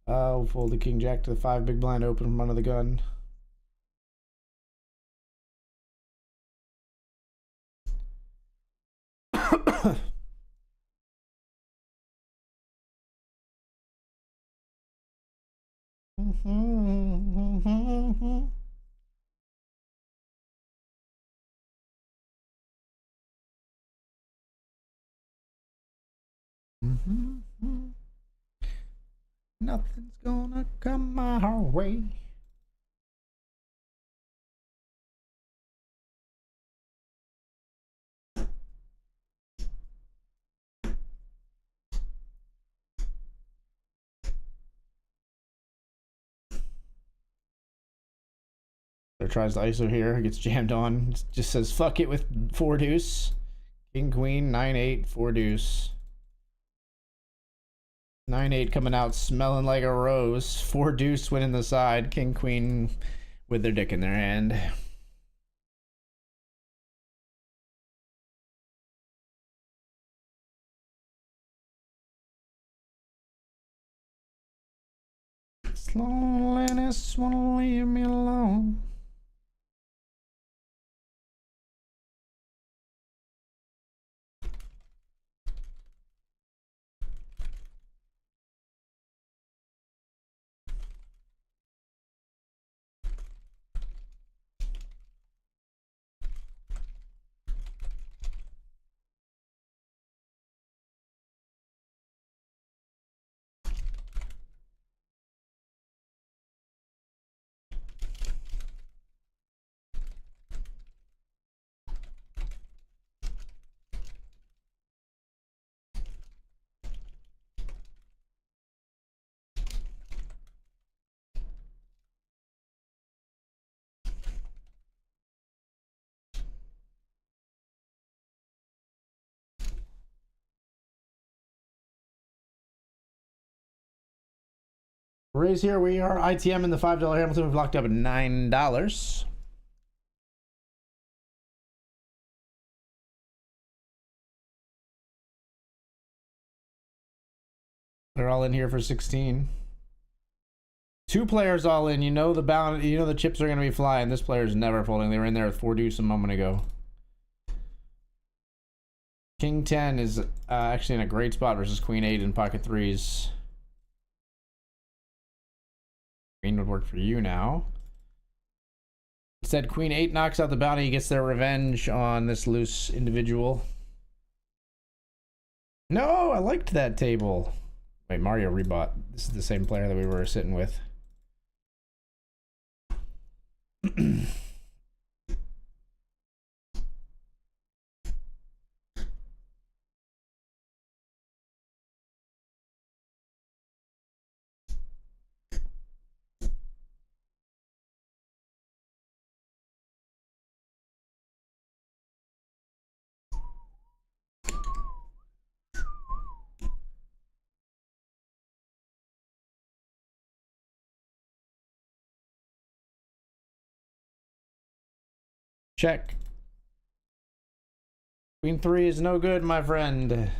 I'll fold the king jack to the 5 big blind open from under the gun. Nothing's gonna come our way. Tries to ISO here, gets jammed on. Just says fuck it with 4 deuce. King queen 9-8 4 deuce. 9-8 coming out smelling like a rose. 4 deuce winning the side. King queen with their dick in their hand. This loneliness won't leave me alone. Raise here. We are ITM in the $5 Hamilton. We've locked up at $9. They're all in here for 16. 2 players all in. You know the balance. You know the chips are going to be flying. This player's never folding. They were in there with 4 deuce a moment ago. King 10 is actually in a great spot versus Queen 8 in pocket 3s. Queen would work for you now. Instead, Queen 8 knocks out the bounty. He gets their revenge on this loose individual. No, I liked that table. Wait, Mario rebought. This is the same player that we were sitting with. Check. Queen 3 is no good, my friend.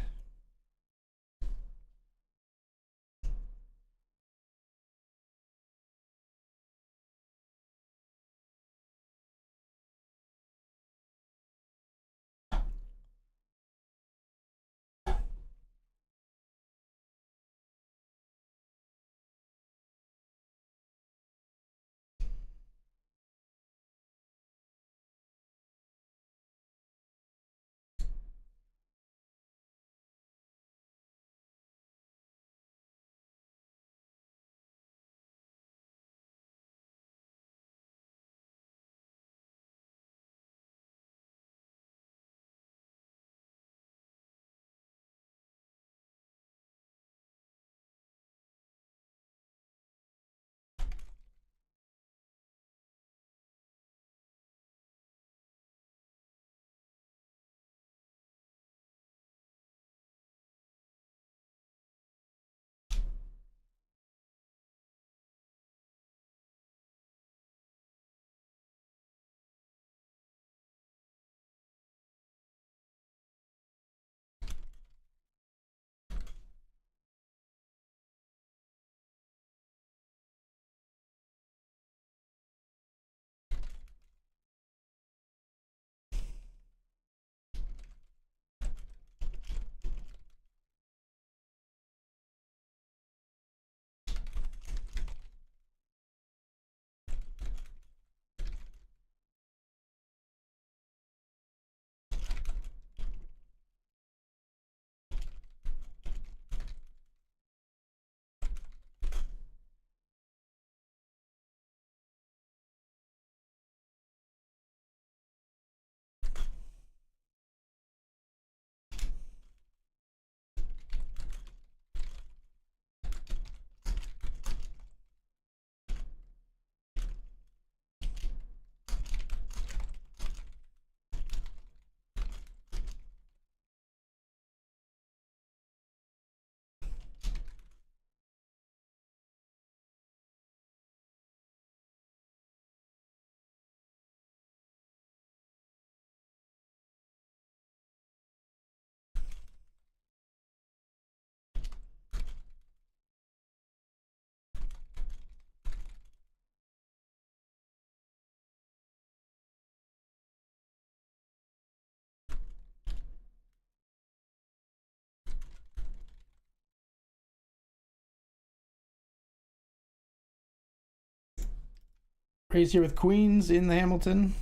Raise here with queens in the Hamilton.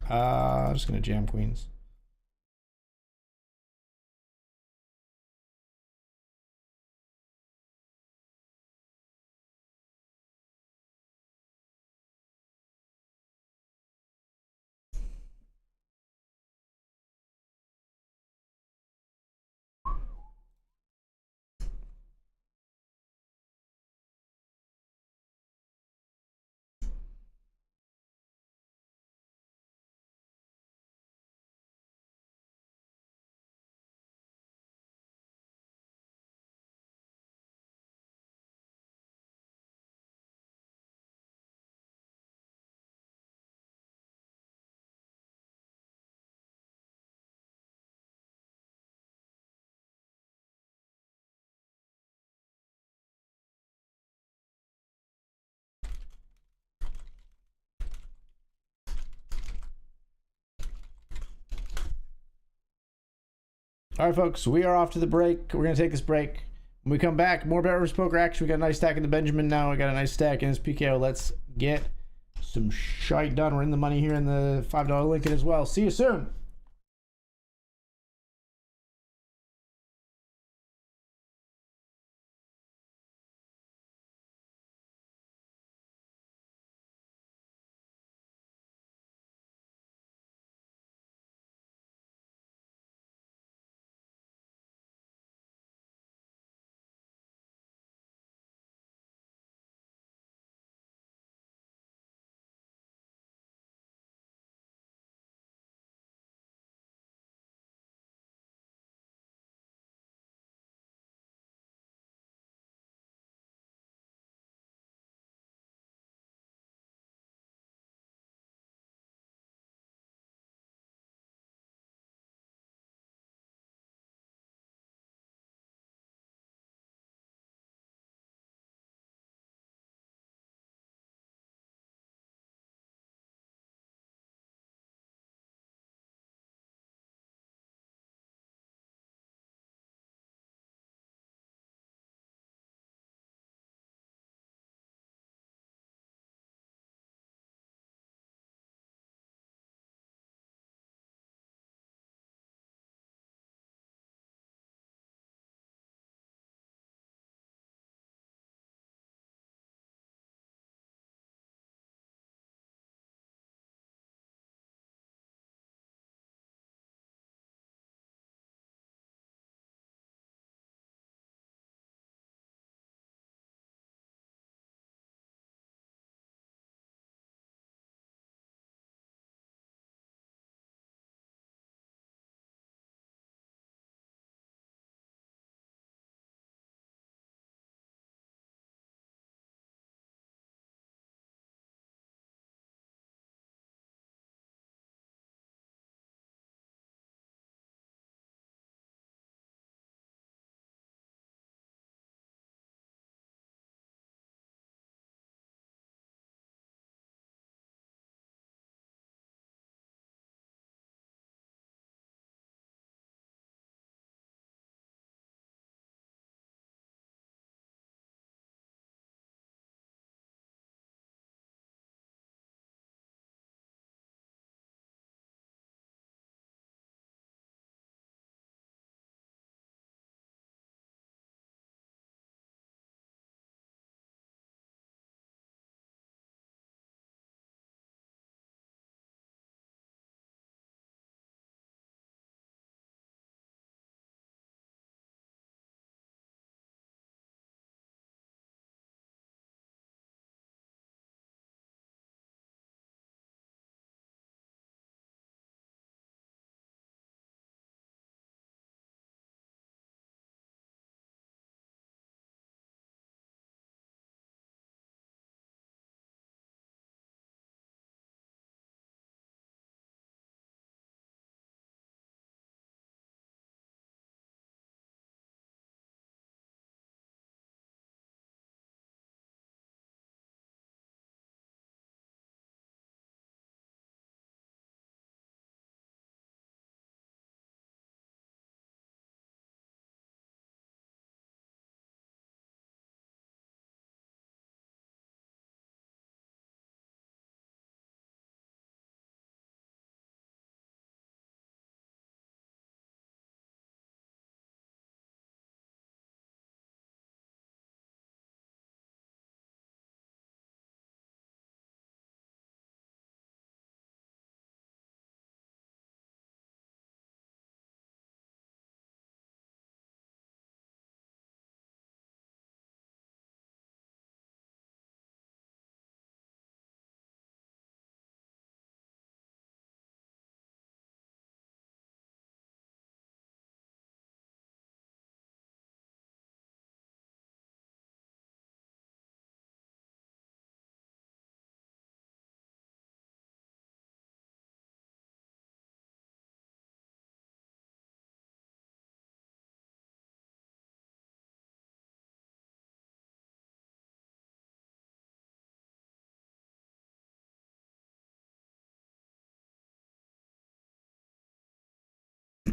I'm just gonna jam queens. All right, folks, we are off to the break. We're going to take this break. When we come back, more BetRivers poker action. We got a nice stack in the Benjamin now. We got a nice stack in his PKO. Let's get some shite done. We're in the money here in the $5 Lincoln as well. See you soon.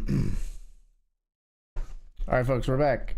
All right, folks, we're back.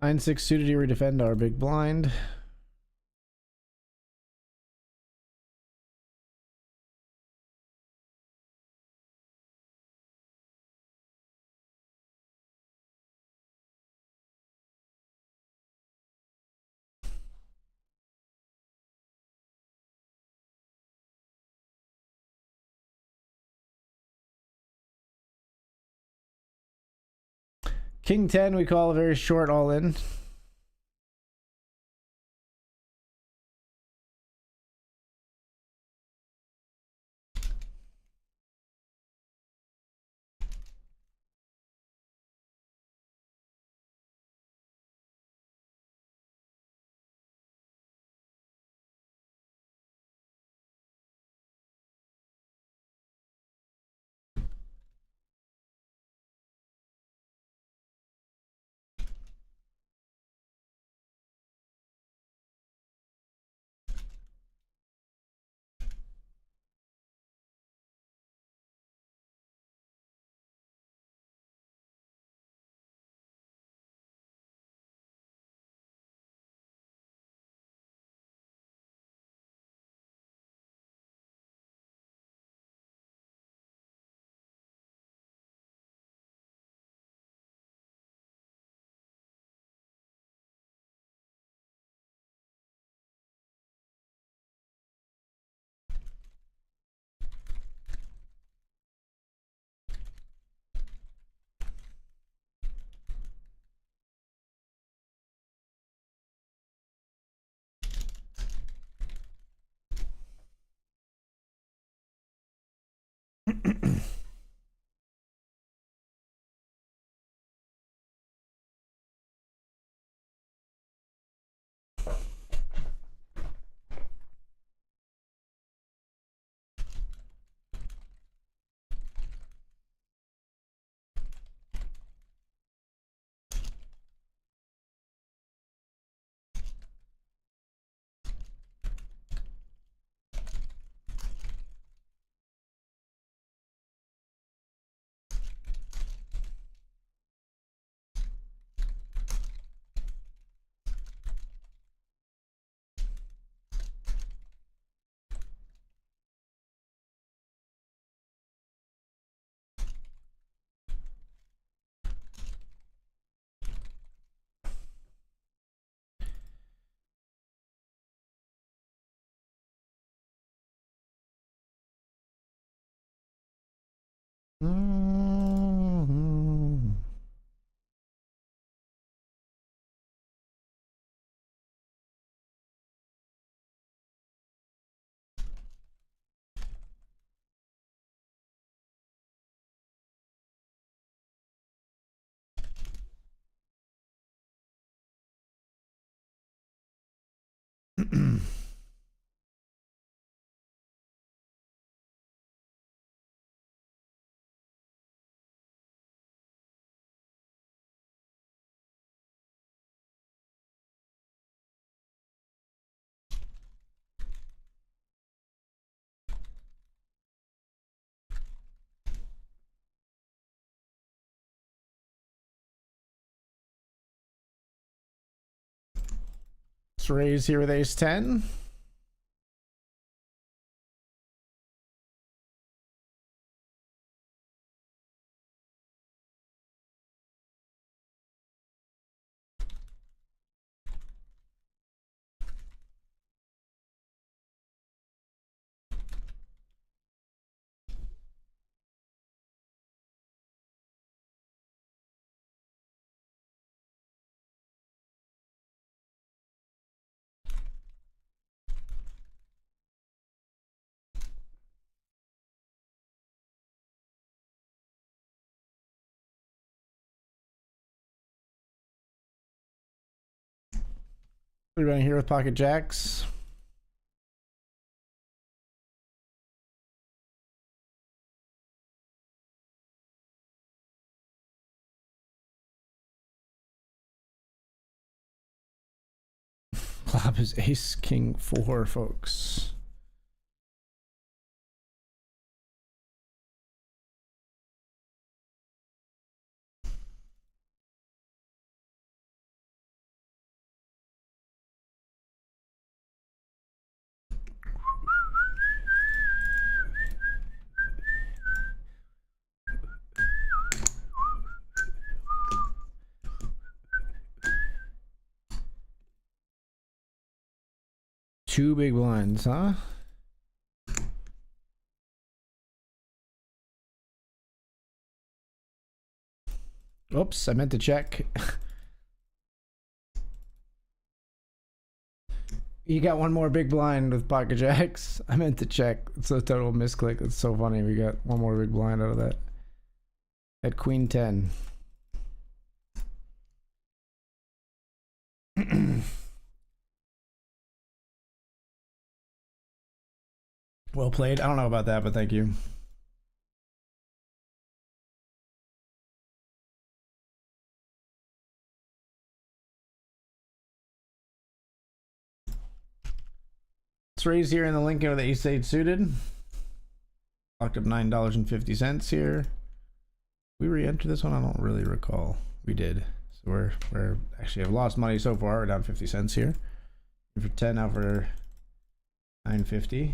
Nine six suited here. We defend our big blind. King 10, we call a very short all in. Let's raise here with ace 10. We're running here with pocket jacks. Flop is ace king 4, folks. Two big blinds, huh? Oops, I meant to check. You got one more big blind with pocket jacks. I meant to check. It's a total misclick. It's so funny. We got one more big blind out of that. At queen 10. Well played. I don't know about that, but thank you. Let's raise here in the Lincoln with ace 8 suited. Locked up $9.50 here. We re-entered this one? I don't really recall. We did. So we're actually have lost money so far. We're down 50 cents here. For 10 out for 9.50.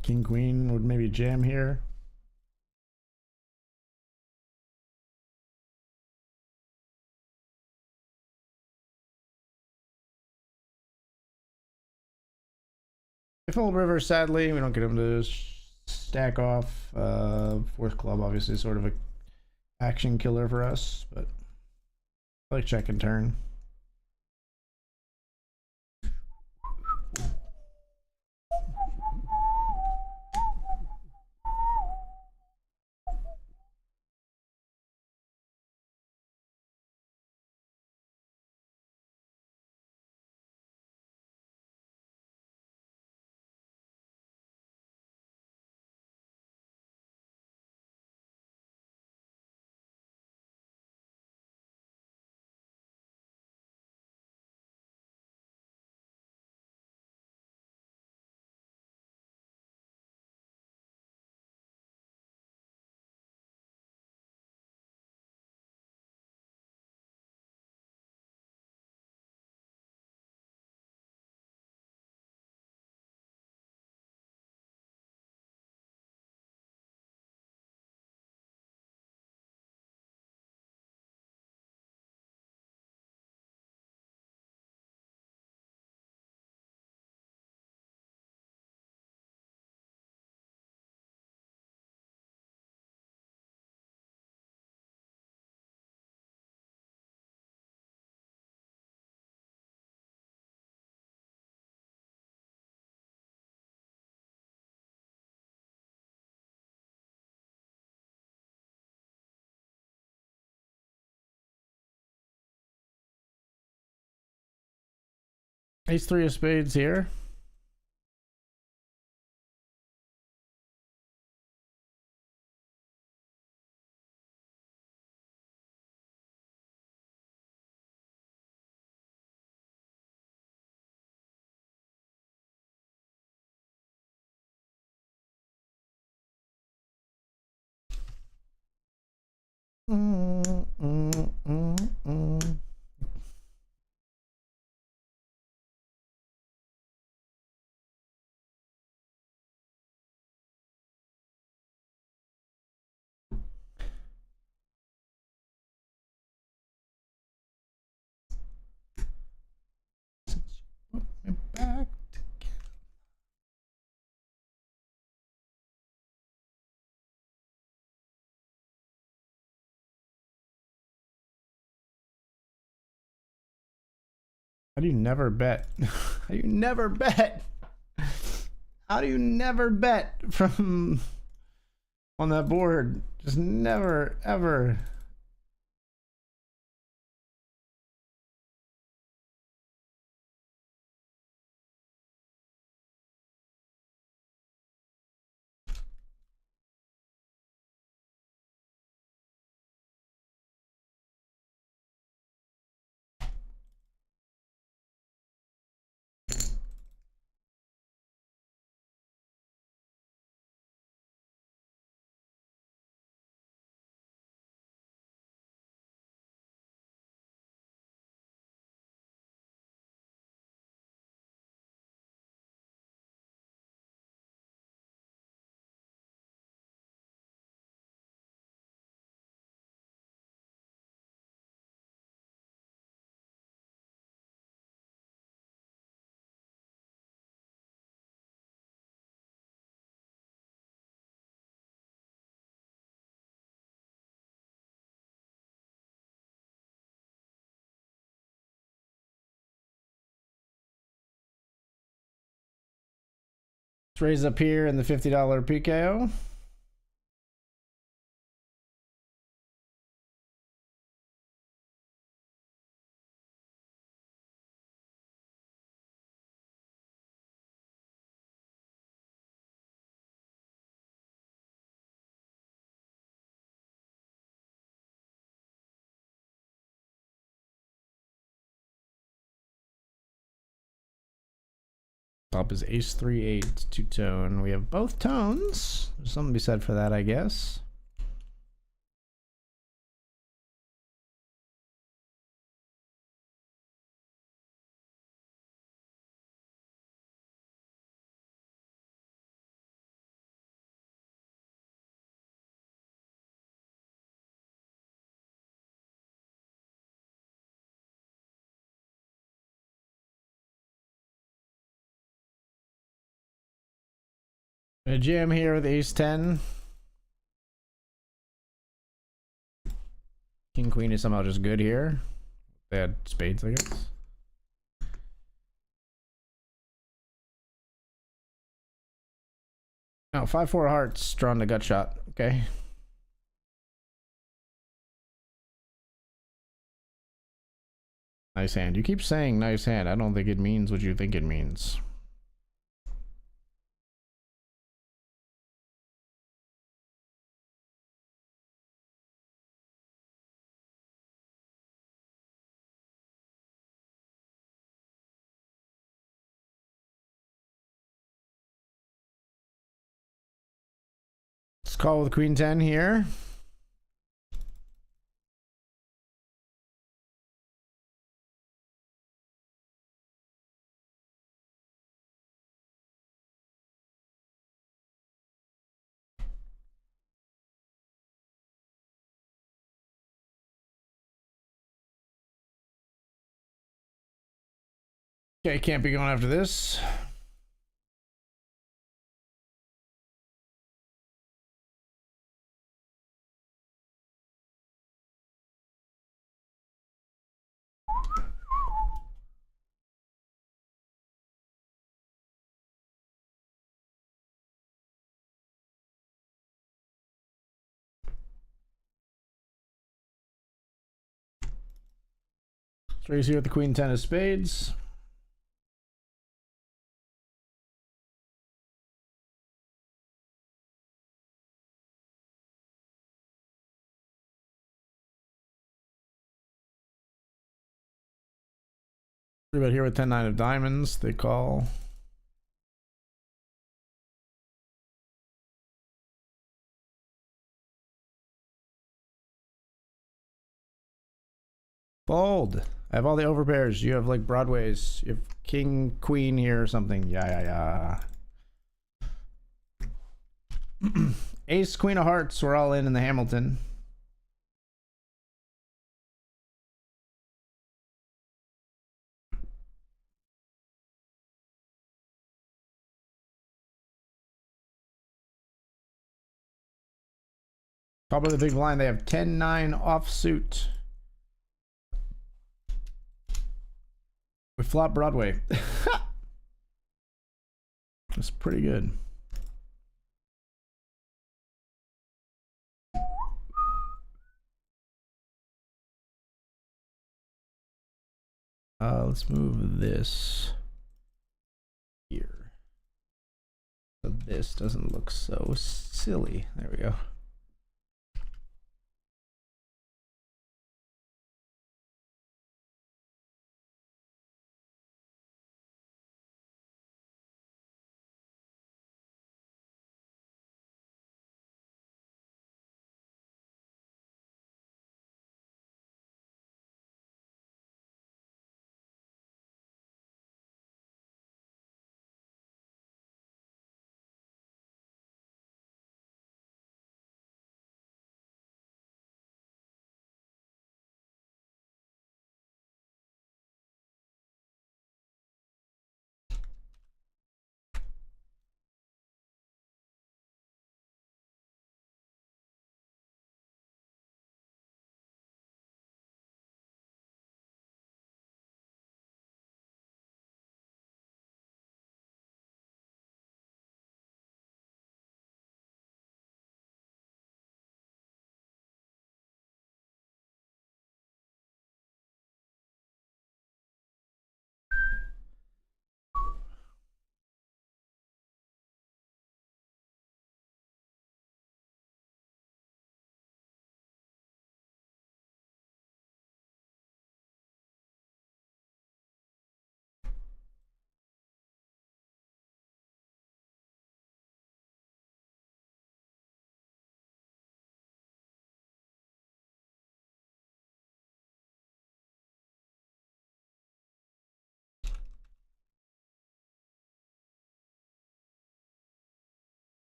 King queen would maybe jam here. I fold river, sadly. We don't get him to stack off. Fourth club, obviously, sort of a action killer for us, but I like check and turn. Ace three of spades here. Back. How do you never bet? How do you never bet? How do you never bet from on that board? Just never, ever. Let's raise up here in the $50 PKO. Top is ace 3-8 two-tone. We have both tones. There's something to be said for that, I guess. A jam here with ace 10. King queen is somehow just good here. They had spades, I guess. Oh, 5-4 hearts drawn to gut shot. Okay. Nice hand. You keep saying nice hand. I don't think it means what you think it means. Let's call with queen 10 here. Okay, can't be going after this. Let's raise here with the queen 10 of spades. About here with 10-9 of diamonds, they call. Fold. I have all the overpairs. You have like Broadways. You have king, queen here or something. Yeah. Ace, queen of hearts. We're all in the Hamilton. Top of the big blind. They have 10-9 offsuit. We flop Broadway. That's pretty good. Let's move this here so this doesn't look so silly. There we go.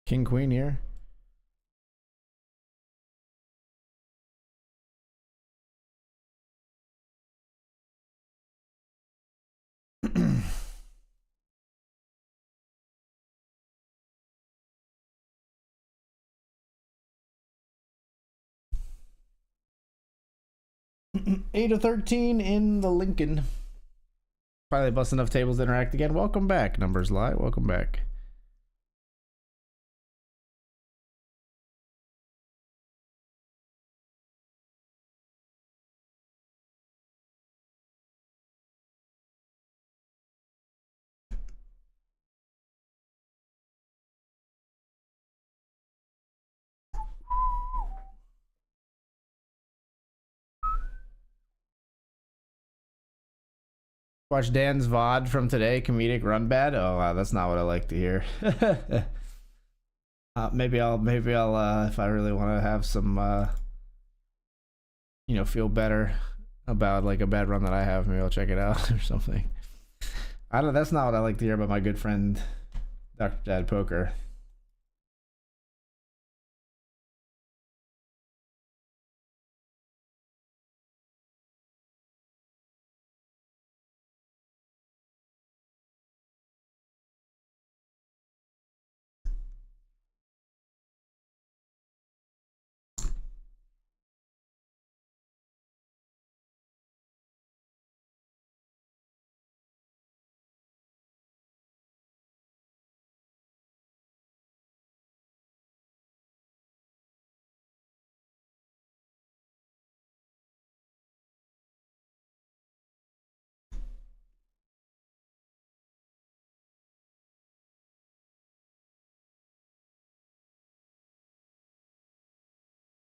King, queen here. Eight of 13 in the Lincoln. Finally bust enough tables to interact again. Welcome back, Numbers Lie. Welcome back. Watch Dan's VOD from today. Comedic run bad. Oh wow, that's not what I like to hear. Maybe I'll if I really want to have some you know, feel better about like a bad run that I have, maybe I'll check it out or something. I don't. That's not what I like to hear about my good friend Dr. Dad Poker.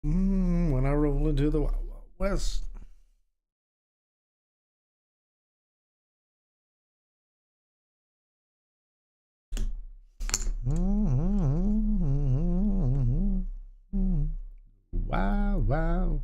When I roll into the west. Wow, wow.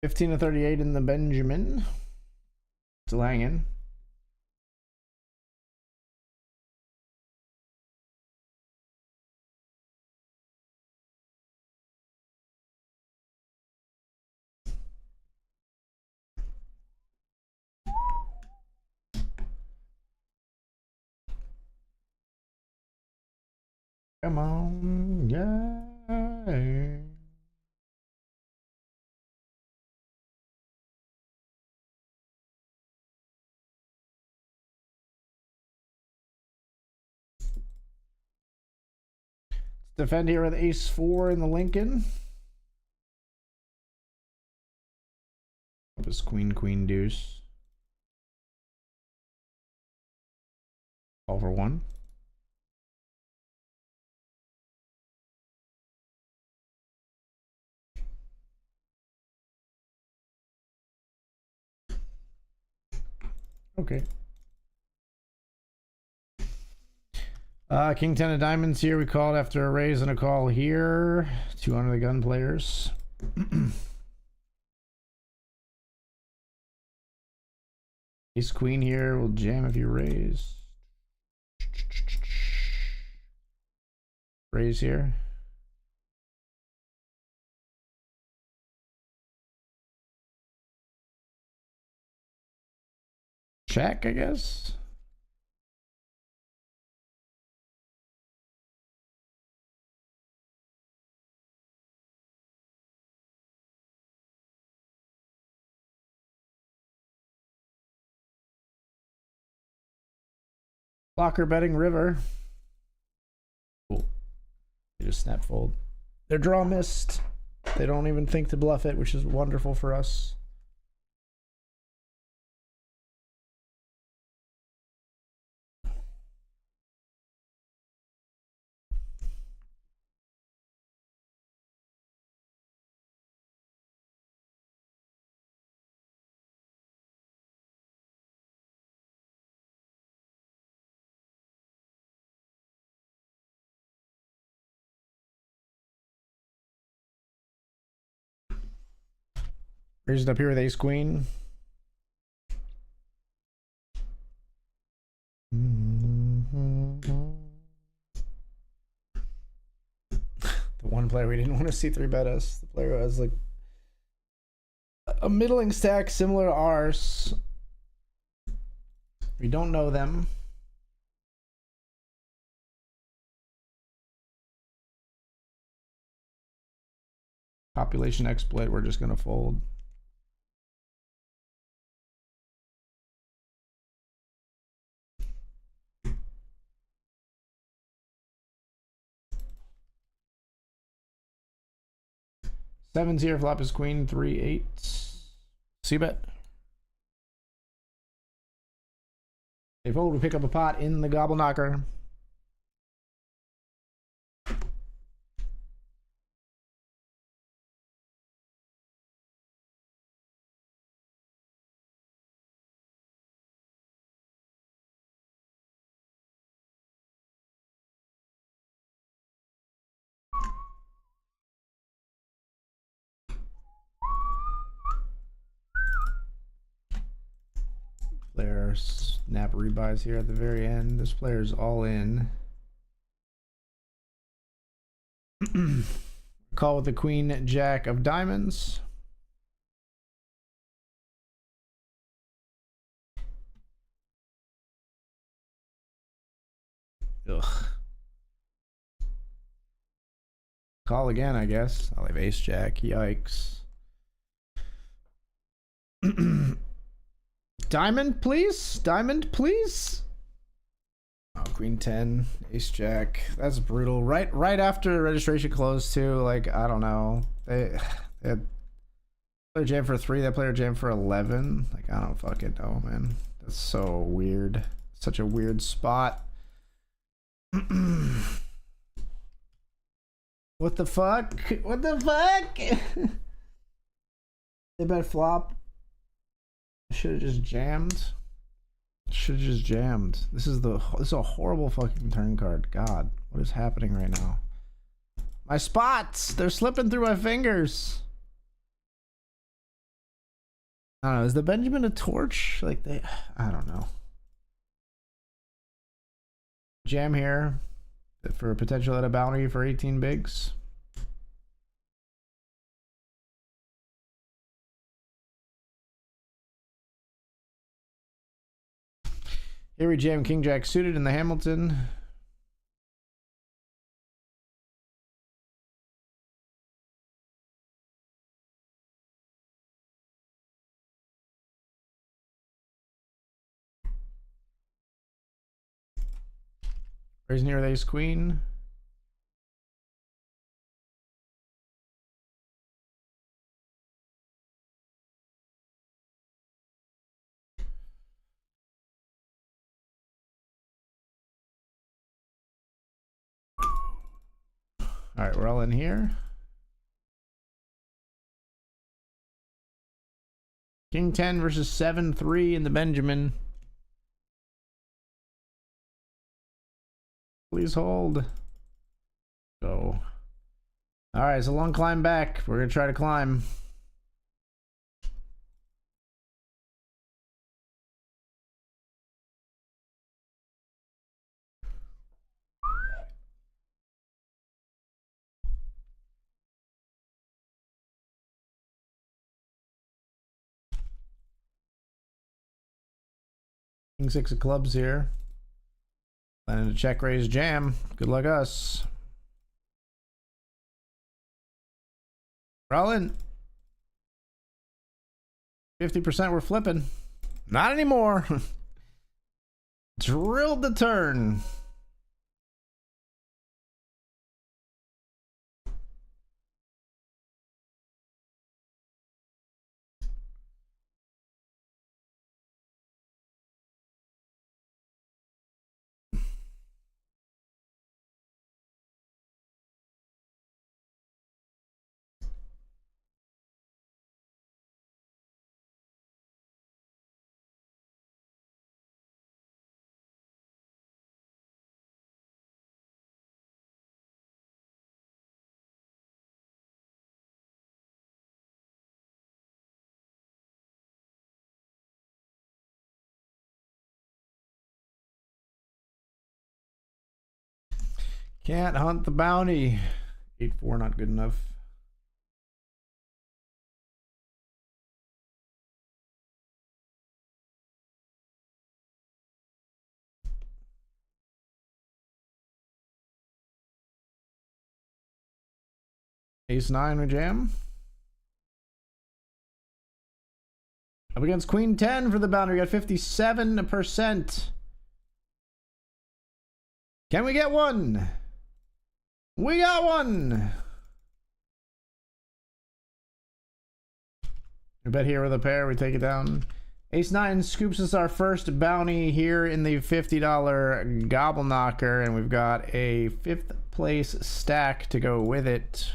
$15 to 38 in the Benjamin. Still hanging. Come on, yeah. Defend here with ace 4 in the Lincoln. Up is queen, queen, deuce. All for 1. Okay. King 10 of diamonds here. We called after a raise and a call here. 2 under the gun players. Ace queen here. We'll jam if you raise. Raise here. Check, I guess. Blocker betting river. Cool. They just snap fold. Their draw missed. They don't even think to bluff it, which is wonderful for us. Raised up here with ace queen. The one player we didn't want to see 3-bet us. The player who has like a middling stack similar to ours. We don't know them. Population exploit, we're just gonna fold. Sevens here, flop is queen, 3-8. C-bet. They fold, we pick up a pot in the gobble knocker. Player snap rebuys here at the very end. This player's all in. Gonna Call with the queen, jack of diamonds. Ugh. Call again, I guess. I'll have ace jack. Yikes. Diamond, please. Diamond, please. Oh, queen 10, ace jack. That's brutal. Right after registration closed too. Like, I don't know. They had player jam for 3. That player jam for 11. Like, I don't fucking know, man. That's so weird. Such a weird spot. What the fuck? What the fuck? They bet flop. Should have just jammed. Should have just jammed. This is a horrible fucking turn card. God, what is happening right now? My spots, they're slipping through my fingers. I don't know. Is the Benjamin a torch? Like I don't know. Jam here for a potential at a bounty for 18 bigs. Here we jam king jack suited in the Hamilton. Raising here with ace queen. All right, we're all in here. King 10 versus 7-3 in the Benjamin. Please hold. Go. All right, it's a long climb back. We're gonna try to climb. King 6 of clubs here. Planning to check raise jam. Good luck us. Rolling. 50% we're flipping. Not anymore. Drilled the turn. Can't hunt the bounty. 8-4, not good enough. Ace 9 we jam. Up against Queen 10 for the bounty. We got 57%. Can we get one? We got one. We bet here with a pair. We take it down. Ace 9 scoops us our first bounty here in the $50 Gobble Knocker, and we've got a 5th place stack to go with it.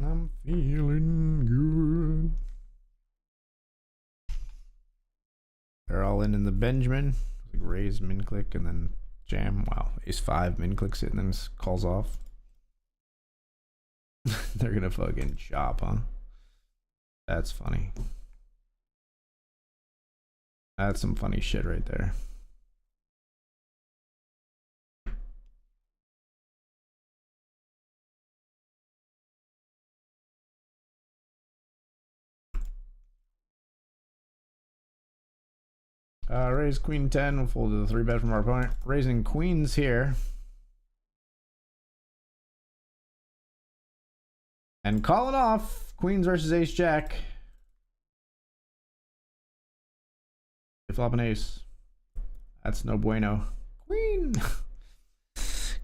I'm feeling good. They're all all in the Benjamin. Like raise, min click, and then jam. Wow, ace 5, min clicks it, and then calls off. They're gonna fucking chop, huh? That's funny. That's some funny shit right there. Raise queen 10. We'll fold to the 3-bet from our opponent. Raising queens here. And call it off. Queens versus ace jack. They flop an ace. That's no bueno. Queen.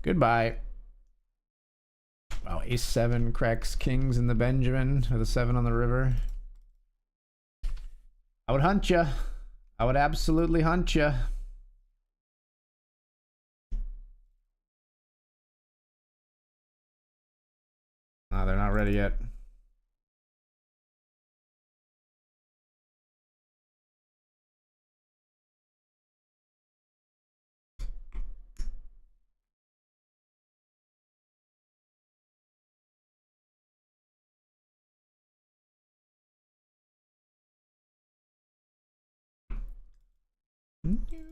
Goodbye. Wow, ace 7 cracks kings in the Benjamin with a 7 on the river. I would hunt ya. I would absolutely hunt ya. No, they're not ready yet.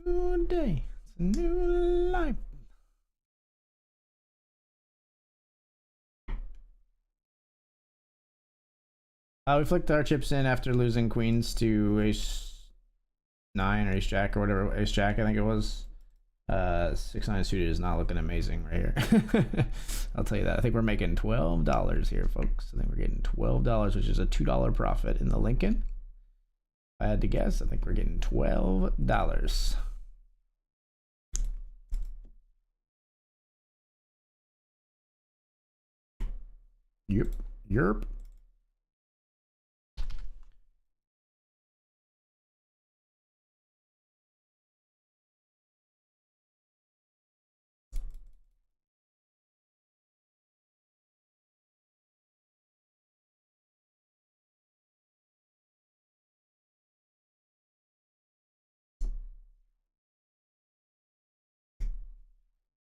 New day. It's a new life. We flicked our chips in after losing queens to ace 9 or ace jack or whatever. Ace jack, I think it was. 6-9 suited is not looking amazing right here. I'll tell you that. I think we're making $12 here, folks. I think we're getting $12, which is a $2 profit in the Lincoln. If I had to guess, I think we're getting $12. Yep. Yerp.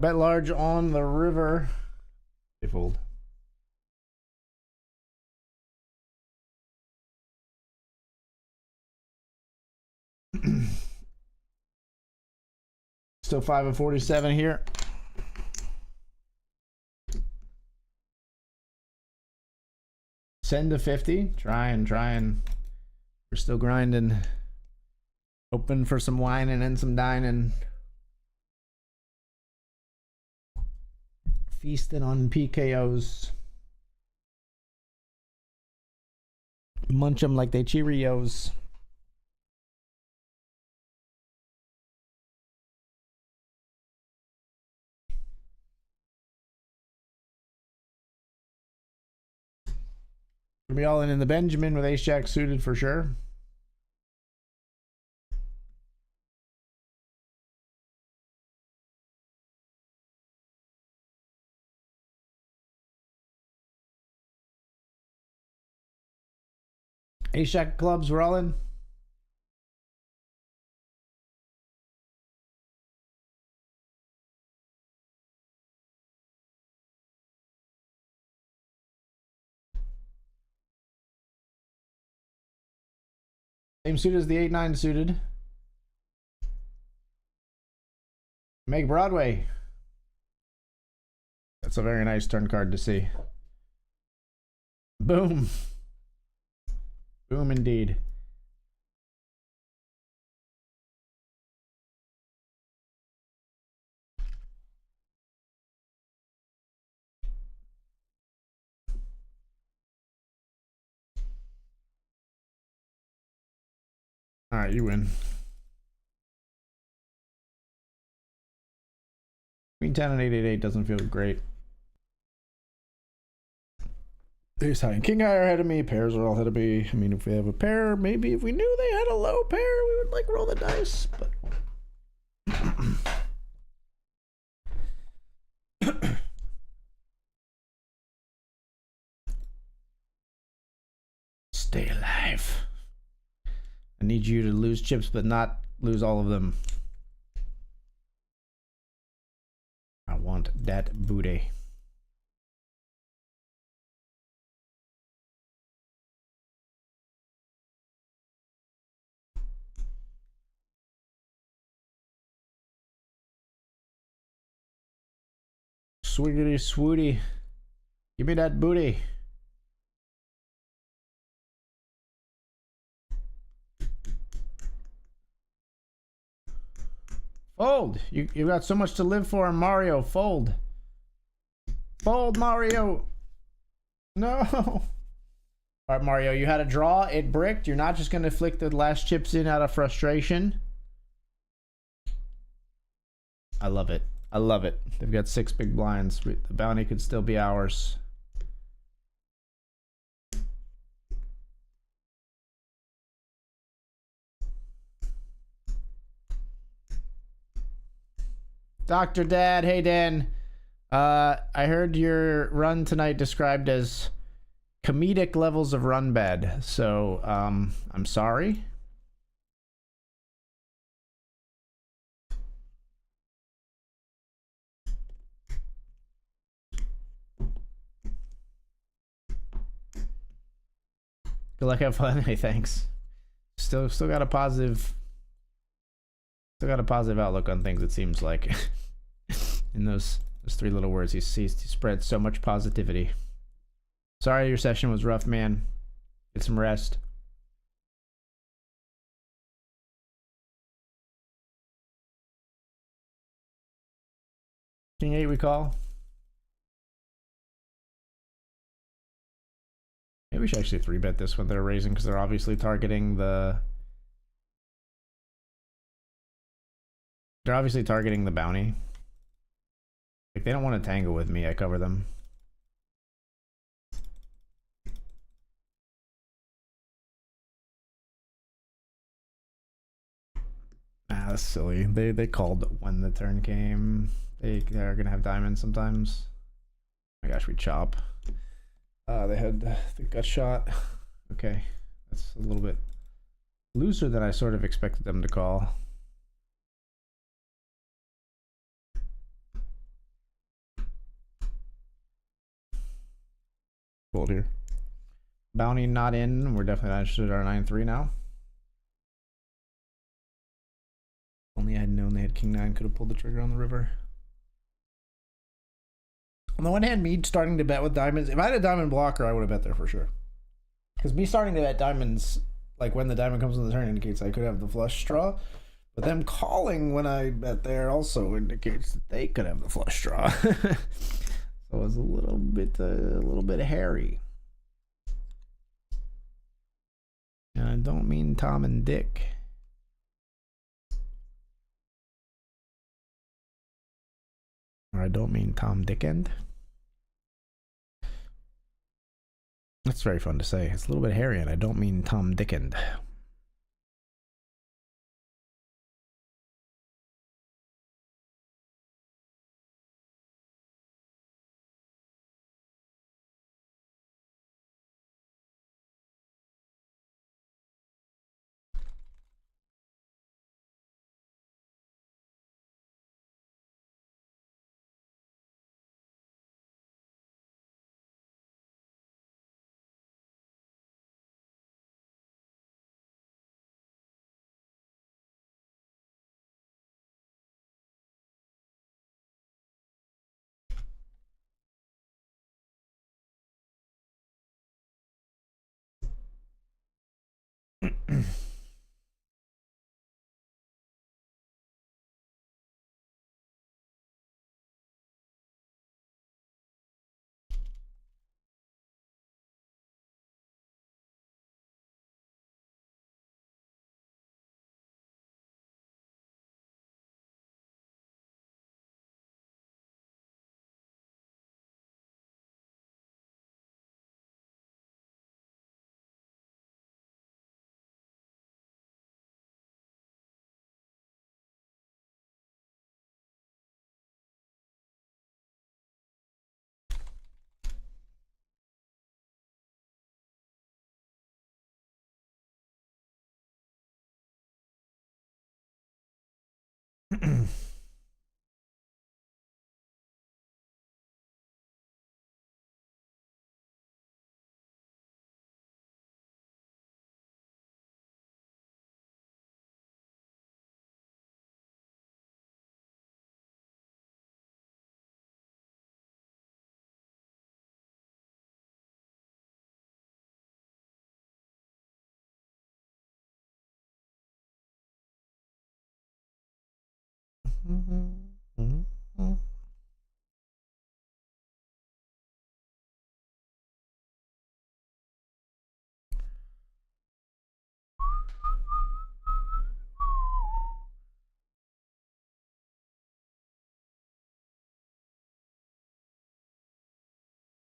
Bet large on the river. They fold. Still 5 of 47 here. Send to 50. Try and. We're still grinding. Open for some whining and some dining. Feasting on PKOs. Munch them like they Cheerios. Gonna be all in the Benjamin with ace jack suited for sure. Ace jack clubs, we're all in. Same suit as the 8-9 suited. Make Broadway. That's a very nice turn card to see. Boom. Boom indeed. All right, you win. Queen 10 and 8-8-8 doesn't feel great. Ace high and king high are ahead of me. Pairs are all ahead of me. I mean, if we have a pair, maybe if we knew they had a low pair, we would like roll the dice. But stay alive. I need you to lose chips, but not lose all of them. I want that booty. Swiggity swooty. Give me that booty. Fold. You got so much to live for, Mario. Fold. Fold, Mario. No. All right, Mario, you had a draw. It bricked. You're not just going to flick the last chips in out of frustration. I love it. I love it. They've got 6 big blinds. The bounty could still be ours. Dr. Dad, hey Dan. I heard your run tonight described as comedic levels of run bad. So, I'm sorry. Good luck, have fun. Hey, thanks. Still got a positive outlook on things, it seems like. In those 3 little words, he spread so much positivity. Sorry your session was rough, man. Get some rest. King 8 we call. Maybe we should actually 3-bet this one. They're raising because they're obviously targeting the... They're obviously targeting the bounty. Like, they don't want to tangle with me. I cover them. Ah, that's silly. They called when the turn came. They're gonna have diamonds sometimes. Oh my gosh, we chop. They had the gut shot. Okay, that's a little bit looser than I sort of expected them to call. Fold here. Bounty not in. We're definitely not interested in our 9-3 now. Only I had known they had King 9, could have pulled the trigger on the river. On the one hand, me starting to bet with diamonds, if I had a diamond blocker, I would have bet there for sure. Because me starting to bet diamonds, like when the diamond comes on the turn, indicates I could have the flush draw. But them calling when I bet there also indicates that they could have the flush draw. So it was a little bit hairy. And I don't mean Tom and Dick. Or I don't mean Tom Dickend. That's very fun to say. It's a little bit hairy, and I don't mean Tom Dickend.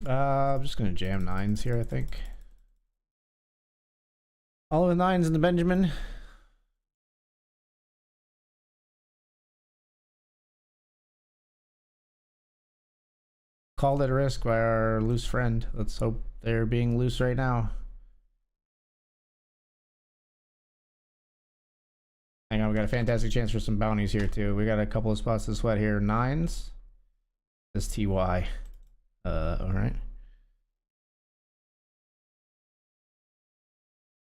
I'm just gonna jam nines here, I think. All of the nines in the Benjamin. Called at risk by our loose friend. Let's hope they're being loose right now. Hang on, we got a fantastic chance for some bounties here too. We got a couple of spots to sweat here. Nines. This TY. Alright.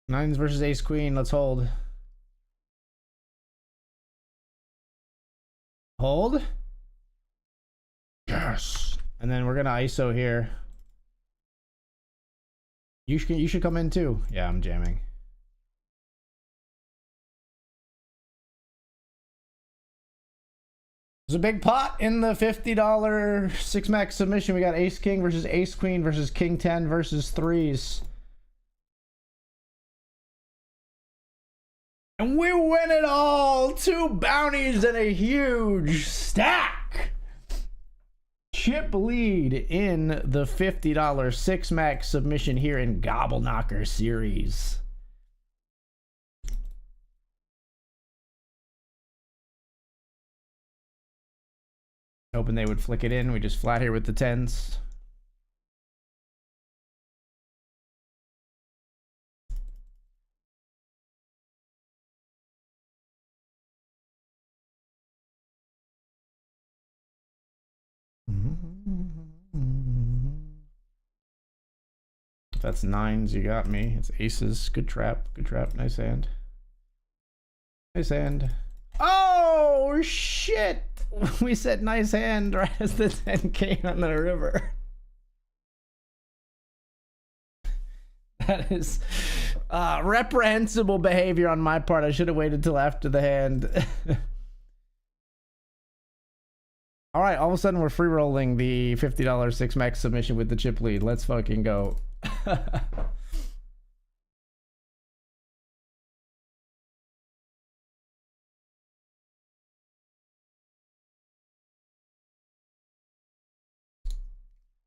Nines versus ace queen. Let's hold. Hold. Yes. And then we're gonna ISO here. You should come in too. Yeah, I'm jamming. There's a big pot in the $50 six-max submission. We got ace king versus ace queen versus king 10 versus threes. And we win it all! 2 bounties and a huge stack! Chip lead in the $50 six-max submission here in GOBBLEKNOCKER series. Hoping they would flick it in. We just flat here with the tens. If that's nines, you got me. It's aces. Good trap. Good trap. Nice hand. Nice hand. Oh, shit! We said nice hand right as the 10 came on the river. That is reprehensible behavior on my part. I should have waited till after the hand. All right, all of a sudden we're free rolling the $50 six max submission with the chip lead. Let's fucking go.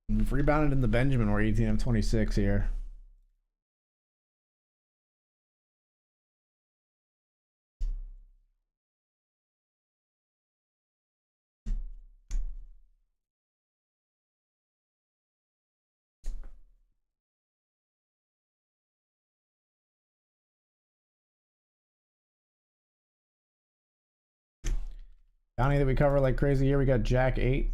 We've rebounded in the Benjamin. We're 18 of 26 here. Bounty that we cover like crazy here. We got Jack 8.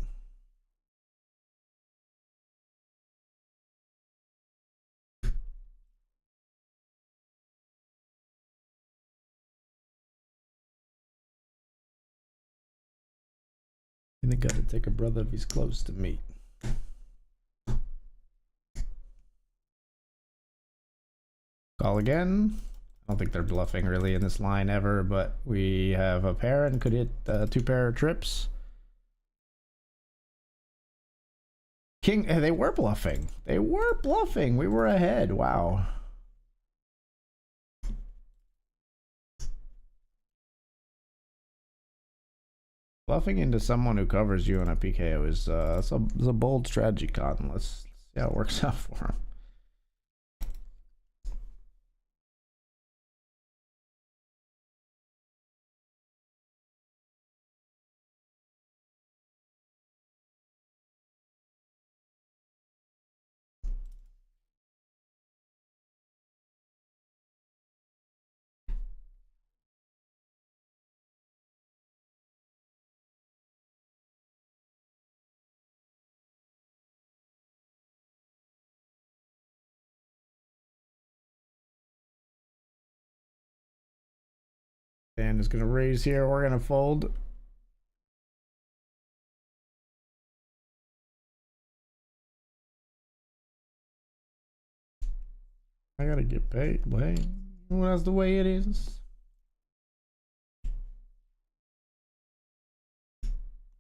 You think gotta take a brother if he's close to me. Call again. I don't think they're bluffing really in this line ever, but we have a pair and could hit 2 pair of trips. King, they were bluffing. They were bluffing. We were ahead. Wow. Bluffing into someone who covers you in a PKO is it's a bold strategy, Cotton. Let's see how it works out for him. Dan is going to raise here. We're going to fold. I got to get paid. Wait, well, that's the way it is.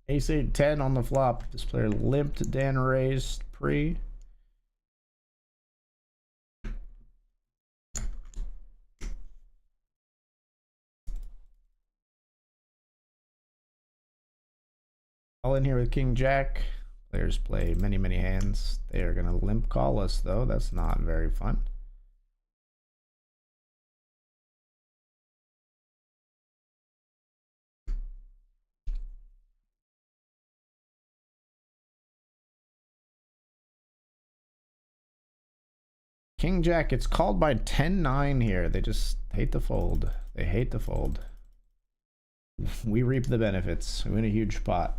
Ace 8 10 on the flop. This player limped. Dan raised pre. All in here with King Jack. Players play many hands. They are gonna limp call us though. That's not very fun. King Jack, it's called by 10-9 here. They just hate the fold. They hate the fold. We reap the benefits. We win a huge pot.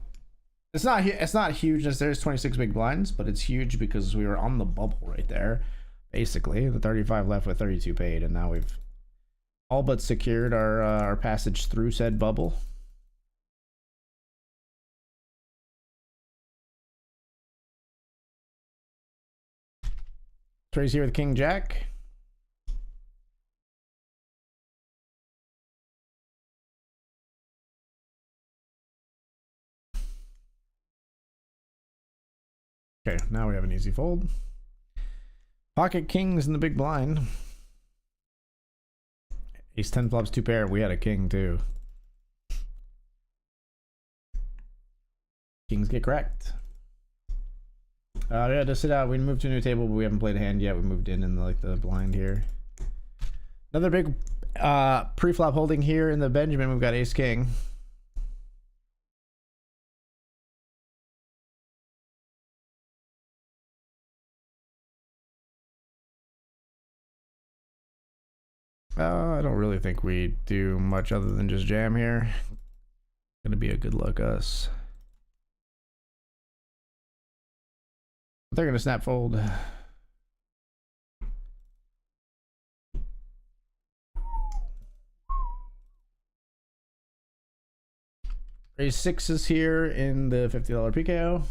It's not huge as there's 26 big blinds, but it's huge because we were on the bubble right there. Basically, the 35 left with 32 paid, and now we've all but secured our passage through said bubble. Trace here with King Jack. Okay, now we have an easy fold. Pocket kings in the big blind. Ace 10 flops 2 pair. We had a king too. Kings get cracked. Yeah, just sit out. We moved to a new table, but we haven't played a hand yet. We moved in like the blind here. Another big pre-flop holding here in the Benjamin. We've got ace king. I don't really think we do much other than just jam here. Gonna be a good luck us. They're gonna snap fold. Raise sixes here in the $50 PKO.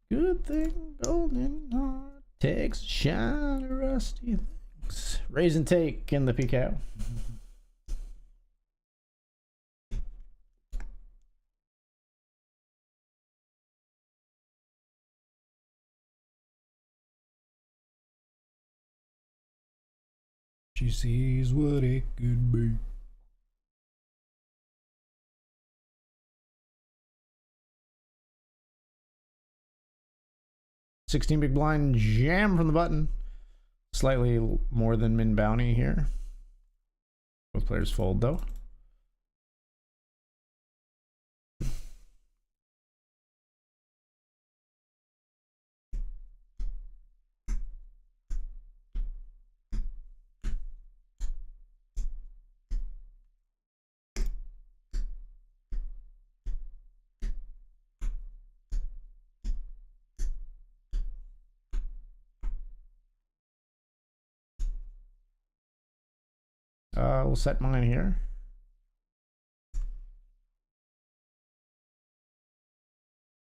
Good thing golden heart takes shiny rusty things. Raise and take in the PKO. She sees what it could be. $16 big blind jam from the button. Slightly more than min bounty here. Both players fold though. We'll set mine here.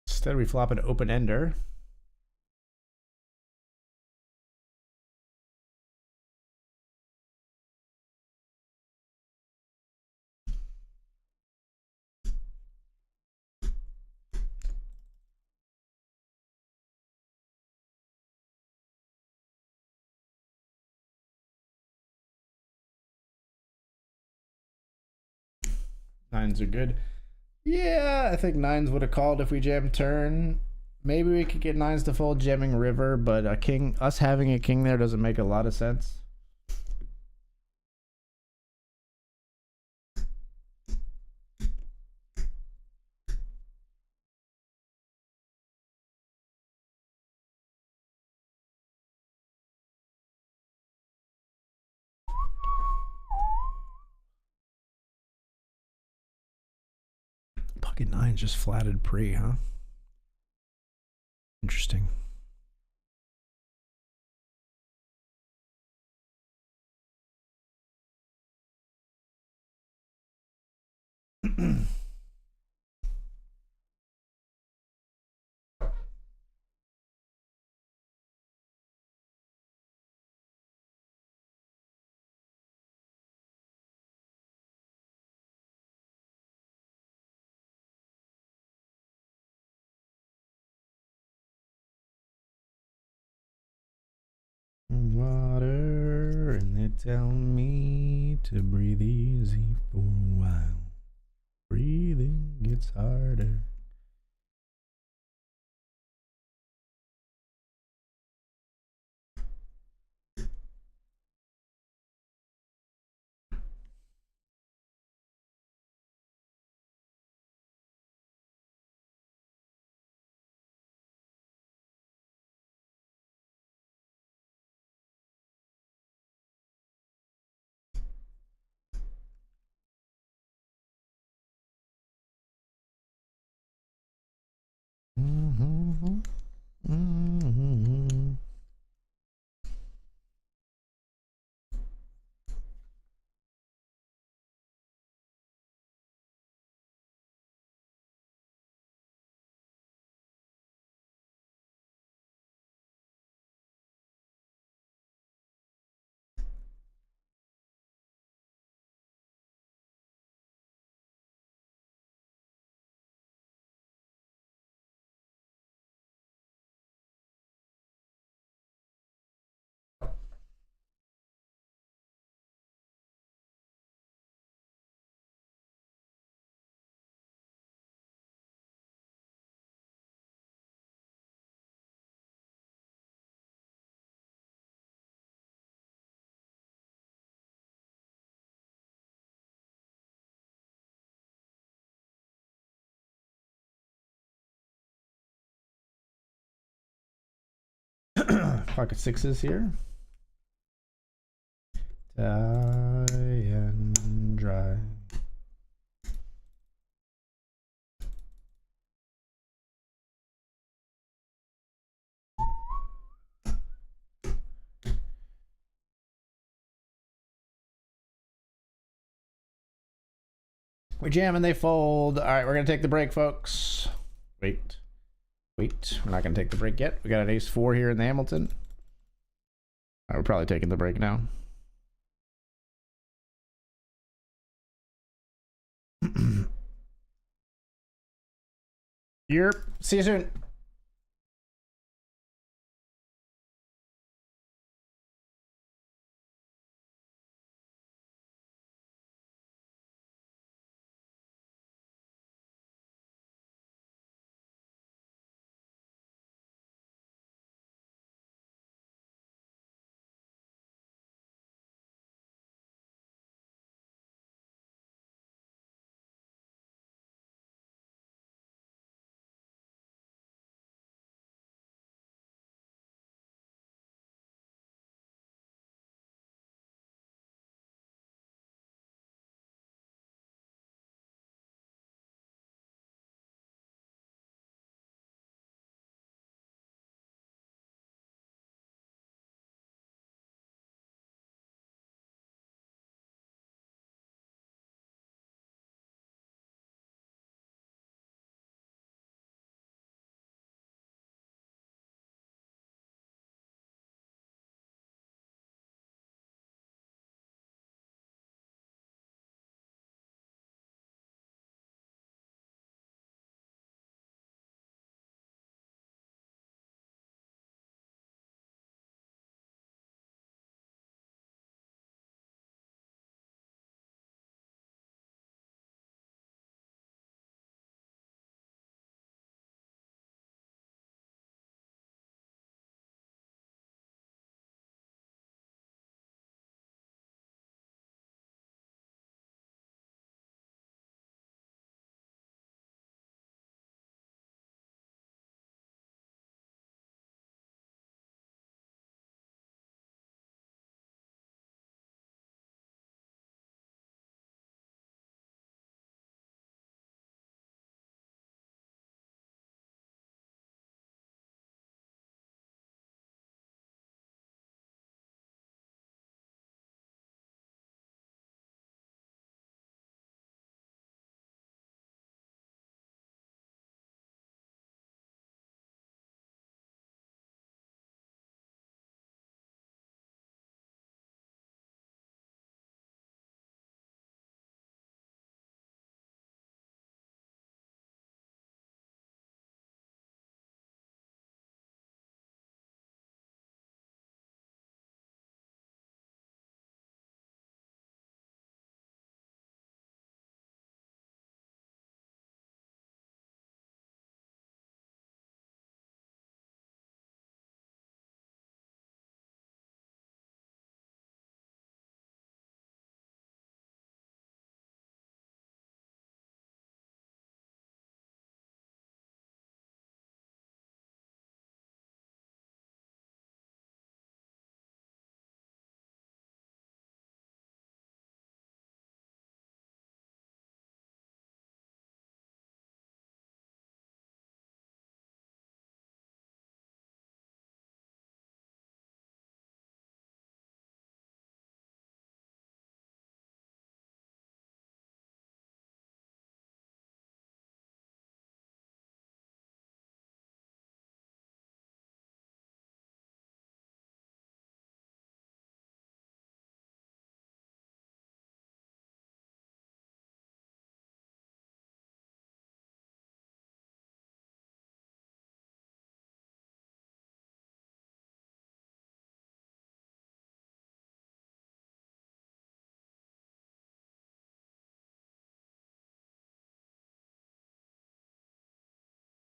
Instead, we flop an open ender. Nines are good. Yeah, I think nines would have called if we jammed turn. Maybe we could get nines to fold jamming river, but a king, us having a king there doesn't make a lot of sense. Pocket nine just flatted pre, huh? Interesting. Water, and they tell me to breathe easy for a while. Breathing gets harder. Pocket sixes here. Die and dry. We jam and they fold. All right, we're gonna take the break, folks. Wait. We're not gonna take the break yet. We got an ace four here in the Hamilton. All right, we're probably taking the break now. Yep. See you soon.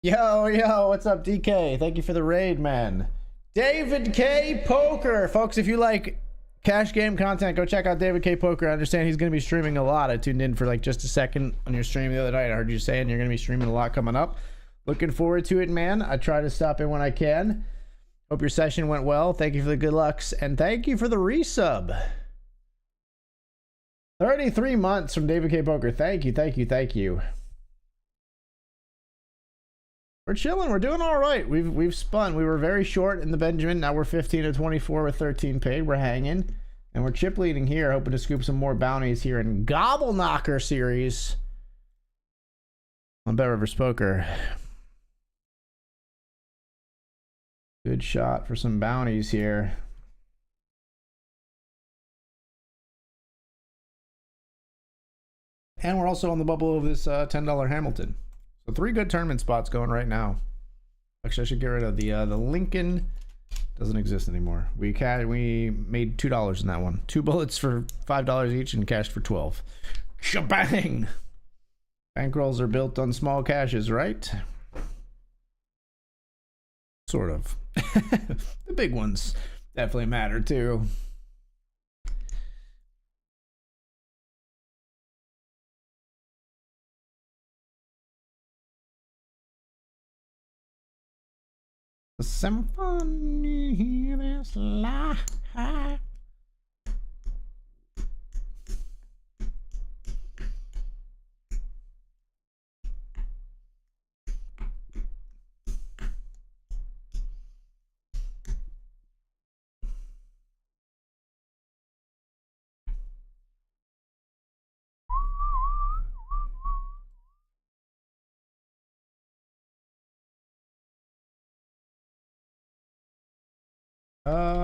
Yo, what's up, DK? Thank you for the raid, man. David K. Poker. Folks, if you like cash game content, go check out David K. Poker. I understand he's going to be streaming a lot. I tuned in for like just a second on your stream the other night. I heard you saying you're going to be streaming a lot coming up. Looking forward to it, man. I try to stop in when I can. Hope your session went well. Thank you for the good lucks. And thank you for the resub. 33 months from David K. Poker. Thank you. We're chilling. We're doing all right. We've spun. We were very short in the Benjamin. Now we're 15 to 24 with 13 paid. We're hanging. And we're chip leading here, hoping to scoop some more bounties here in GOBBLEKNOCKER series on BetRivers Poker. Good shot for some bounties here. And we're also on the bubble of this $10 Hamilton. So 3 good tournament spots going right now. Actually, I should get rid of the Lincoln. Doesn't exist anymore. We made $2 in that one. 2 bullets for $5 each and cashed for 12. Shabang! Bankrolls are built on small cashes, right? Sort of. The big ones definitely matter too. The symphony is life.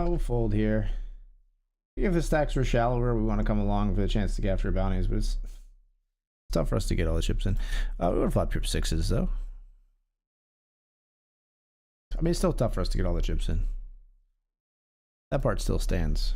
We'll fold here. If the stacks were shallower, we want to come along for the chance to capture bounties, but it's tough for us to get all the chips in. We would have flop trip 6s though. I mean, it's still tough for us to get all the chips in. That part still stands.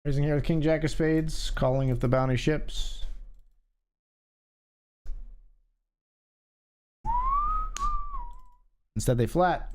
Raising here with King Jack of Spades, calling if the bounty ships. Instead they flat.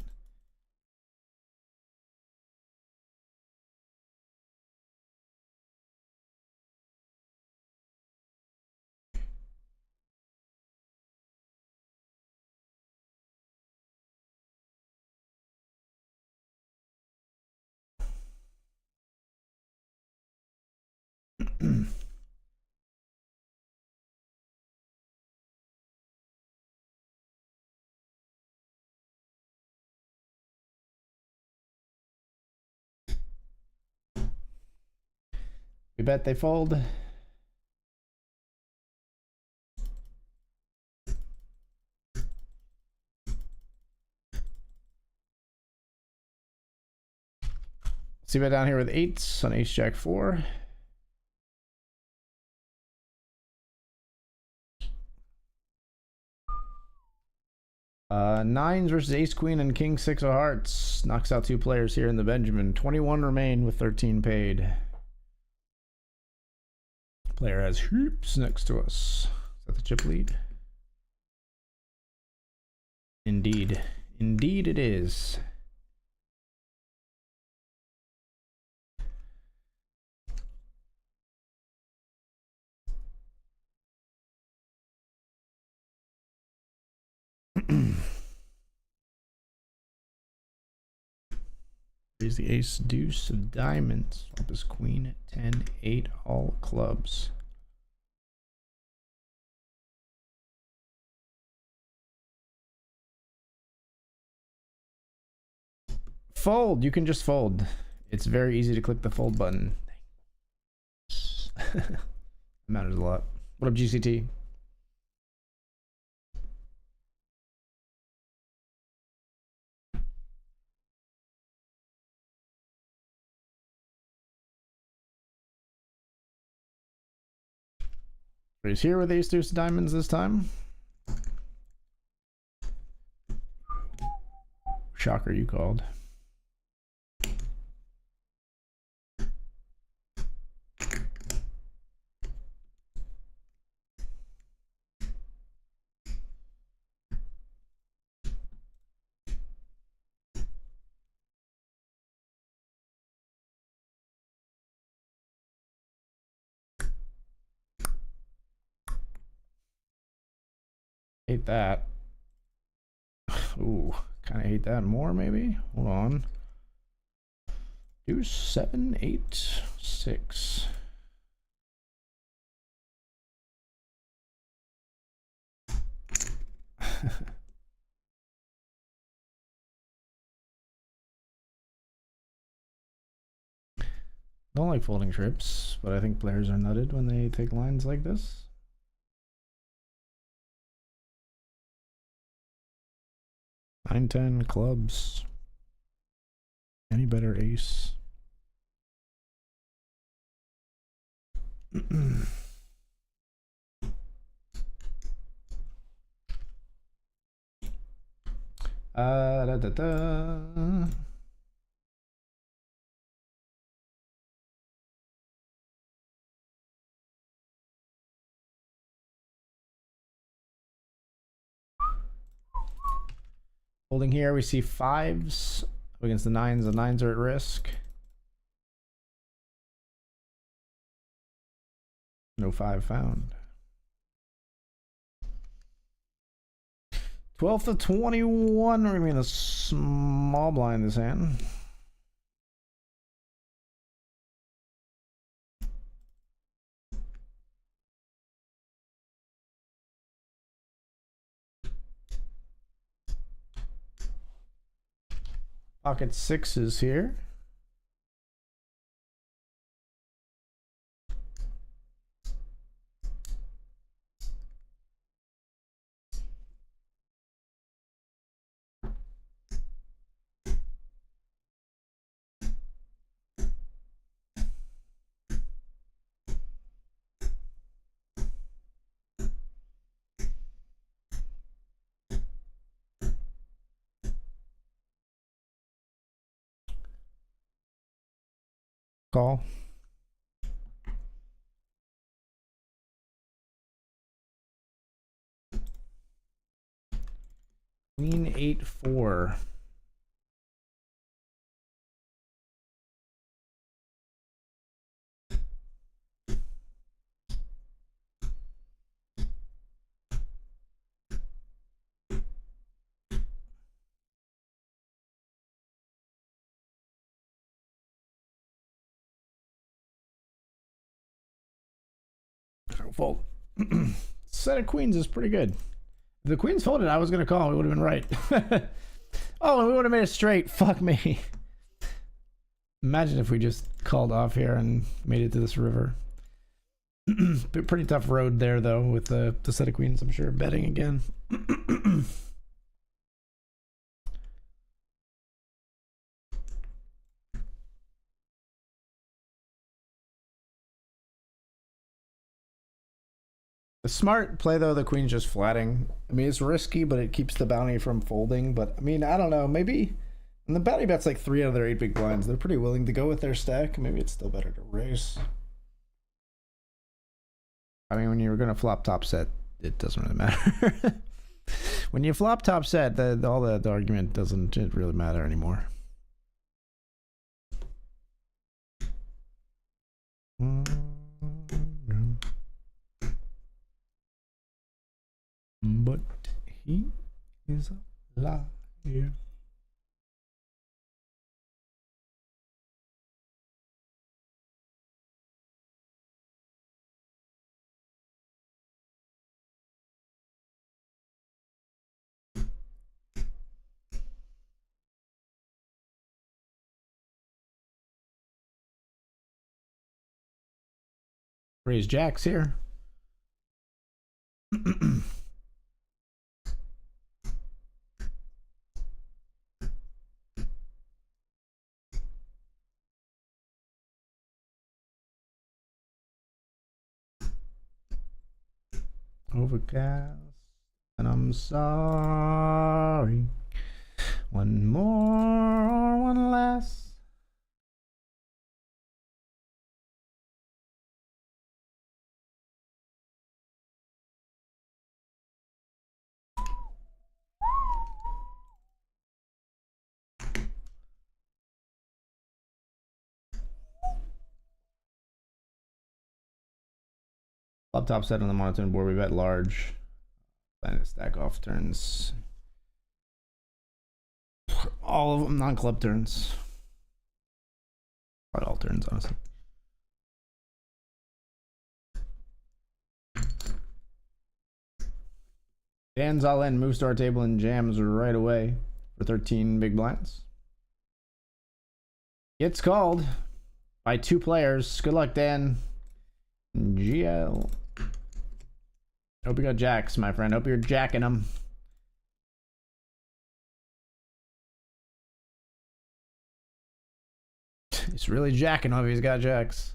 We bet they fold. See bet down here with 8s on ace jack 4. Nines versus ace queen and king 6 of hearts. Knocks out 2 players here in the Benjamin. 21 remain with 13 paid. Player has hoops next to us. Is that the chip lead? Indeed. Indeed it is. Here's the ace deuce of diamonds. Swap his queen at 10, 8, all clubs. Fold. You can just fold. It's very easy to click the fold button. Matters a lot. What up, GCT? He's here with ace deuce diamonds this time. Shocker, you called. Hate that. Ooh, kind of hate that more, maybe. Hold on. Deuce 7, 8, 6. Don't like folding trips, but I think players are nutted when they take lines like this. Nine, 10 clubs. Any better ace? Da, da, da. Holding here, we see fives against the nines. The nines are at risk. No 5 found. 12th of 21. We're gonna be in a small blind this hand. Pocket sixes here. Call. Queen 8, 4. Fold. Set of queens is pretty good. If the queens folded, I was gonna call. We would have been right. Oh, and we would have made it straight. Fuck me. Imagine if we just called off here and made it to this river. Pretty tough road there, though, with the set of queens. I'm sure betting again. The smart play, though, the queen's just flatting. I mean, it's risky, but it keeps the bounty from folding. But, I mean, I don't know. Maybe... And the bounty bet's like 3 out of their 8 big blinds. They're pretty willing to go with their stack. Maybe it's still better to race. I mean, when you're going to flop top set, it doesn't really matter. When you flop top set, all the argument doesn't really matter anymore. But he is a liar. Raise jacks here. Overcast, and I'm sorry. One more, one less. Flop top set on the monotone board. We bet large. Planet stack off turns. All of them non-club turns. Not all turns, honestly. Dan's all in, moves to our table and jams right away for 13 big blinds. It's called by 2 players. Good luck, Dan. GL. Hope you got jacks, my friend. Hope you're jacking them. He's really jacking them if he's got jacks.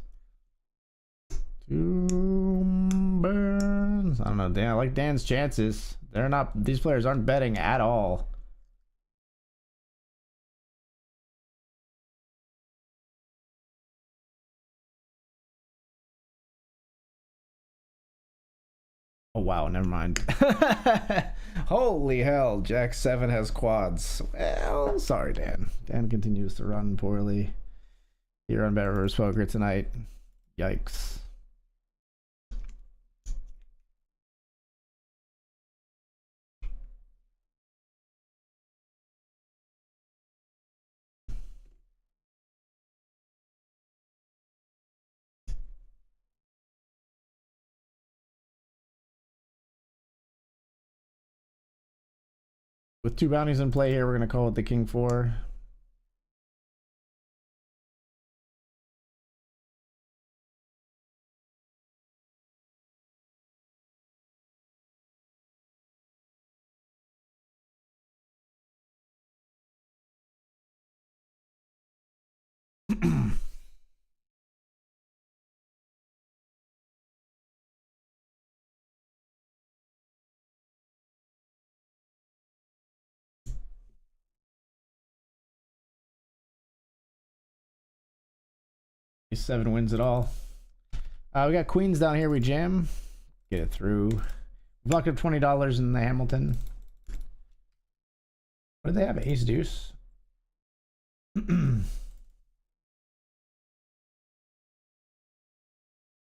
Doom burns. I don't know, Dan. I like Dan's chances. They're not. These players aren't betting at all. Oh wow, never mind. Holy hell, Jack 7 has quads. Well, sorry, Dan. Dan continues to run poorly here on BetRivers Poker tonight. Yikes. With 2 bounties in play here, we're going to call it the King 4. Ace 7 wins it all. We got queens down here. We jam. Get it through. We've locked up $20 in the Hamilton. What do they have? Ace deuce.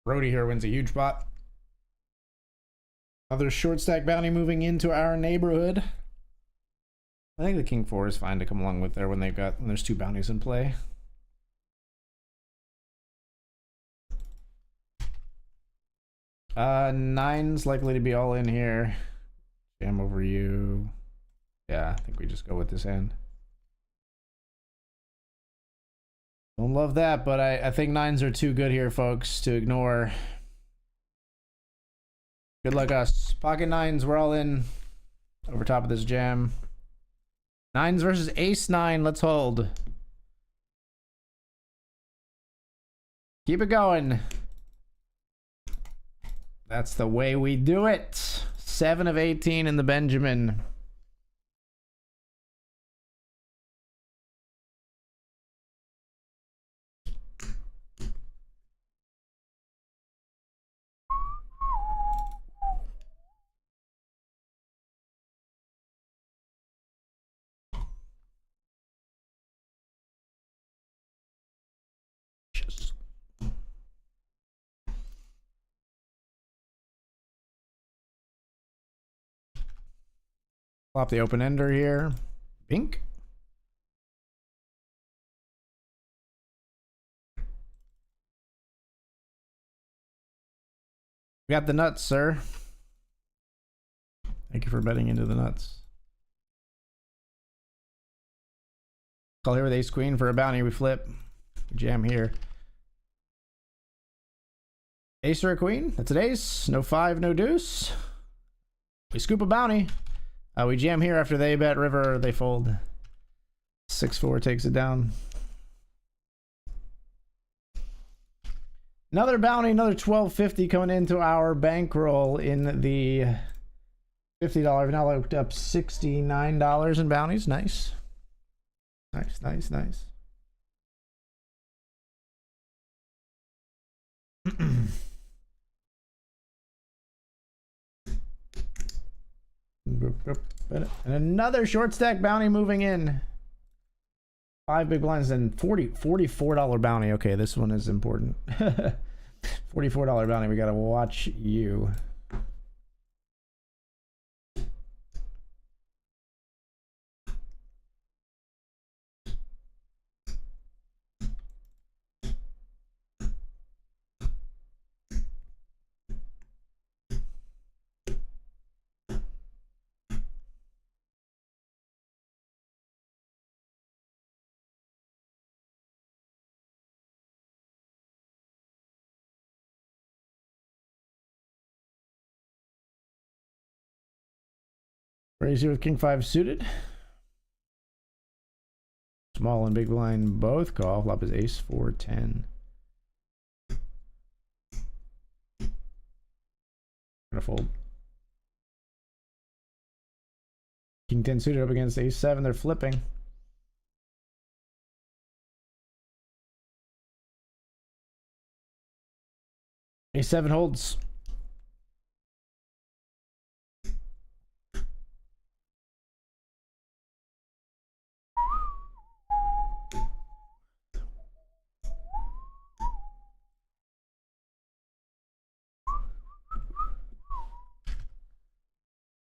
Brody here wins a huge pot. Another short stack bounty moving into our neighborhood. I think the King 4 is fine to come along with there when there's 2 bounties in play. Nine's likely to be all in here. Jam over you. Yeah, I think we just go with this hand. Don't love that, but I think 9s are too good here, folks, to ignore. Good luck us. Pocket 9s, we're all in. Over top of this jam. 9s versus ace 9. Let's hold. Keep it going. That's the way we do it. 7 of 18 in the Benjamin. Flop the open ender here. Pink. We got the nuts, sir. Thank you for betting into the nuts. Call here with ace queen for a bounty. We flip. Jam here. Ace or a queen? That's an ace. No 5, no deuce. We scoop a bounty. We jam here after they bet river. They fold. 6-4 takes it down. Another bounty, another $12.50 coming into our bankroll in the $50. Now looked up $69 in bounties. Nice. Nice, nice, nice. And another short stack bounty moving in. 5 big blinds and $44 bounty. Okay, this one is important. $44 bounty. We gotta watch you. Raise here with king 5 suited. Small and big blind both call. Flop is ace 4-10. Gonna fold. King 10 suited up against ace 7. They're flipping. Ace 7 holds.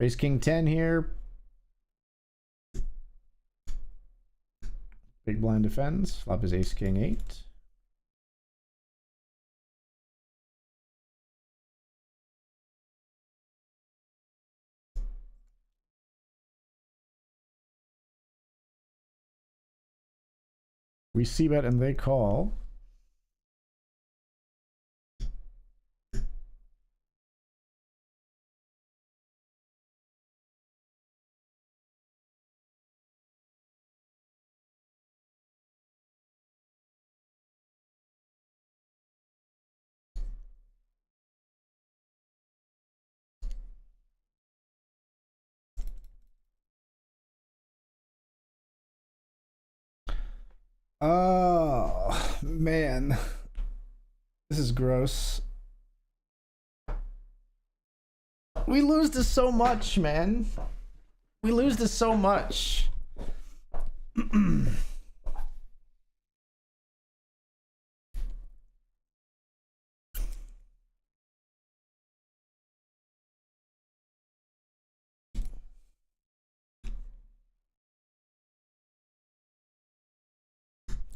Raise king 10 here. Big blind defends. Flop is ace king 8. We see bet and they call. Oh, man. This is gross. We lose this so much, man. We lose this so much.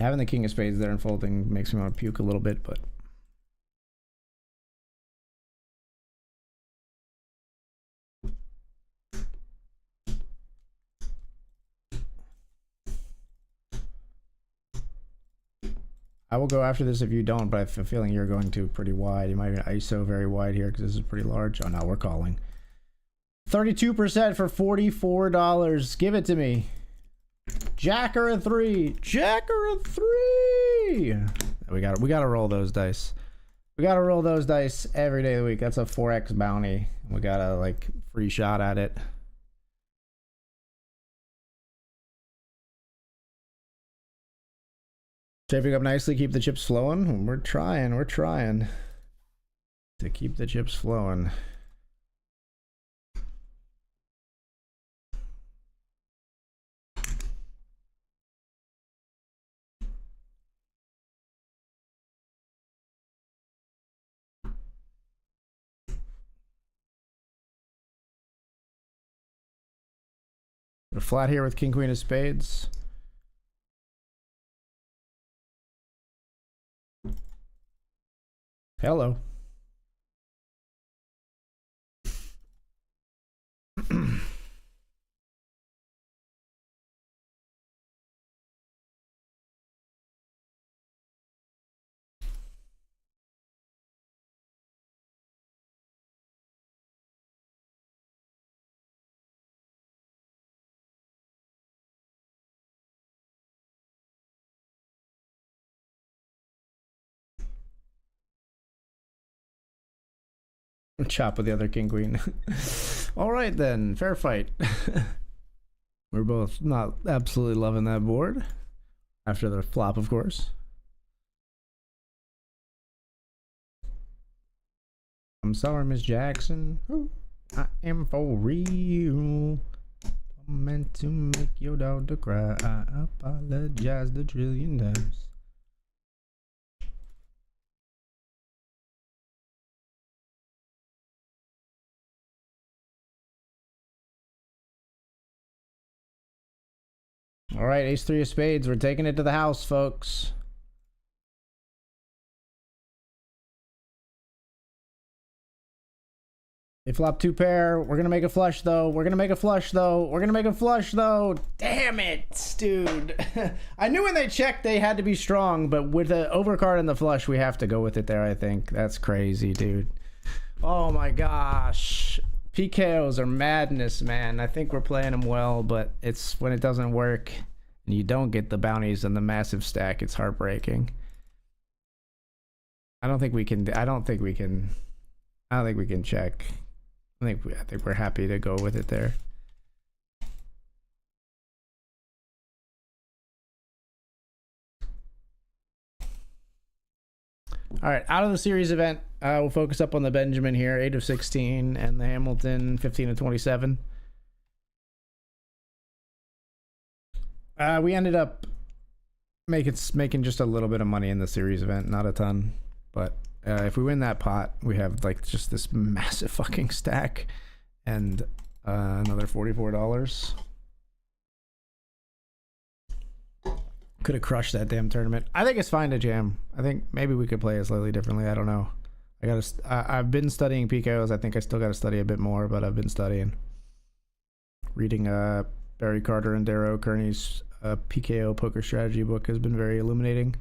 Having the king of spades there and folding makes me want to puke a little bit, but I will go after this if you don't, but I have a feeling you're going to pretty wide. You might even ISO very wide here because this is pretty large. Oh no, we're calling. 32% for $44. Give it to me. Jack or a 3. Jack or a 3. We gotta roll those dice. We gotta roll those dice every day of the week. That's a 4x bounty. We got a like free shot at it. Shaping up nicely, keep the chips flowing. We're trying to keep the chips flowing. We're flat here with king queen of spades. Hello. Chop with the other king queen. All right then, fair fight. We're both not absolutely loving that board after the flop, of course. I'm sorry, Miss Jackson. I am for real. I'm meant to make your daughter cry. I apologize a trillion times. All right, ace three of spades. We're taking it to the house, folks. They flop two pair. We're gonna make a flush though. We're gonna make a flush though. We're gonna make a flush though. Damn it, dude. I knew when they checked they had to be strong, but with the overcard and the flush, we have to go with it there, I think. That's crazy, dude. Oh my gosh. PKOs are madness, man. I think we're playing them well, but it's when it doesn't work and you don't get the bounties and the massive stack, it's heartbreaking. I don't think we can check. I think we're happy to go with it there. All right, out of the series event, we'll focus up on the Benjamin here, 8 of 16, and the Hamilton, 15 of 27. We ended up making just a little bit of money in the series event, not a ton, but if we win that pot, we have like just this massive fucking stack and another $44. Could have crushed that damn tournament. I think it's fine to jam. I think maybe we could play it slightly differently. I don't know. I've been studying PKOs. I think I still got to study a bit more, but I've been studying. Reading Barry Carter and Darrow Kearney's PKO poker strategy book has been very illuminating.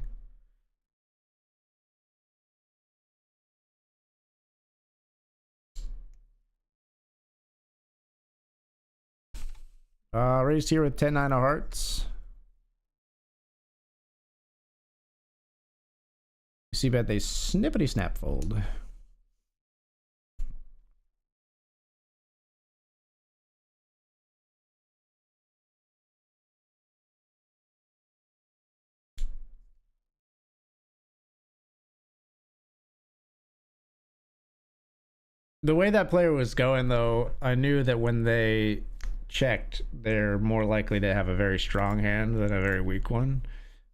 Raised here with 10-9 of hearts. You see bet they snippety snap fold. The way that player was going, though, I knew that when they checked, they're more likely to have a very strong hand than a very weak one.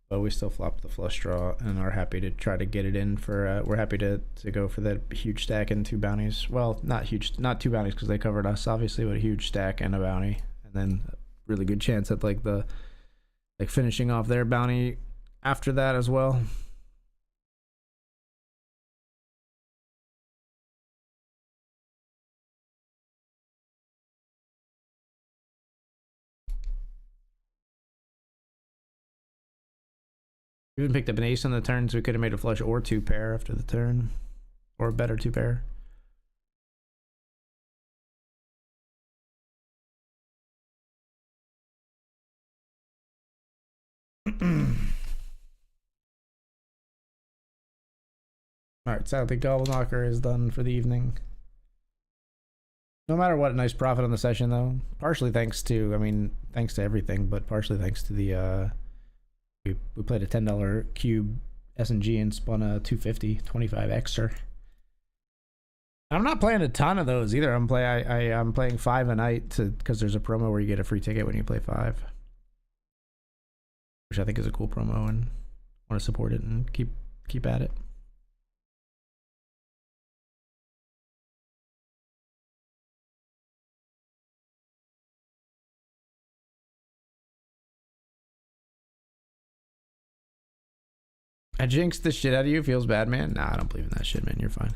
But we still flopped the flush draw and are happy to try to get it in for. We're happy to go for that huge stack and two bounties. Well, not two bounties because they covered us, obviously, but a huge stack and a bounty, and then a really good chance at like finishing off their bounty after that as well. We even picked up an ace on the turn, so we could have made a flush or two pair after the turn, or a better two pair. Alright, sadly, Gobbлекnocker is done for the evening. No matter what, a nice profit on the session, though. Partially thanks to, thanks to everything, but partially thanks to the, we played a $10 cube S&G and spun a 250, 25 extra. I'm not playing a ton of those either. I'm playing 5 a night because there's a promo where you get a free ticket when you play 5. Which I think is a cool promo and want to support it and keep at it. I jinxed the shit out of you. Feels bad, man. Nah, I don't believe in that shit, man. You're fine.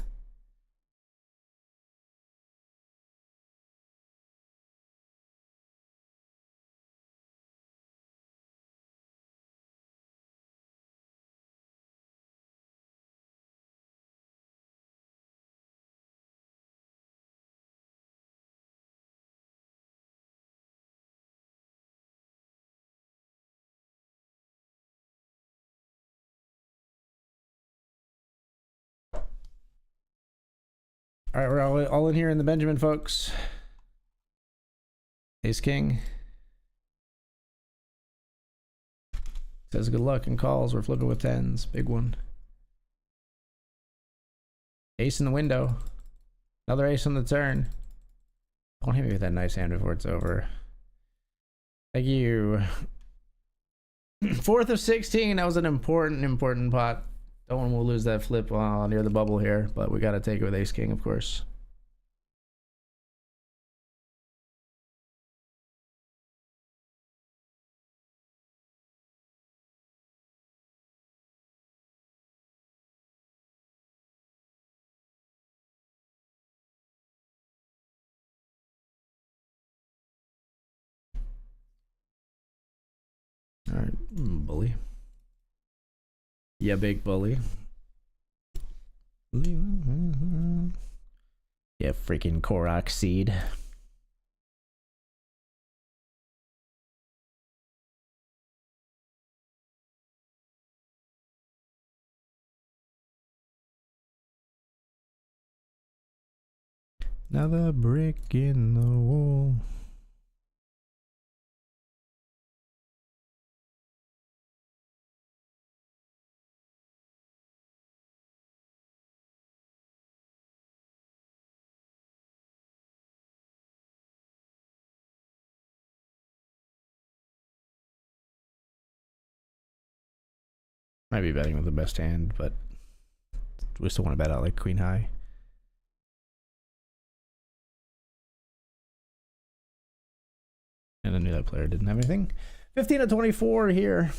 All right, we're all in here in the Benjamin, folks. Ace King. Says good luck and calls. We're flipping with tens. Big one. Ace in the window. Another ace on the turn. Don't hit me with that nice hand before it's over. Thank you. 4th of 16. That was an important pot. Don't want to lose that flip near the bubble here, but we got to take it with Ace King, of course. All right, bully. Yeah, big bully. Yeah, freaking Korok seed. Another brick in the wall. Might be betting with the best hand, but we still want to bet out like queen high. And I knew that player didn't have anything. 15 to 24 here.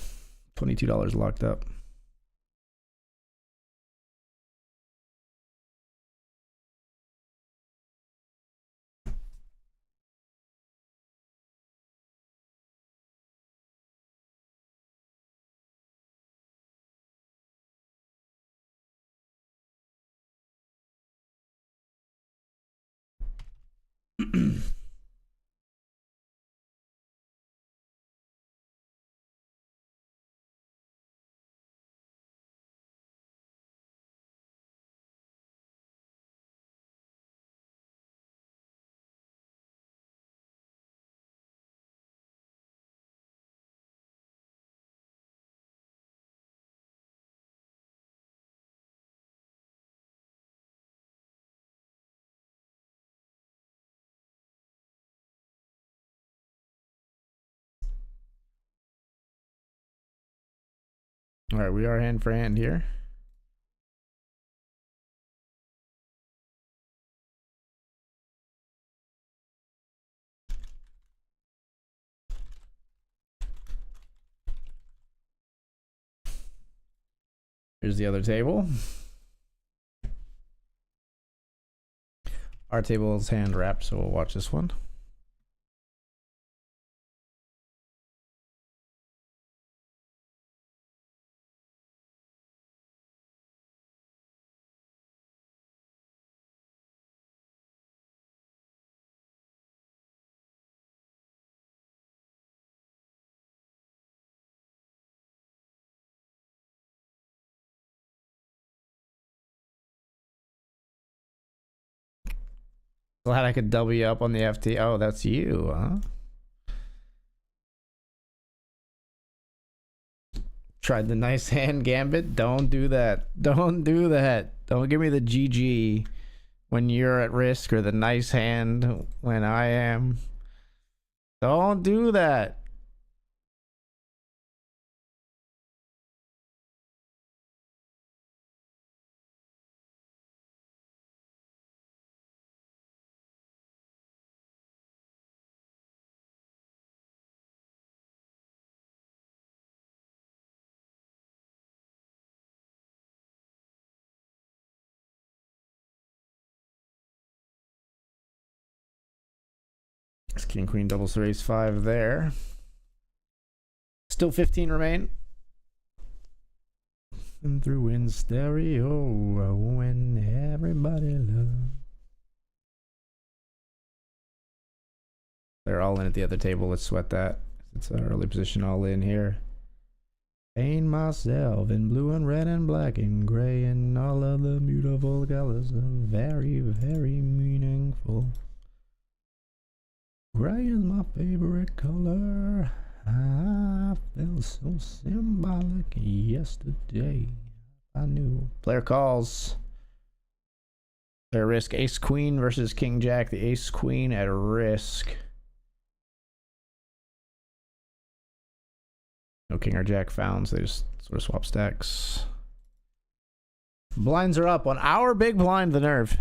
$22 locked up. All right, we are hand for hand here. Here's the other table. Our table is hand wrapped, so we'll watch this one. Glad I could double you up on the FT. Oh, that's you, huh? Tried the nice hand gambit. Don't do that. Don't do that. Don't give me the GG when you're at risk, or the nice hand when I am. Don't do that. It's king queen doubles raise 5 there. Still 15 remain. And through in stereo when everybody loves. They're all in at the other table. Let's sweat that. It's an early position all in here. Paint myself in blue and red and black and gray and all of the beautiful colors are very, very meaningful. Gray is my favorite color. I felt so symbolic yesterday. I knew. Player calls. Player risk. Ace Queen versus King Jack. The Ace Queen at risk. No King or Jack found, so they just sort of swap stacks. Blinds are up on our big blind, the nerve.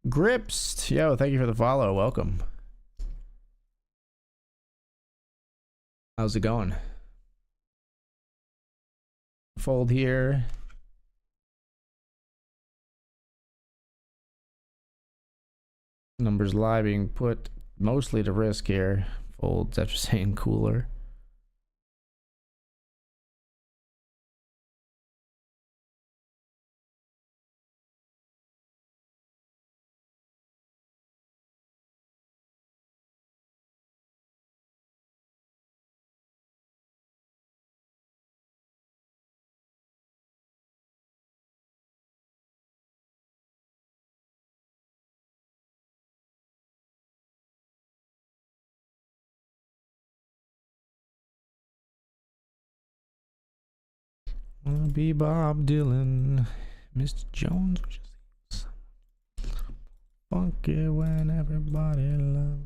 Grips. Yo, thank you for the follow. Welcome. How's it going? Fold here. Numbers lie being put mostly to risk here. Folds after saying cooler. Wanna be Bob Dylan, Mr. Jones, which is funky when everybody loves.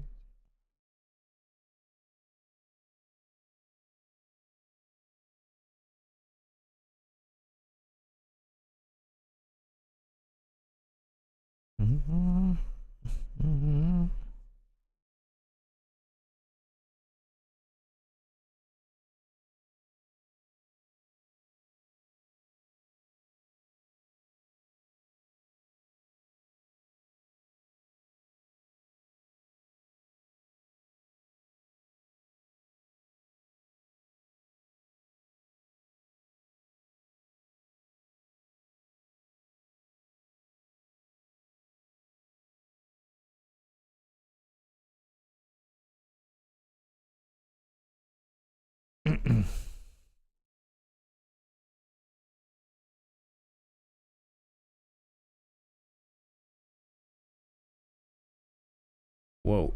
Whoa.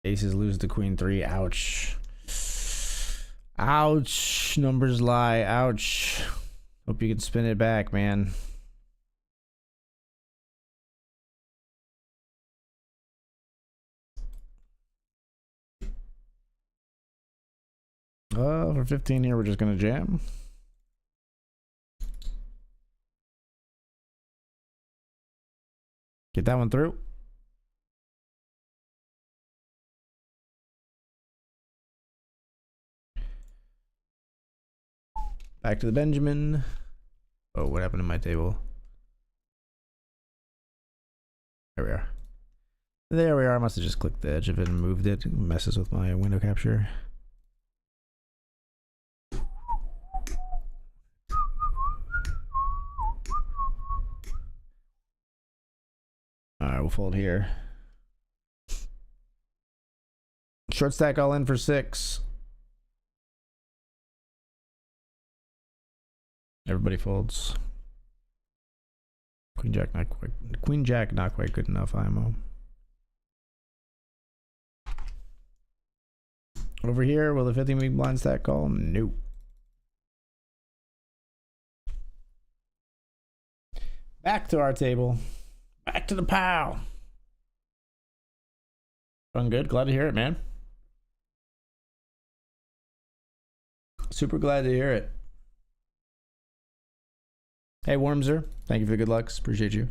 Aces lose to queen 3. Ouch. Ouch. Numbers lie. Ouch. Hope you can spin it back, man. For 15 here, we're just gonna jam. Get that one through. Back to the Benjamin. Oh, what happened to my table? There we are. There we are. I must have just clicked the edge of it and moved it. It messes with my window capture. Alright, we'll fold here. Short stack all in for 6. Everybody folds. Queen Jack not quite good enough, IMO. Over here, will the 15 big blind stack call? Nope. Back to our table. Back to the POW. Doing good. Glad to hear it, man. Super glad to hear it. Hey, Wormser. Thank you for the good lucks. Appreciate you.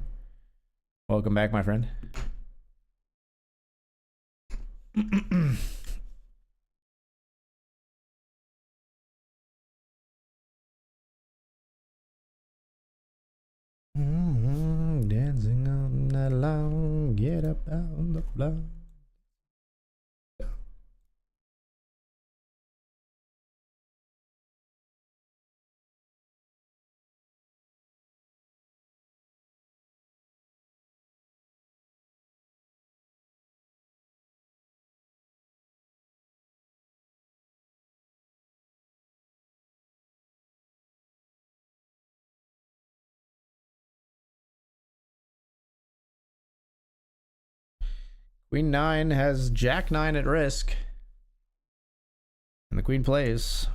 Welcome back, my friend. Dancing all night long, get up on the floor. Queen 9 has Jack 9 at risk. And the queen plays.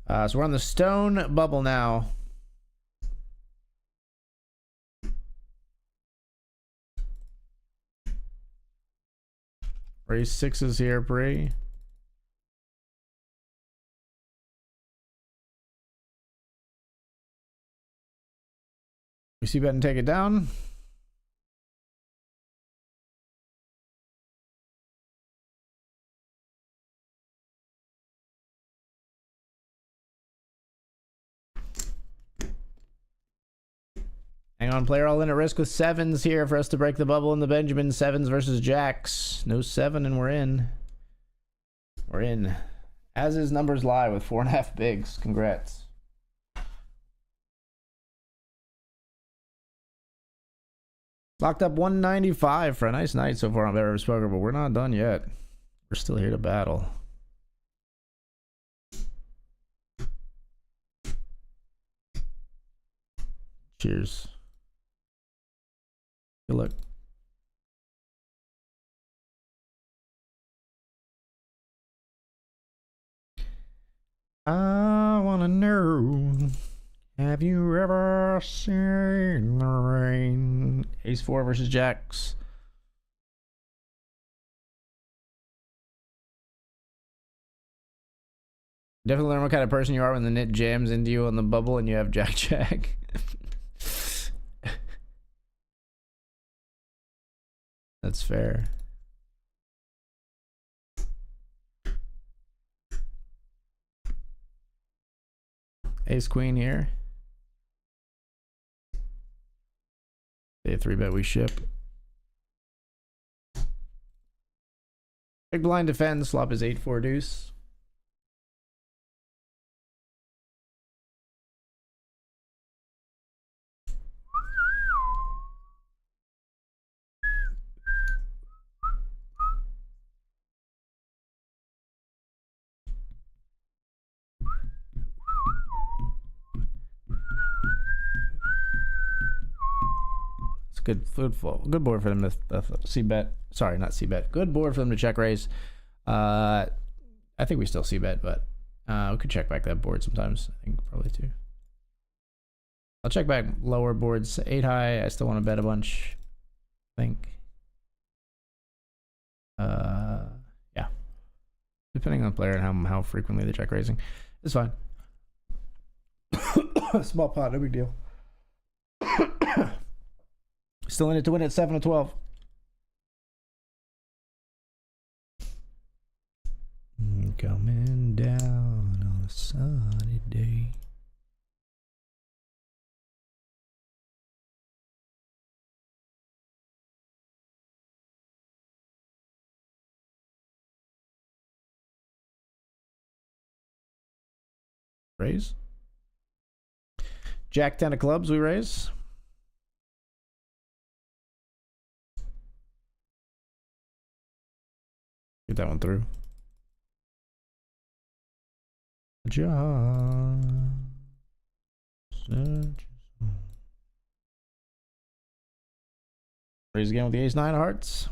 So we're on the stone bubble now. Raise 6s here, Bree. We see bet and take it down. Hang on, player all in at risk with 7s here for us to break the bubble in the Benjamin. 7s versus Jacks. No 7 and we're in. We're in. As is numbers lie with 4.5 bigs. Congrats. Locked up 195 for a nice night so far on BetRivers Poker, but we're not done yet. We're still here to battle. Cheers. Good luck. I wanna know, have you ever seen the rain? Ace 4 versus Jacks. Definitely learn what kind of person you are when the nit jams into you on the bubble and you have Jack Jack. That's fair. Ace Queen here. They 3-bet we ship. Big blind defends. Flop is 8-4 deuce. Good good board for them to see bet. Sorry, not see bet. Good board for them to check raise. I think we still see bet, but we could check back that board sometimes. I think probably too. I'll check back lower boards. 8 high. I still want to bet a bunch. I think. Yeah. Depending on the player and how frequently they check raising, it's fine. Small pot, no big deal. Still in it to win at 7-12. Coming down on a sunny day. Raise. Jack 10 of clubs, we raise. Get that one through. John. Raise again with the ace 9 of hearts.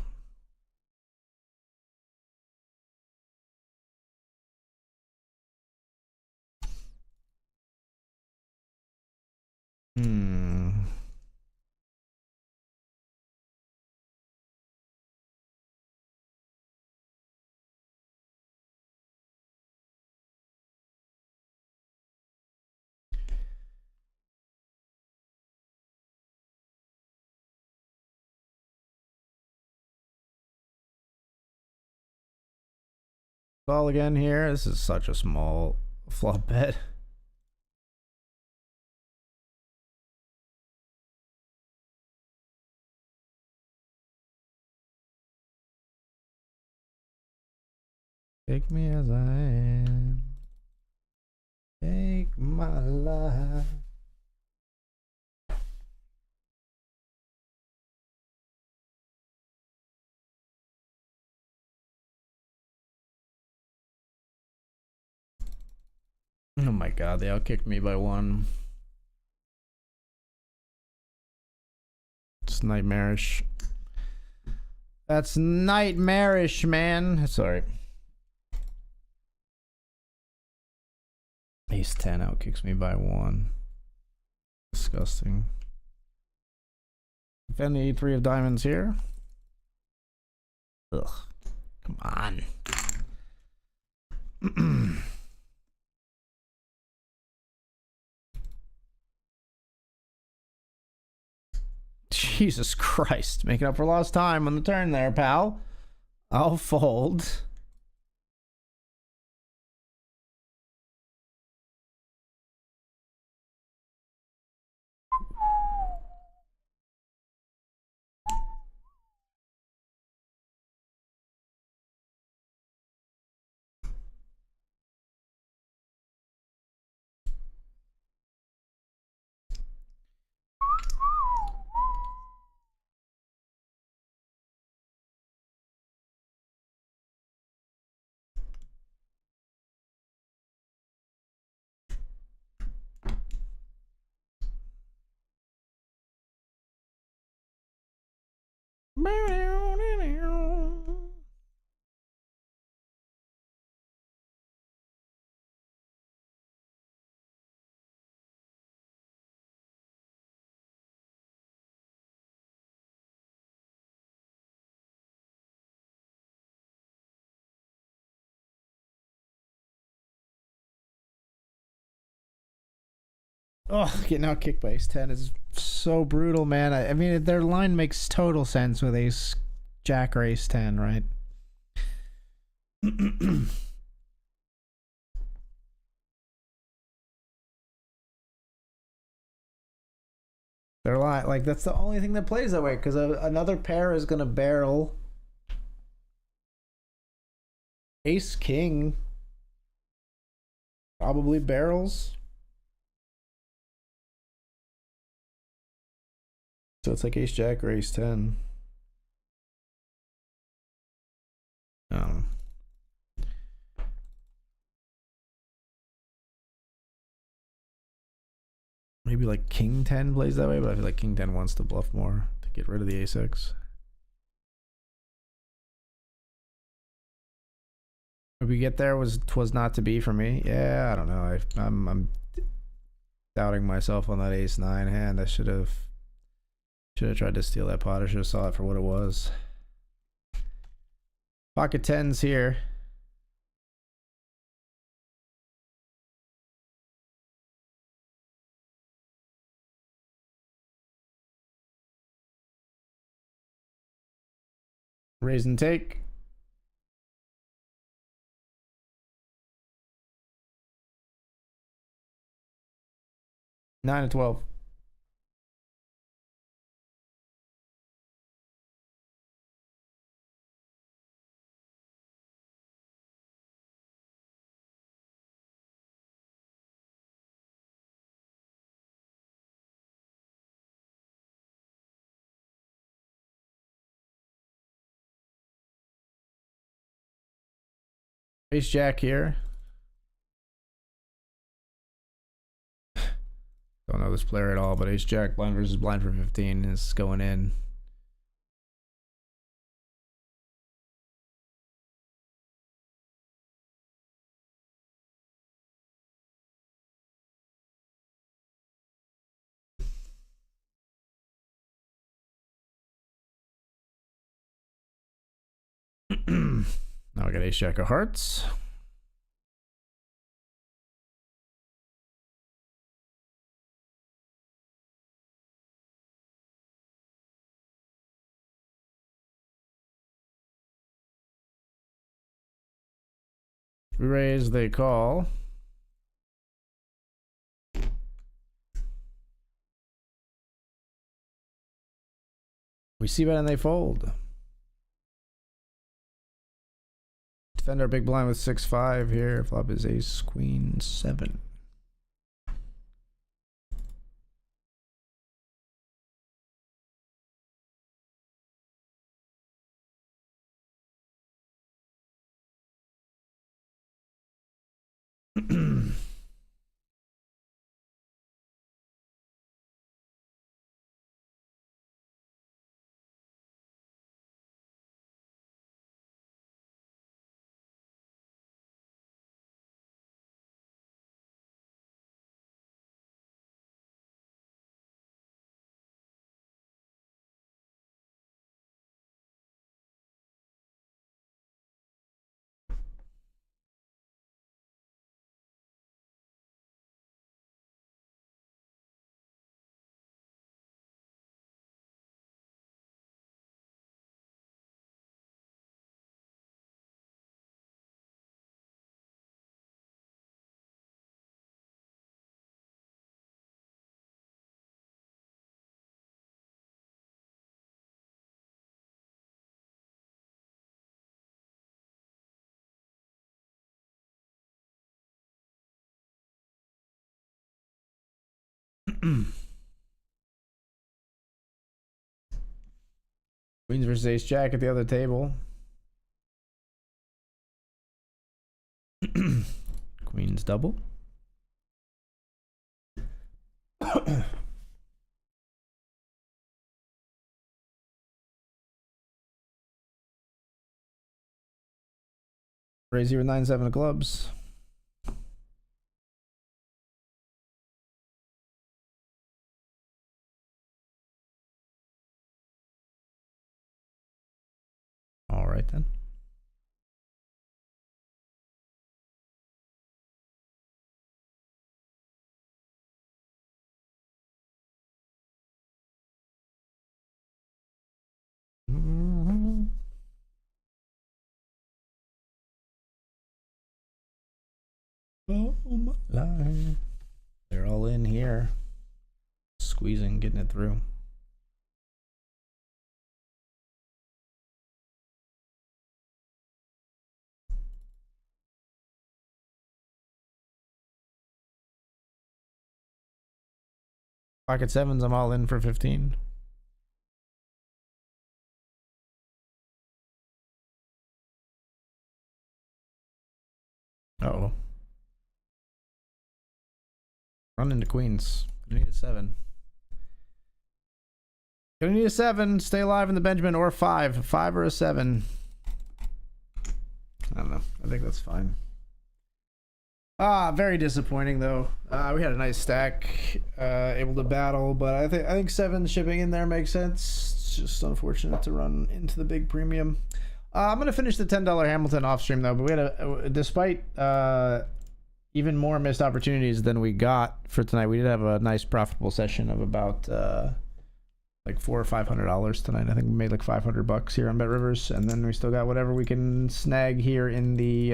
Call again here. This is such a small flop bet. Take me as I am. Take my life. Oh my god, they all kicked me by 1. That's nightmarish. That's nightmarish, man. Sorry. Ace 10 outkicks me by 1. Disgusting. Defend the 3 of diamonds here. Ugh. Come on. Jesus Christ. Making up for lost time on the turn there, pal. I'll fold. Oh, getting out kicked by ace 10 is so brutal, man. I mean, their line makes total sense with ace jack or ace 10, right? Their line, like, that's the only thing that plays that way, because another pair is going to barrel. Ace king probably barrels. So it's like ace jack or ace 10. Maybe like king 10 plays that way, but I feel like king 10 wants to bluff more to get rid of the ace-x. If we get there was not to be for me. Yeah, I don't know. I'm doubting myself on that ace 9 hand. I should have tried to steal that pot. I should have saw it for what it was. Pocket 10s here. Raise and take. Nine and 12. Ace jack here. Don't know this player at all, but ace jack blind versus blind for 15 is going in. Now we got ace jack of hearts. We raise, they call. We see bet and they fold. Defend our big blind with 6-5 here. Flop is ace queen 7. Queens versus ace jack at the other table. Queens double. Raise you with 9-7 of clubs. All right then. Oh my life. They're all in here. Squeezing, getting it through. Pocket sevens, I'm all in for 15. Uh-oh. Run into queens. Gonna need a 7. Gonna need a 7. Stay alive in the Benjamin or 5. 5 or a 7. I don't know. I think that's fine. Very disappointing though. We had a nice stack, able to battle, but I think 7 shipping in there makes sense. It's just unfortunate to run into the big premium. I'm gonna finish the $10 Hamilton off stream though, but we had despite even more missed opportunities than we got for tonight, we did have a nice profitable session of about like $400 or $500 tonight. I think we made like $500 here on BetRivers, and then we still got whatever we can snag here in the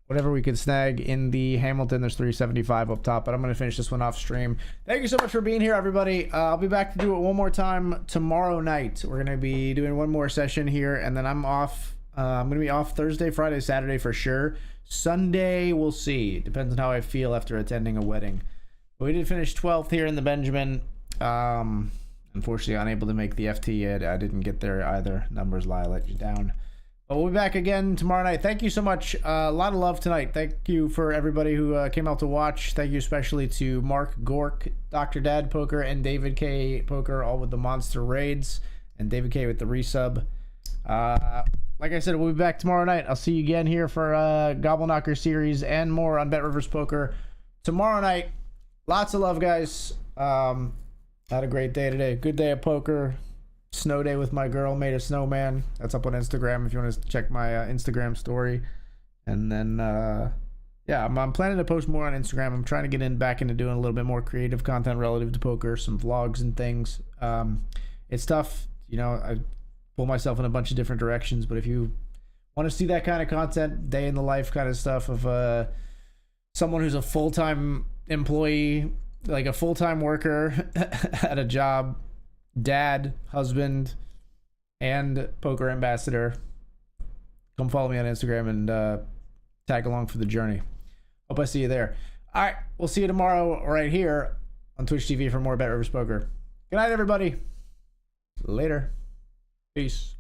Hamilton. There's 375 up top, but I'm going to finish this one off stream. Thank you so much for being here, everybody. I'll be back to do it one more time tomorrow night. We're going to be doing one more session here, and then I'm off. I'm going to be off Thursday, Friday, Saturday for sure. Sunday, we'll see. Depends on how I feel after attending a wedding. But we did finish 12th here in the Benjamin. Unfortunately, unable to make the FT yet. I didn't get there either. Numbers lie, let you down. But we'll be back again tomorrow night. Thank you so much. A lot of love tonight. Thank you for everybody who came out to watch. Thank you especially to Mark Gork, Dr. Dad Poker, and David K Poker, all with the monster raids, and David K with the resub. Like I said, we'll be back tomorrow night. I'll see you again here for GOBBLEKNOCKER series and more on BetRivers Poker tomorrow night. Lots of love, guys. Had a great day today. Good day of poker. Snow day with my girl. Made a snowman. That's up on Instagram if you want to check my Instagram story. And then, yeah, I'm planning to post more on Instagram. I'm trying to get back into doing a little bit more creative content relative to poker, some vlogs and things. It's tough. You know, I pull myself in a bunch of different directions, but if you want to see that kind of content, day in the life kind of stuff of someone who's a full-time employee, like a full-time worker at a job, dad, husband, and poker ambassador, come follow me on Instagram and tag along for the journey. Hope I see you there. All right, we'll see you tomorrow right here on Twitch TV for more BetRivers Poker. Good night, everybody. Later. Peace.